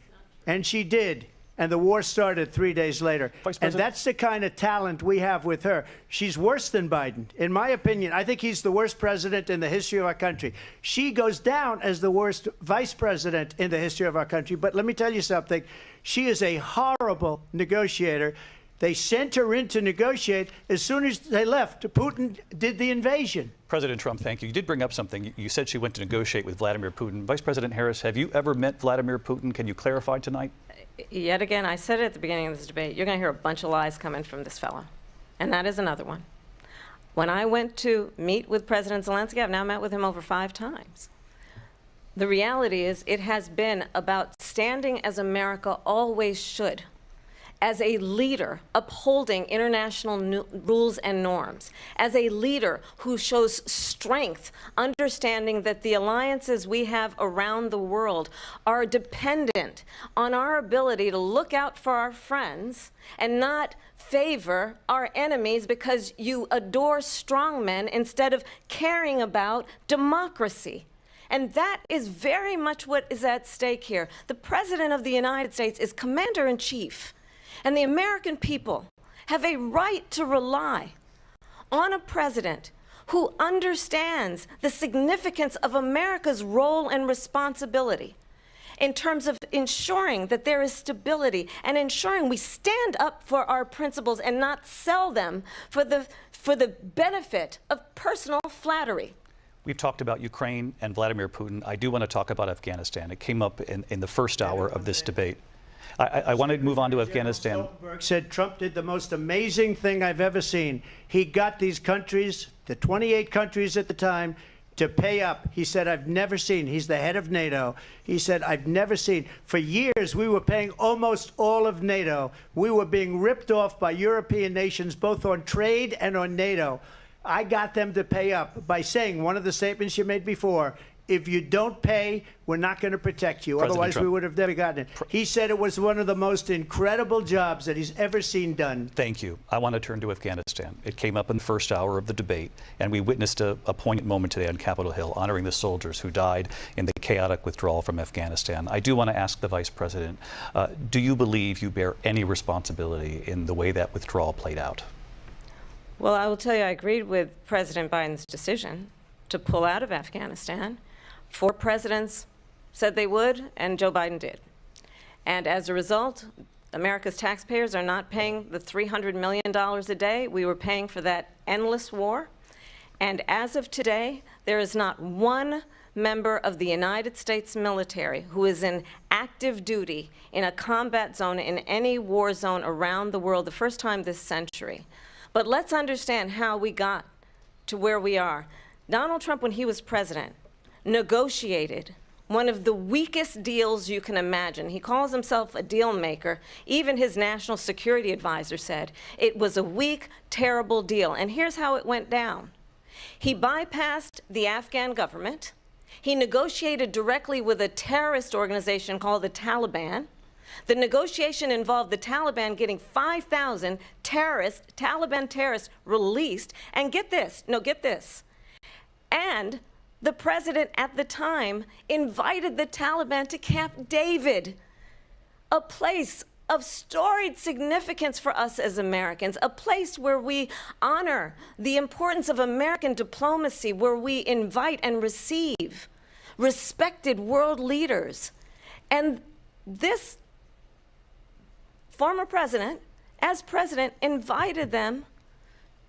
and she did. And the war started 3 days later. And that's the kind of talent we have with her. She's worse than Biden. In my opinion, I think he's the worst president in the history of our country. She goes down as the worst vice president in the history of our country. But let me tell you something. She is a horrible negotiator. They sent her in to negotiate. As soon as they left, Putin did the invasion. President Trump, thank you. You did bring up something. You said she went to negotiate with Vladimir Putin. Vice President Harris, have you ever met Vladimir Putin? Can you clarify tonight? Yet again, I said it at the beginning of this debate, you're going to hear a bunch of lies coming from this fellow. And that is another one. When I went to meet with President Zelensky, I've now met with him over 5 times. The reality is it has been about standing as America always should as a leader upholding international rules and norms, as a leader who shows strength, understanding that the alliances we have around the world are dependent on our ability to look out for our friends and not favor our enemies because you adore strongmen instead of caring about democracy. And that is very much what is at stake here. The President of the United States is Commander-in-Chief. And the American people have a right to rely on a president who understands the significance of America's role and responsibility in terms of ensuring that there is stability and ensuring we stand up for our principles and not sell them for the benefit of personal flattery. We've talked about Ukraine and Vladimir Putin. I do want to talk about Afghanistan. It came up in the first hour of this debate. I want to move on to Afghanistan. Stoltenberg said Trump did the most amazing thing I've ever seen. He got these countries, the 28 countries at the time, to pay up. He said, I've never seen. He's the head of NATO. He said, I've never seen. For years, we were paying almost all of NATO. We were being ripped off by European nations, both on trade and on NATO. I got them to pay up by saying one of the statements you made before, if you don't pay, we're not going to protect you. President Otherwise, Trump. we would have never gotten it. He said it was one of the most incredible jobs that he's ever seen done. Thank you. I want to turn to Afghanistan. It came up in the first hour of the debate, and we witnessed a poignant moment today on Capitol Hill, honoring the soldiers who died in the chaotic withdrawal from Afghanistan. I do want to ask the Vice President, do you believe you bear any responsibility in the way that withdrawal played out? Well, I will tell you, I agreed with President Biden's decision to pull out of Afghanistan. 4 presidents said they would, and Joe Biden did. And as a result, America's taxpayers are not paying the $300 million a day we were paying for that endless war. And as of today, there is not one member of the United States military who is in active duty in a combat zone in any war zone around the world, the first time this century. But let's understand how we got to where we are. Donald Trump, when he was president, negotiated one of the weakest deals you can imagine. He calls himself a deal maker. Even his national security advisor said it was a weak, terrible deal. And here's how it went down. He bypassed the Afghan government. He negotiated directly with a terrorist organization called the Taliban. The negotiation involved the Taliban getting 5,000 Taliban terrorists released. And get this, and the president at the time invited the Taliban to Camp David, a place of storied significance for us as Americans, a place where we honor the importance of American diplomacy, where we invite and receive respected world leaders. And this former president, as president, invited them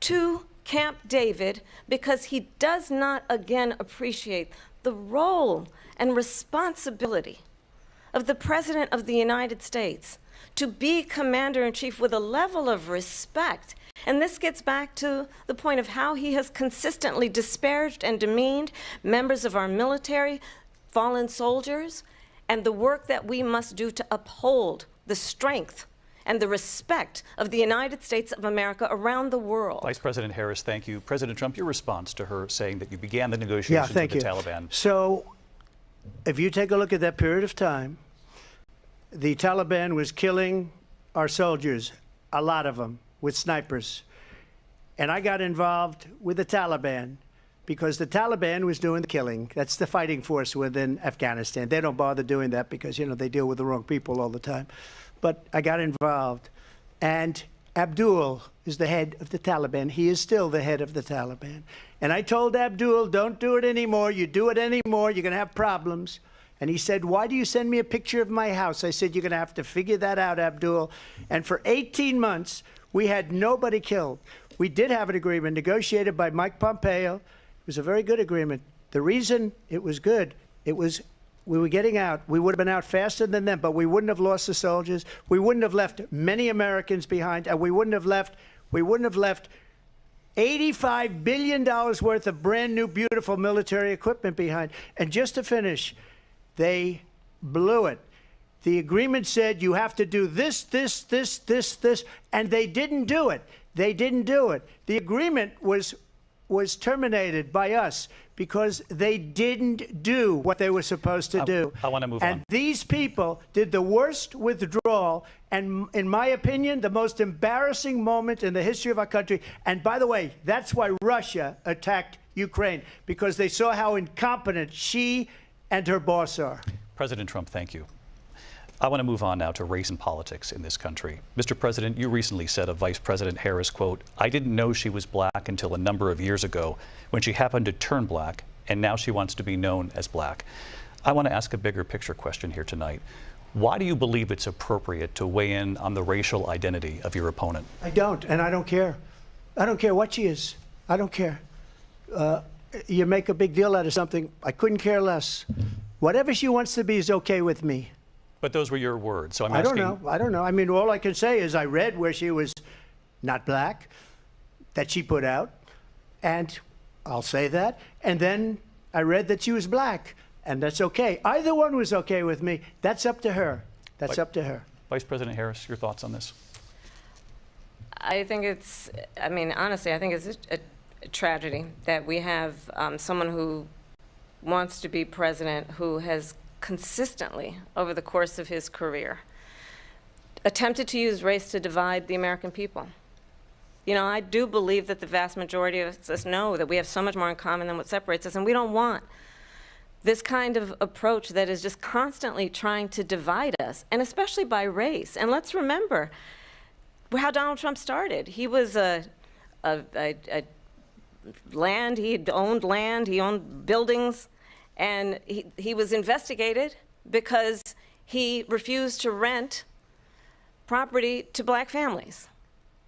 to Camp David because he does not again appreciate the role and responsibility of the President of the United States to be Commander-in-Chief with a level of respect. And this gets back to the point of how he has consistently disparaged and demeaned members of our military, fallen soldiers, and the work that we must do to uphold the strength and the respect of the United States of America around the world. Vice President Harris, thank you. President Trump, your response to her saying that you began the negotiations with the Taliban. So if you take a look at that period of time, the Taliban was killing our soldiers, a lot of them, with snipers. And I got involved with the Taliban because the Taliban was doing the killing. That's the fighting force within Afghanistan. They don't bother doing that because, you know, they deal with the wrong people all the time. But I got involved. And Abdul is the head of the Taliban. He is still the head of the Taliban. And I told Abdul, don't do it anymore. You do it anymore, you're going to have problems. And he said, why do you send me a picture of my house? I said, you're going to have to figure that out, Abdul. And for 18 months, we had nobody killed. We did have an agreement negotiated by Mike Pompeo. It was a very good agreement. The reason it was good, it was we were getting out. We would have been out faster than them, but we wouldn't have lost the soldiers. We wouldn't have left many Americans behind, and we wouldn't have left $85 billion worth of brand new, beautiful military equipment behind. And just to finish, they blew it. The agreement said you have to do this, and they didn't do it. They didn't do it. The agreement was terminated by us because they didn't do what they were supposed to do. I want to move on. And these people did the worst withdrawal, and in my opinion, the most embarrassing moment in the history of our country. And by the way, that's why Russia attacked Ukraine, because they saw how incompetent she and her boss are. President Trump, thank you. I want to move on now to race and politics in this country. Mr. President, you recently said of Vice President Harris, quote, "I didn't know she was black until a number of years ago when she happened to turn black, and now she wants to be known as black." I want to ask a bigger picture question here tonight. Why do you believe it's appropriate to weigh in on the racial identity of your opponent? I don't, and I don't care. I don't care what she is. I don't care. You make a big deal out of something. I couldn't care less. Whatever she wants to be is okay with me. But those were your words, so I'm asking. asking. I don't know. I mean, all I can say is I read where she was not black, that she put out, and I'll say that. And then I read that she was black, and that's okay. Either one was okay with me. That's up to her. That's up to her. Vice President Harris, your thoughts on this? I think it's, I mean, honestly, I think it's a tragedy that we have someone who wants to be president who has consistently, over the course of his career, attempted to use race to divide the American people. You know, I do believe that the vast majority of us know that we have so much more in common than what separates us, and we don't want this kind of approach that is just constantly trying to divide us, and especially by race. And let's remember how Donald Trump started. He was land, he owned buildings, and he was investigated because he refused to rent property to black families.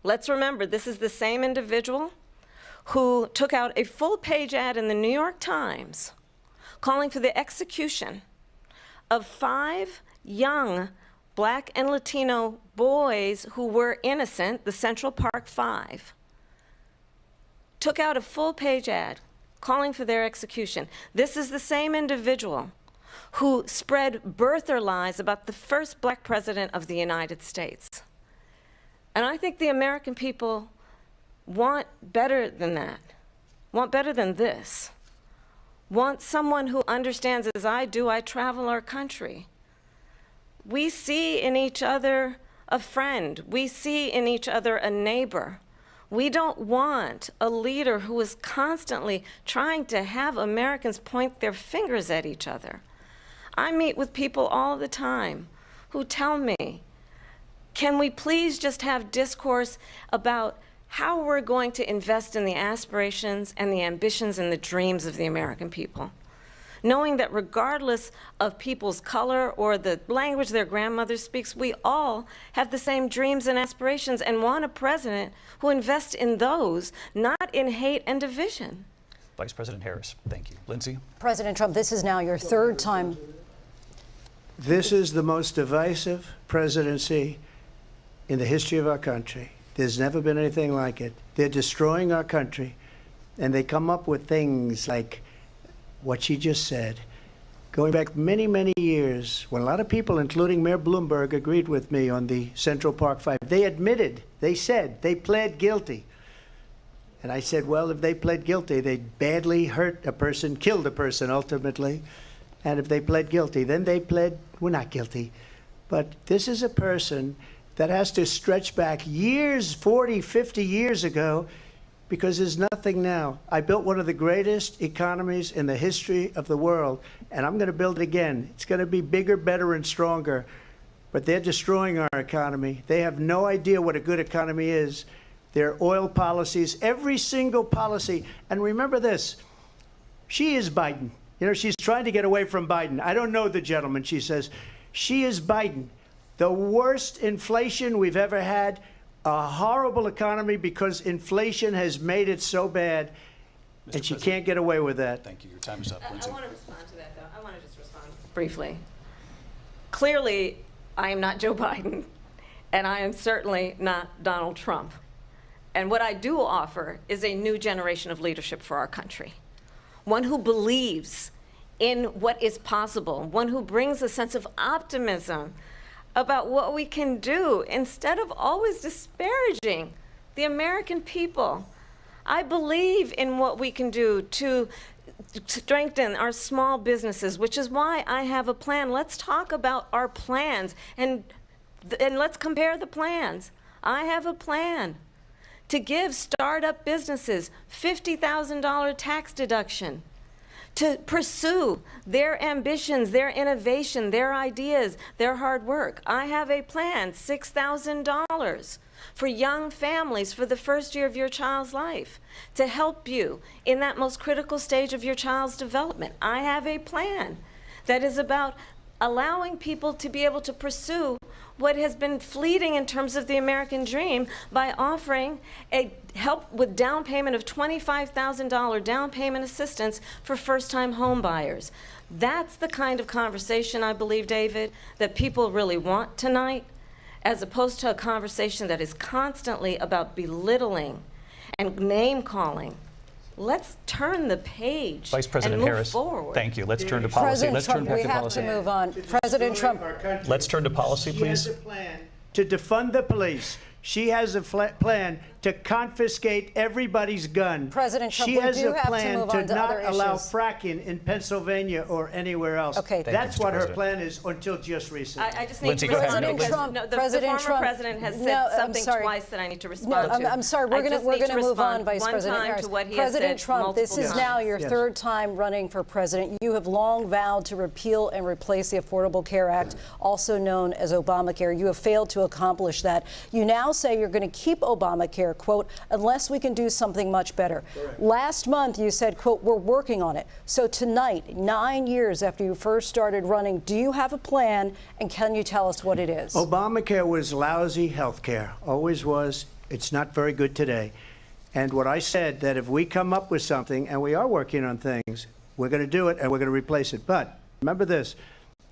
Let's remember, this is the same individual who took out a full-page ad in the New York Times calling for the execution of 5 young black and Latino boys who were innocent, the Central Park 5. Took out a full-page ad calling for their execution. This is the same individual who spread birther lies about the first black president of the United States. And I think the American people want better than that, want better than this, want someone who understands, as I do, I travel our country. We see in each other a friend. We see in each other a neighbor. We don't want a leader who is constantly trying to have Americans point their fingers at each other. I meet with people all the time who tell me, can we please just have discourse about how we're going to invest in the aspirations and the ambitions and the dreams of the American people? Knowing that regardless of people's color or the language their grandmother speaks, we all have the same dreams and aspirations and want a president who invests in those, not in hate and division. Vice President Harris, thank you. Lindsay? President Trump, this is now your 3rd time. This is the most divisive presidency in the history of our country. There's never been anything like it. They're destroying our country, and they come up with things like what she just said. Going back many, many years, when a lot of people, including Mayor Bloomberg, agreed with me on the Central Park 5, they admitted, they said, they pled guilty. And I said, well, if they pled guilty, they badly hurt a person, killed a person ultimately. And if they pled guilty, then they pled, we're not guilty. But this is a person that has to stretch back years, 40, 50 years ago, because there's nothing now. I built one of the greatest economies in the history of the world, and I'm going to build it again. It's going to be bigger, better, and stronger. But they're destroying our economy. They have no idea what a good economy is. Their oil policies, every single policy. And remember this, she is Biden. You know, she's trying to get away from Biden. I don't know the gentleman, she says. She is Biden. The worst inflation we've ever had, a horrible economy because inflation has made it so bad, and she can't get away with that. Thank you. Your time is up, Lindsay. I want to respond to that, though. I want to just respond briefly. Clearly, I am not Joe Biden, and I am certainly not Donald Trump. And what I do offer is a new generation of leadership for our country, one who believes in what is possible, one who brings a sense of optimism about what we can do instead of always disparaging the American people. I believe in what we can do to strengthen our small businesses, which is why I have a plan. Let's talk about our plans and let's compare the plans. I have a plan to give startup businesses $50,000 tax deduction, to pursue their ambitions, their innovation, their ideas, their hard work. I have a plan, $6,000 for young families for the first year of your child's life, to help you in that most critical stage of your child's development. I have a plan that is about allowing people to be able to pursue what has been fleeting in terms of the American dream by offering a help with down payment of $25,000 down payment assistance for first-time home buyers. That's the kind of conversation, I believe, David, that people really want tonight, as opposed to a conversation that is constantly about belittling and name-calling. Let's turn the page Vice President and move Harris, forward. thank you. Let's turn to policy. President Let's Trump, turn back we to have policy. to move on. President Trump. Let's turn to policy, She please. has a plan to defund the police. She has a plan to confiscate everybody's gun. President Trump, she we has do a have to plan move to on to not other allow issues. fracking in Pennsylvania or anywhere else. Okay. Thank That's you, Mr. what her President. plan is until just recently. I just need Lindsay, to go ahead. respond President because Trump- the President former Trump- president has said No, I'm something sorry. twice that I need to No, respond to. I'm sorry. We're I going just to need to move on, respond Vice one President time Harris. to what he has President said Trump, this multiple is now times. your Yes. third time running for president. You have long vowed to repeal and replace the Affordable Care Act, also known as Obamacare. You have failed to accomplish that. You now say you're going to keep Obamacare, quote, unless we can do something much better. Correct. Last month, you said, quote, we're working on it. So tonight, 9 years after you first started running, do you have a plan, and can you tell us what it is? Obamacare was lousy health care, always was. It's not very good today. And what I said, that if we come up with something, and we are working on things, we're going to do it and we're going to replace it. But remember this,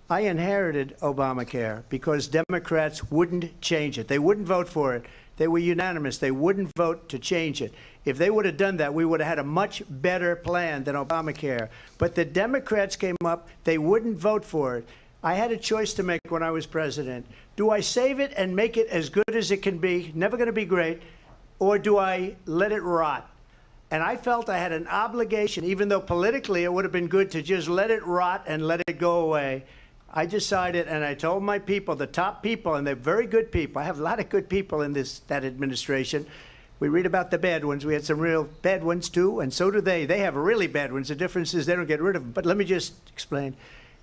I inherited Obamacare because Democrats wouldn't change it. They wouldn't vote for it. They were unanimous. They wouldn't vote to change it. If they would have done that, we would have had a much better plan than Obamacare. But the Democrats came up. They wouldn't vote for it. I had a choice to make when I was president. Do I save it and make it as good as it can be, never going to be great, or do I let it rot? And I felt I had an obligation, even though politically it would have been good to just let it rot and let it go away. I decided, and I told my people, the top people, and they're very good people. I have a lot of good people in that administration. We read about the bad ones. We had some real bad ones, too, and so do they. They have really bad ones. The difference is they don't get rid of them. But let me just explain.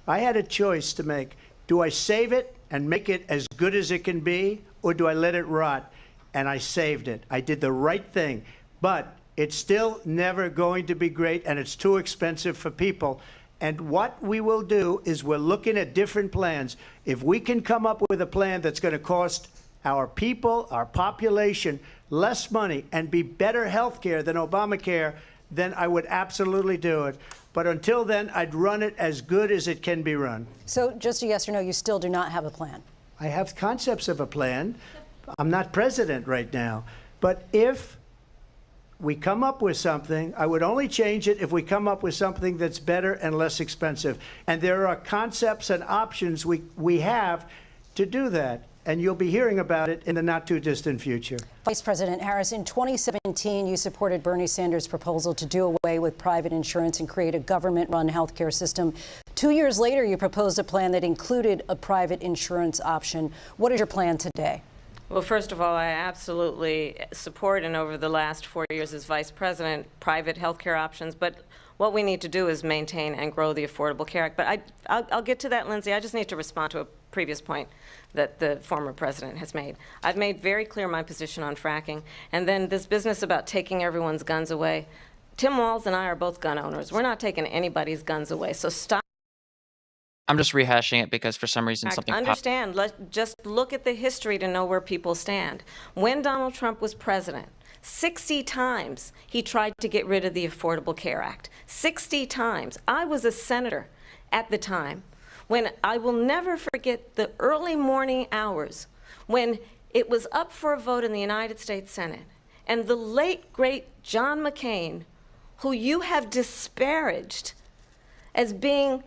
I had a choice to make. Do I save it and make it as good as it can be, or do I let it rot? And I saved it. I did the right thing. But it's still never going to be great, and it's too expensive for people. And what we will do is we're looking at different plans. If we can come up with a plan that's going to cost our people, our population, less money and be better health care than Obamacare, then I would absolutely do it. But until then, I'd run it as good as it can be run. So just a yes or no, you still do not have a plan? I have concepts of a plan. I'm not president right now. But if we come up with something, I would only change it if we come up with something that's better and less expensive. And there are concepts and options we have to do that. And you'll be hearing about it in the not too distant future. Vice President Harris, in 2017, you supported Bernie Sanders' proposal to do away with private insurance and create a government-run health care system. 2 years later, you proposed a plan that included a private insurance option. What is your plan today? Well, first of all, I absolutely support, and over the last 4 years as vice president, private health care options. But what we need to do is maintain and grow the Affordable Care Act. But I'll get to that, Lindsay. I just need to respond to a previous point that the former president has made. I've made very clear my position on fracking. And then this business about taking everyone's guns away. Tim Walz and I are both gun owners. We're not taking anybody's guns away. So stop. I'm just rehashing it because for some reason something popped. Understand. Just look at the history to know where people stand. When Donald Trump was president, 60 times he tried to get rid of the Affordable Care Act. 60 times. I was a senator at the time when I will never forget the early morning hours when it was up for a vote in the United States Senate. And the late, great John McCain, who you have disparaged, as being,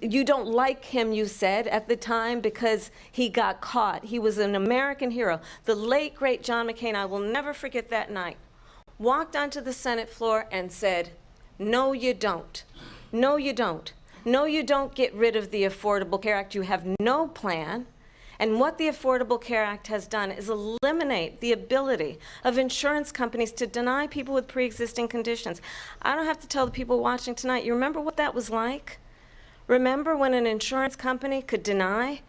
you don't like him, you said, at the time because he got caught. He was an American hero. The late, great John McCain, I will never forget that night, walked onto the Senate floor and said, no, you don't. No, you don't. No, you don't get rid of the Affordable Care Act. You have no plan. And what the Affordable Care Act has done is eliminate the ability of insurance companies to deny people with pre-existing conditions. I don't have to tell the people watching tonight, you remember what that was like? Remember when an insurance company could deny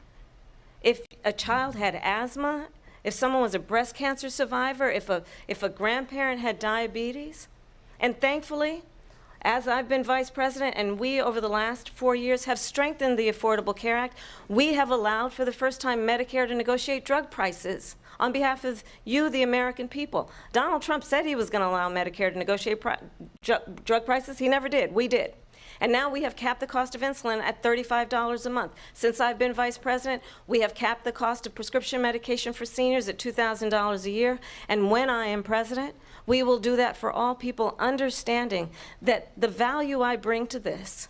if a child had asthma, if someone was a breast cancer survivor, if a grandparent had diabetes? And thankfully, as I've been vice president, and we over the last 4 years have strengthened the Affordable Care Act, we have allowed for the first time Medicare to negotiate drug prices on behalf of you, the American people. Donald Trump said he was going to allow Medicare to negotiate drug prices. He never did. We did. And now we have capped the cost of insulin at $35 a month. Since I've been vice president, we have capped the cost of prescription medication for seniors at $2,000 a year. And when I am president, we will do that for all people, understanding that the value I bring to this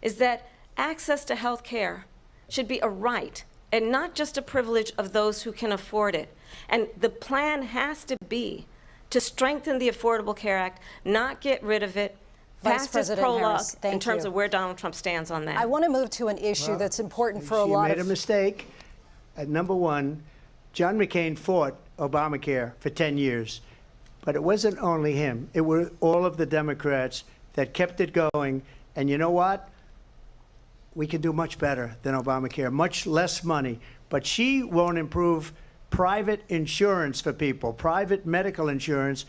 is that access to health care should be a right and not just a privilege of those who can afford it. And the plan has to be to strengthen the Affordable Care Act, not get rid of it, Vice President Harris, in terms of where Donald Trump stands on that. I want to move to an issue that's important for a lot of... She made a mistake. Number one, John McCain fought Obamacare for 10 years. But it wasn't only him. It were all of the Democrats that kept it going. And you know what? We can do much better than Obamacare, much less money. But she won't improve private insurance for people, private medical insurance.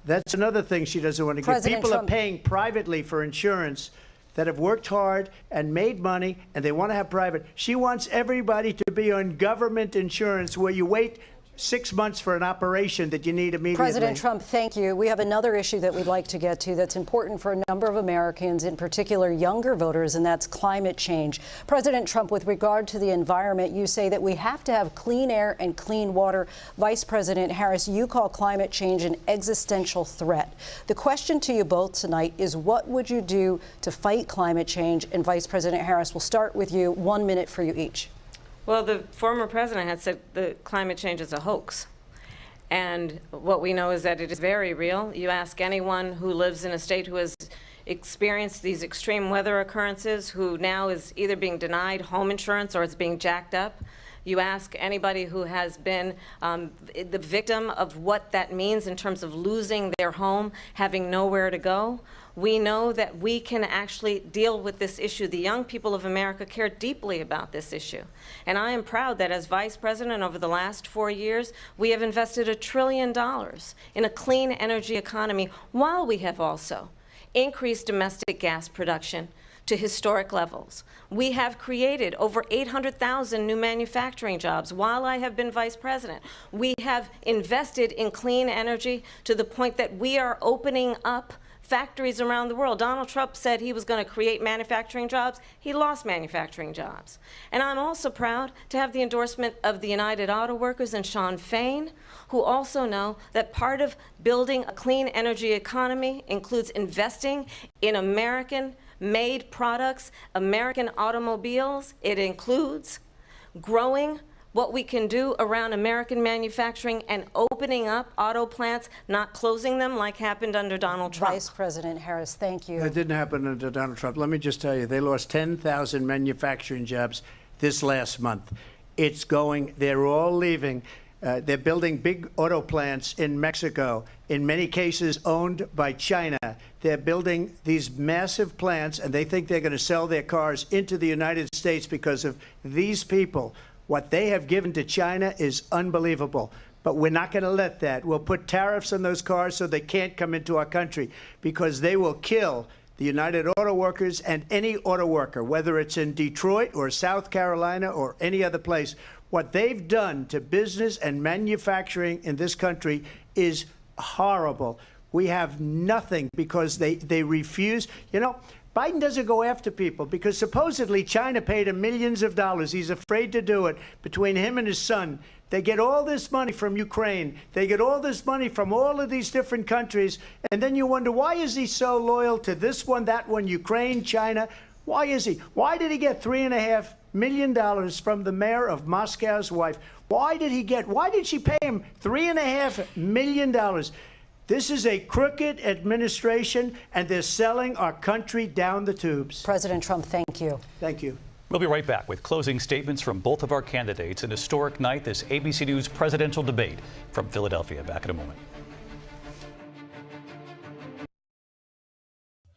That's another thing she doesn't want to give. People are paying privately for insurance that have worked hard and made money, and they want to have private. She wants everybody to be on government insurance where you wait 6 months for an operation that you need immediately. President Trump, thank you. We have another issue that we'd like to get to that's important for a number of Americans, in particular younger voters, and that's climate change. President Trump, with regard to the environment, you say that we have to have clean air and clean water. Vice President Harris, you call climate change an existential threat. The question to you both tonight is, what would you do to fight climate change? And Vice President Harris, we'll start with you. 1 minute for you each. Well, the former president had said that climate change is a hoax. And what we know is that it is very real. You ask anyone who lives in a state who has experienced these extreme weather occurrences, who now is either being denied home insurance or it's being jacked up. You ask anybody who has been the victim of what that means in terms of losing their home, having nowhere to go. We know that we can actually deal with this issue. The young people of America care deeply about this issue. And I am proud that as vice president over the last 4 years, we have invested $1 trillion in a clean energy economy, while we have also increased domestic gas production to historic levels. We have created over 800,000 new manufacturing jobs while I have been vice president. We have invested in clean energy to the point that we are opening up factories around the world. Donald Trump said he was going to create manufacturing jobs. He lost manufacturing jobs. And I'm also proud to have the endorsement of the United Auto Workers and Sean Fain, who also know that part of building a clean energy economy includes investing in American-made products, American automobiles. It includes growing what we can do around American manufacturing and opening up auto plants, not closing them like happened under Donald Trump. Vice President Harris, thank you. It didn't happen under Donald Trump. Let me just tell you, they lost 10,000 manufacturing jobs this last month. It's going, they're all leaving. They're building big auto plants in Mexico, in many cases owned by China. They're building these massive plants, and they think they're going to sell their cars into the United States because of these people. What they have given to China is unbelievable. But we're not going to let that. We'll put tariffs on those cars so they can't come into our country, because they will kill the United Auto Workers and any auto worker, whether it's in Detroit or South Carolina or any other place. What they've done to business and manufacturing in this country is horrible. We have nothing because they refuse. You know, Biden doesn't go after people because supposedly China paid him millions of dollars. He's afraid to do it. Between him and his son, they get all this money from Ukraine. They get all this money from all of these different countries. And then you wonder, why is he so loyal to this one, that one, Ukraine, China? Why is he? Why did he get $3.5 million from the mayor of Moscow's wife? Why did she pay him $3.5 million? This is a crooked administration, and they're selling our country down the tubes. President Trump, thank you. Thank you. We'll be right back with closing statements from both of our candidates. An historic night, this ABC News presidential debate from Philadelphia. Back in a moment.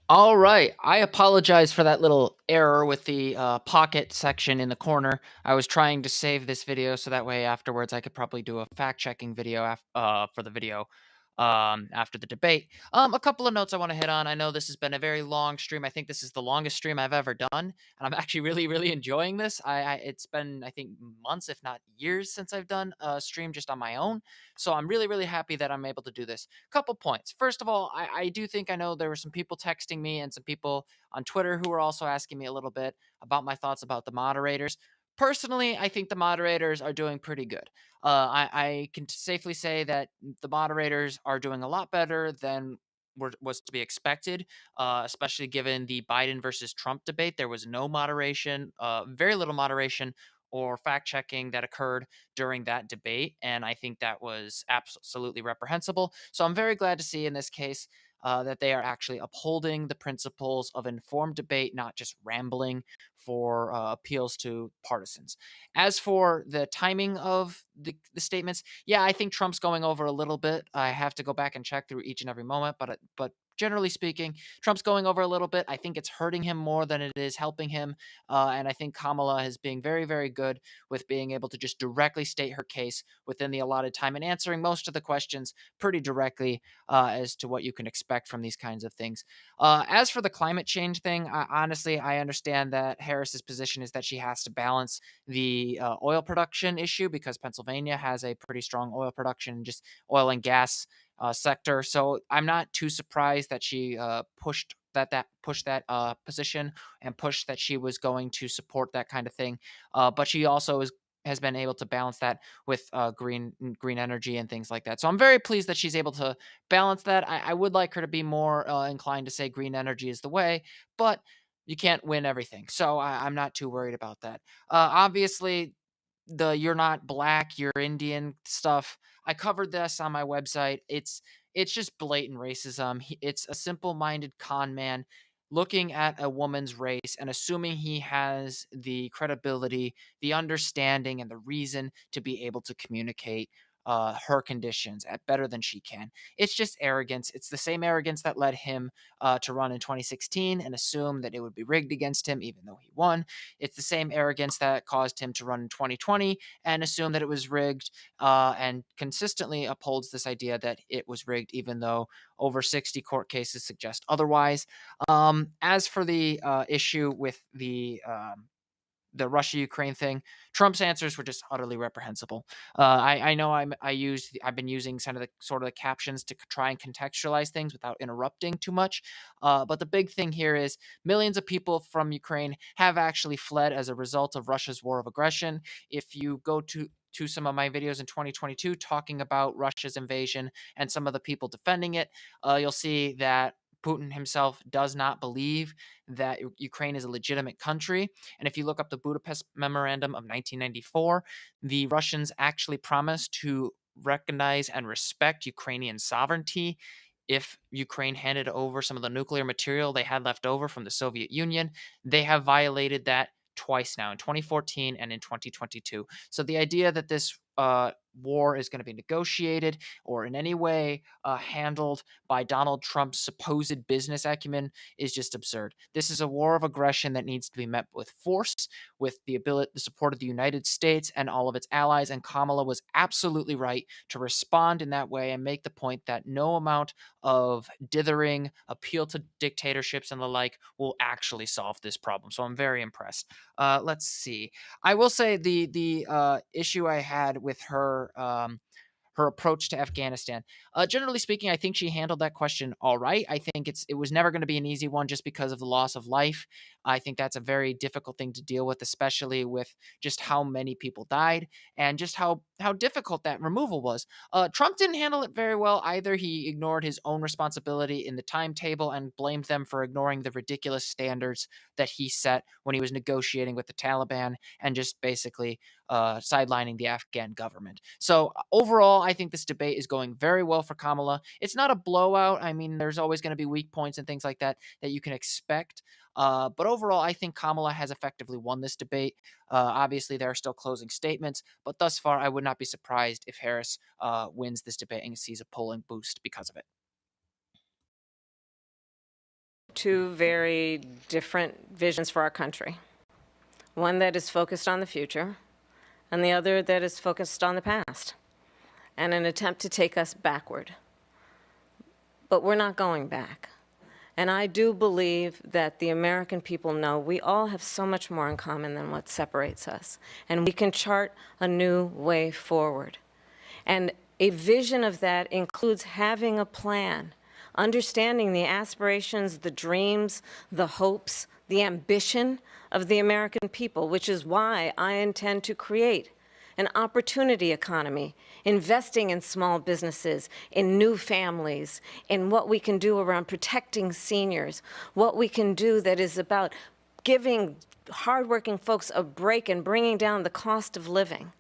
All right. I apologize for that little error with the pocket section in the corner. I was trying to save this video so that way afterwards I could probably do a fact-checking video for the video after the debate. A couple of notes I want to hit on. I know this has been a very long stream. I think this is the longest stream I've ever done, and I'm actually really, really enjoying this. It's been, I think, months, if not years, since I've done a stream just on my own. So I'm really, really happy that I'm able to do this. Couple points. First of all, I do think I know there were some people texting me and some people on Twitter who were also asking me a little bit about my thoughts about the moderators. Personally, I think the moderators are doing pretty good. I can safely say that the moderators are doing a lot better than was to be expected, especially given the Biden versus Trump debate. There was no moderation, very little moderation or fact checking that occurred during that debate. And I think that was absolutely reprehensible. So I'm very glad to see in this case that they are actually upholding the principles of informed debate, not just rambling for appeals to partisans. As for the timing of the statements, yeah, I think Trump's going over a little bit. I have to go back and check through each and every moment, but generally speaking, Trump's going over a little bit. I think it's hurting him more than it is helping him. And I think Kamala is being very, very good with being able to just directly state her case within the allotted time and answering most of the questions pretty directly as to what you can expect from these kinds of things. As for the climate change thing, honestly, I understand that Harris's position is that she has to balance the oil production issue because Pennsylvania has a pretty strong oil production, just oil and gas sector. So I'm not too surprised that she pushed that position and pushed that she was going to support that kind of thing. But she also has been able to balance that with green energy and things like that. So I'm very pleased that she's able to balance that. I would like her to be more inclined to say green energy is the way, but you can't win everything. So I'm not too worried about that. Obviously, the "you're not black, you're Indian" stuff, I covered this on my website. It's just blatant racism. It's a simple-minded con man looking at a woman's race and assuming he has the credibility, the understanding, and the reason to be able to communicate her conditions at better than she can. It's just arrogance. It's the same arrogance that led him to run in 2016 and assume that it would be rigged against him, even though he won. It's the same arrogance that caused him to run in 2020 and assume that it was rigged, and consistently upholds this idea that it was rigged, even though over 60 court cases suggest otherwise. As for the issue with the Russia-Ukraine thing, Trump's answers were just utterly reprehensible. I know I've been using sort of the captions to try and contextualize things without interrupting too much. But the big thing here is millions of people from Ukraine have actually fled as a result of Russia's war of aggression. If you go to some of my videos in 2022 talking about Russia's invasion and some of the people defending it, you'll see that Putin himself does not believe that Ukraine is a legitimate country. And if you look up the Budapest Memorandum of 1994, the Russians actually promised to recognize and respect Ukrainian sovereignty if Ukraine handed over some of the nuclear material they had left over from the Soviet Union. They have violated that twice now, in 2014 and in 2022. So the idea that this war is going to be negotiated or in any way handled by Donald Trump's supposed business acumen is just absurd. This is a war of aggression that needs to be met with force, with the support of the United States and all of its allies. And Kamala was absolutely right to respond in that way and make the point that no amount of dithering, appeal to dictatorships and the like will actually solve this problem. So I'm very impressed. Let's see. I will say the issue I had with her her approach to Afghanistan. Generally speaking, I think she handled that question all right. I think it was never going to be an easy one just because of the loss of life. I think that's a very difficult thing to deal with, especially with just how many people died and just how difficult that removal was. Trump didn't handle it very well either. He ignored his own responsibility in the timetable and blamed them for ignoring the ridiculous standards that he set when he was negotiating with the Taliban and just basically sidelining the Afghan government. So overall, I think this debate is going very well for Kamala. It's not a blowout. I mean, there's always going to be weak points and things like that that you can expect. But overall, I think Kamala has effectively won this debate. Obviously, there are still closing statements, but thus far, I would not be surprised if Harris wins this debate and sees a polling boost because of it. Two very different visions for our country. One that is focused on the future, and the other that is focused on the past, and an attempt to take us backward. But we're not going back. And I do believe that the American people know we all have so much more in common than what separates us, and we can chart a new way forward. And a vision of that includes having a plan, understanding the aspirations, the dreams, the hopes, the ambition of the American people, which is why I intend to create an opportunity economy, investing in small businesses, in new families, in what we can do around protecting seniors, what we can do that is about giving hardworking folks a break and bringing down the cost of living.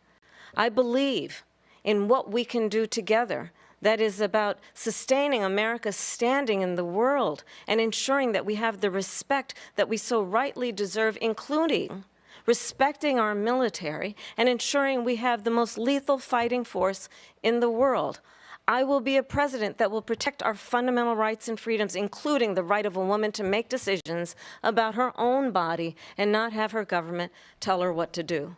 I believe in what we can do together that is about sustaining America's standing in the world and ensuring that we have the respect that we so rightly deserve, including respecting our military and ensuring we have the most lethal fighting force in the world. I will be a president that will protect our fundamental rights and freedoms, including the right of a woman to make decisions about her own body and not have her government tell her what to do.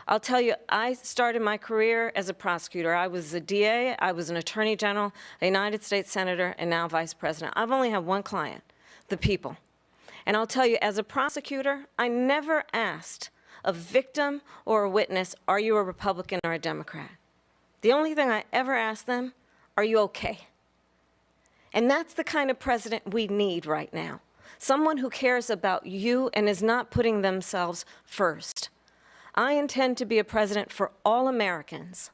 I'll tell you, I started my career as a prosecutor. I was a DA, I was an attorney general, a United States senator, and now vice president. I've only had one client, the people. And I'll tell you, as a prosecutor, I never asked a victim or a witness, are you a Republican or a Democrat? The only thing I ever asked them, are you okay? And that's the kind of president we need right now. Someone who cares about you and is not putting themselves first. I intend to be a president for all Americans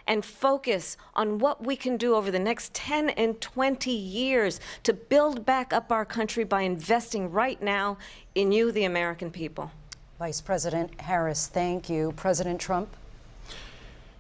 and focus on what we can do over the next 10 and 20 years to build back up our country by investing right now in you, the American people. Vice President Harris, thank you. President Trump?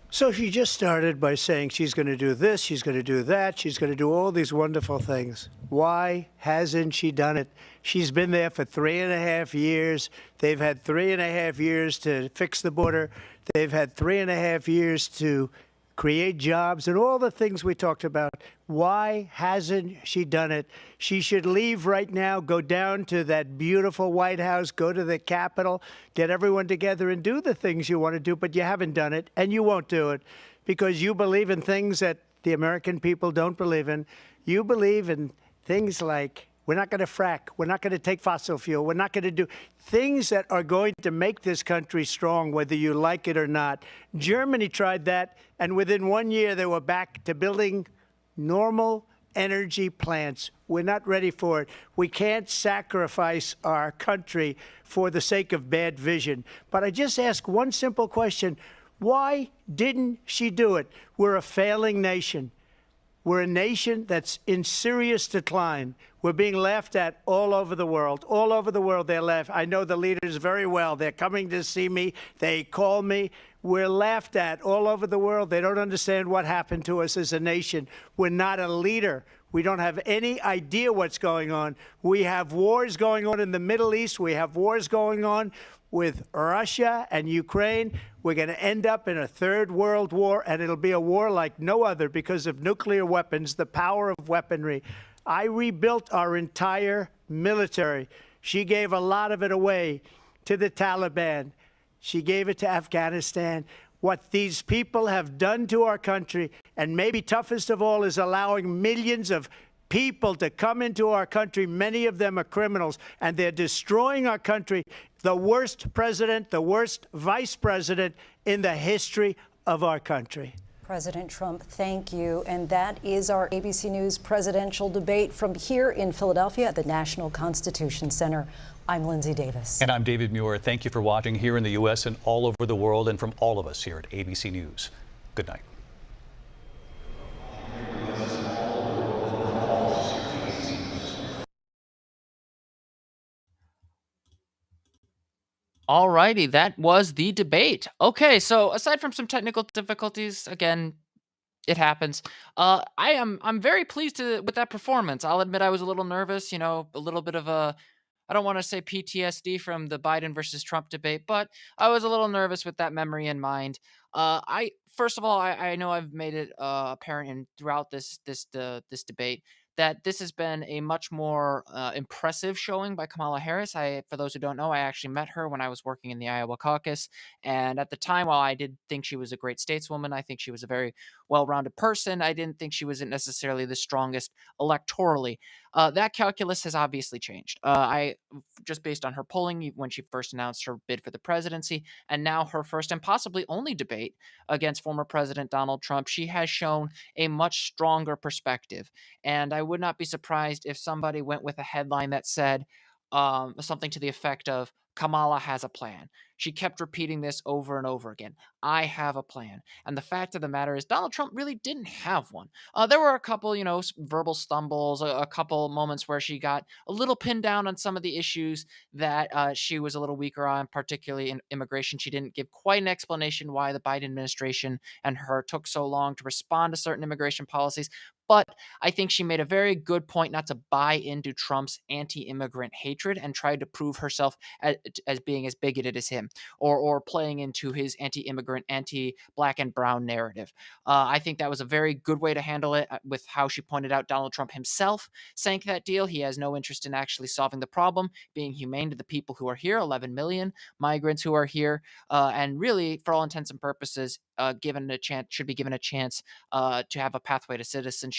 So she just started by saying she's going to do this, she's going to do that, she's going to do all these wonderful things. Why hasn't she done it? She's been there for 3.5 years. They've had 3.5 years to fix the border. They've had 3.5 years to create jobs and all the things we talked about. Why hasn't she done it? She should leave right now, go down to that beautiful White House, go to the Capitol, get everyone together and do the things you want to do, but you haven't done it, and you won't do it because you believe in things that the American people don't believe in. You believe in things like we're not going to frack, we're not going to take fossil fuel, we're not going to do things that are going to make this country strong, whether you like it or not. Germany tried that, and within 1 year they were back to building normal energy plants. We're not ready for it. We can't sacrifice our country for the sake of bad vision. But I just ask one simple question. Why didn't she do it? We're a failing nation. We're a nation that's in serious decline. We're being laughed at all over the world. All over the world, they're laughed. I know the leaders very well. They're coming to see me. They call me. We're laughed at all over the world. They don't understand what happened to us as a nation. We're not a leader. We don't have any idea what's going on. We have wars going on in the Middle East. We have wars going on with Russia and Ukraine. We're going to end up in a third world war, and it'll be a war like no other because of nuclear weapons, the power of weaponry. I rebuilt our entire military. She gave a lot of it away to the Taliban. She gave it to Afghanistan. What these people have done to our country, and maybe toughest of all, is allowing millions of people to come into our country. Many of them are criminals, and they're destroying our country. The worst president, the worst vice president in the history of our country. President Trump, thank you. And that is our ABC News presidential debate from here in Philadelphia at the National Constitution Center. I'm Lindsay Davis. And I'm David Muir. Thank you for watching here in the U.S. and all over the world, and from all of us here at ABC News. Good night. Alrighty, that was the debate. Okay, so aside from some technical difficulties, again, it happens. I'm very pleased with that performance. I'll admit I was a little nervous, a little bit of a, I don't want to say PTSD from the Biden versus Trump debate, but I was a little nervous with that memory in mind. I First of all, I know I've made it apparent throughout this debate that this has been a much more impressive showing by Kamala Harris. For those who don't know, I actually met her when I was working in the Iowa caucus, and at the time, while I did think she was a great stateswoman, I think she was a very well-rounded person. I didn't think she wasn't necessarily the strongest electorally. That calculus has obviously changed. I Just based on her polling when she first announced her bid for the presidency, and now her first and possibly only debate against former President Donald Trump, she has shown a much stronger perspective. And I would not be surprised if somebody went with a headline that said something to the effect of Kamala has a plan. She kept repeating this over and over again. I have a plan. And the fact of the matter is, Donald Trump really didn't have one. There were a couple, verbal stumbles, a couple moments where she got a little pinned down on some of the issues that she was a little weaker on, particularly in immigration. She didn't give quite an explanation why the Biden administration and her took so long to respond to certain immigration policies. But I think she made a very good point not to buy into Trump's anti-immigrant hatred and tried to prove herself as being as bigoted as him, or playing into his anti-immigrant, anti-black and brown narrative. I think that was a very good way to handle it, with how she pointed out Donald Trump himself sank that deal. He has no interest in actually solving the problem, being humane to the people who are here, 11 million migrants who are here, and really, for all intents and purposes, should be given a chance to have a pathway to citizenship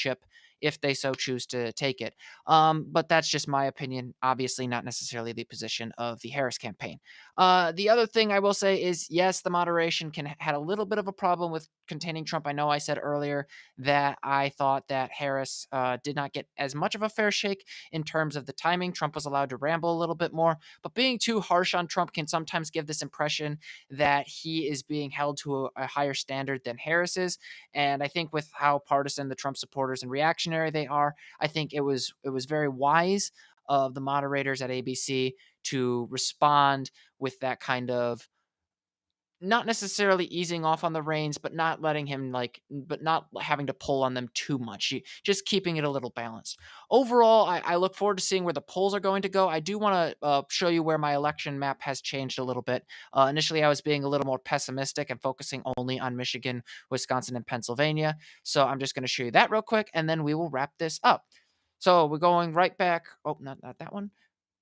if they so choose to take it. But that's just my opinion, obviously not necessarily the position of the Harris campaign. The other thing I will say is, yes, the moderation had a little bit of a problem with containing Trump. I know I said earlier that I thought that Harris did not get as much of a fair shake in terms of the timing. Trump was allowed to ramble a little bit more, but being too harsh on Trump can sometimes give this impression that he is being held to a higher standard than Harris is. And I think with how partisan the Trump supporters and reactionary they are, I think it was very wise of the moderators at ABC to respond with that kind of, not necessarily easing off on the reins, but not having to pull on them too much. Just keeping it a little balanced. Overall, I look forward to seeing where the polls are going to go. I do want to show you where my election map has changed a little bit. Initially, I was being a little more pessimistic and focusing only on Michigan, Wisconsin, and Pennsylvania. So I'm just going to show you that real quick, and then we will wrap this up. So we're going right back. Oh, not that one.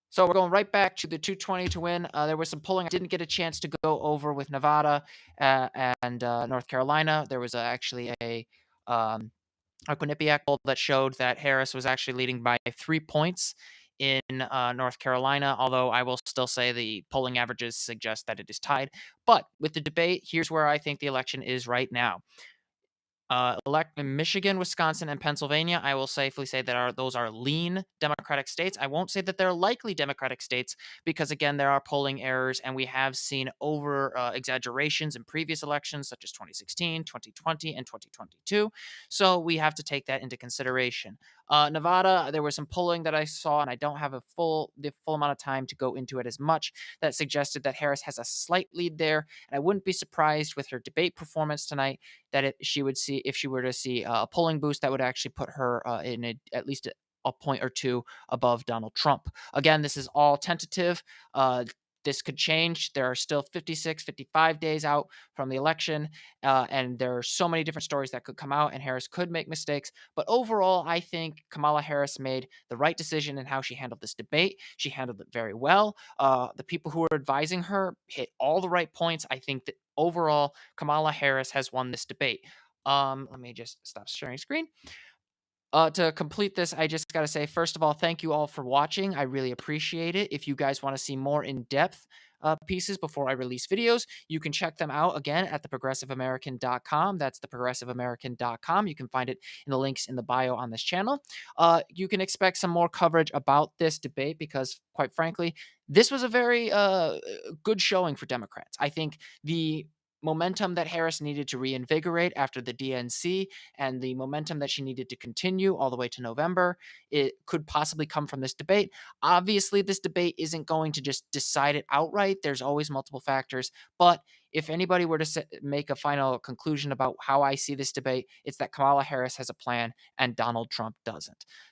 So we're going right back to the 220 to win. There was some polling I didn't get a chance to go over with Nevada and North Carolina. There was actually a Quinnipiac poll that showed that Harris was actually leading by 3 points in North Carolina, although I will still say the polling averages suggest that it is tied. But with the debate, here's where I think the election is right now. Elect in Michigan, Wisconsin, and Pennsylvania, I will safely say that those are lean Democratic states. I won't say that they're likely Democratic states because, again, there are polling errors, and we have seen over exaggerations in previous elections, such as 2016, 2020, and 2022. So we have to take that into consideration. Nevada, there was some polling that I saw, and I don't have the full amount of time to go into it as much, that suggested that Harris has a slight lead there. And I wouldn't be surprised with her debate performance tonight that if she were to see a polling boost, that would actually put her at least a point or two above Donald Trump. Again, this is all tentative. This could change. There are still 56, 55 days out from the election, and there are so many different stories that could come out, and Harris could make mistakes. But overall, I think Kamala Harris made the right decision in how she handled this debate. She handled it very well. The people who were advising her hit all the right points. I think that overall, Kamala Harris has won this debate. Let me just stop sharing screen. To complete this, I just got to say, first of all, thank you all for watching. I really appreciate it. If you guys want to see more in-depth pieces before I release videos, you can check them out again at theprogressiveamerican.com. That's theprogressiveamerican.com. You can find it in the links in the bio on this channel. You can expect some more coverage about this debate because, quite frankly, this was a very good showing for Democrats. I think the momentum that Harris needed to reinvigorate after the DNC and the momentum that she needed to continue all the way to November, it could possibly come from this debate. Obviously, this debate isn't going to just decide it outright. There's always multiple factors. But if anybody were to make a final conclusion about how I see this debate, it's that Kamala Harris has a plan and Donald Trump doesn't.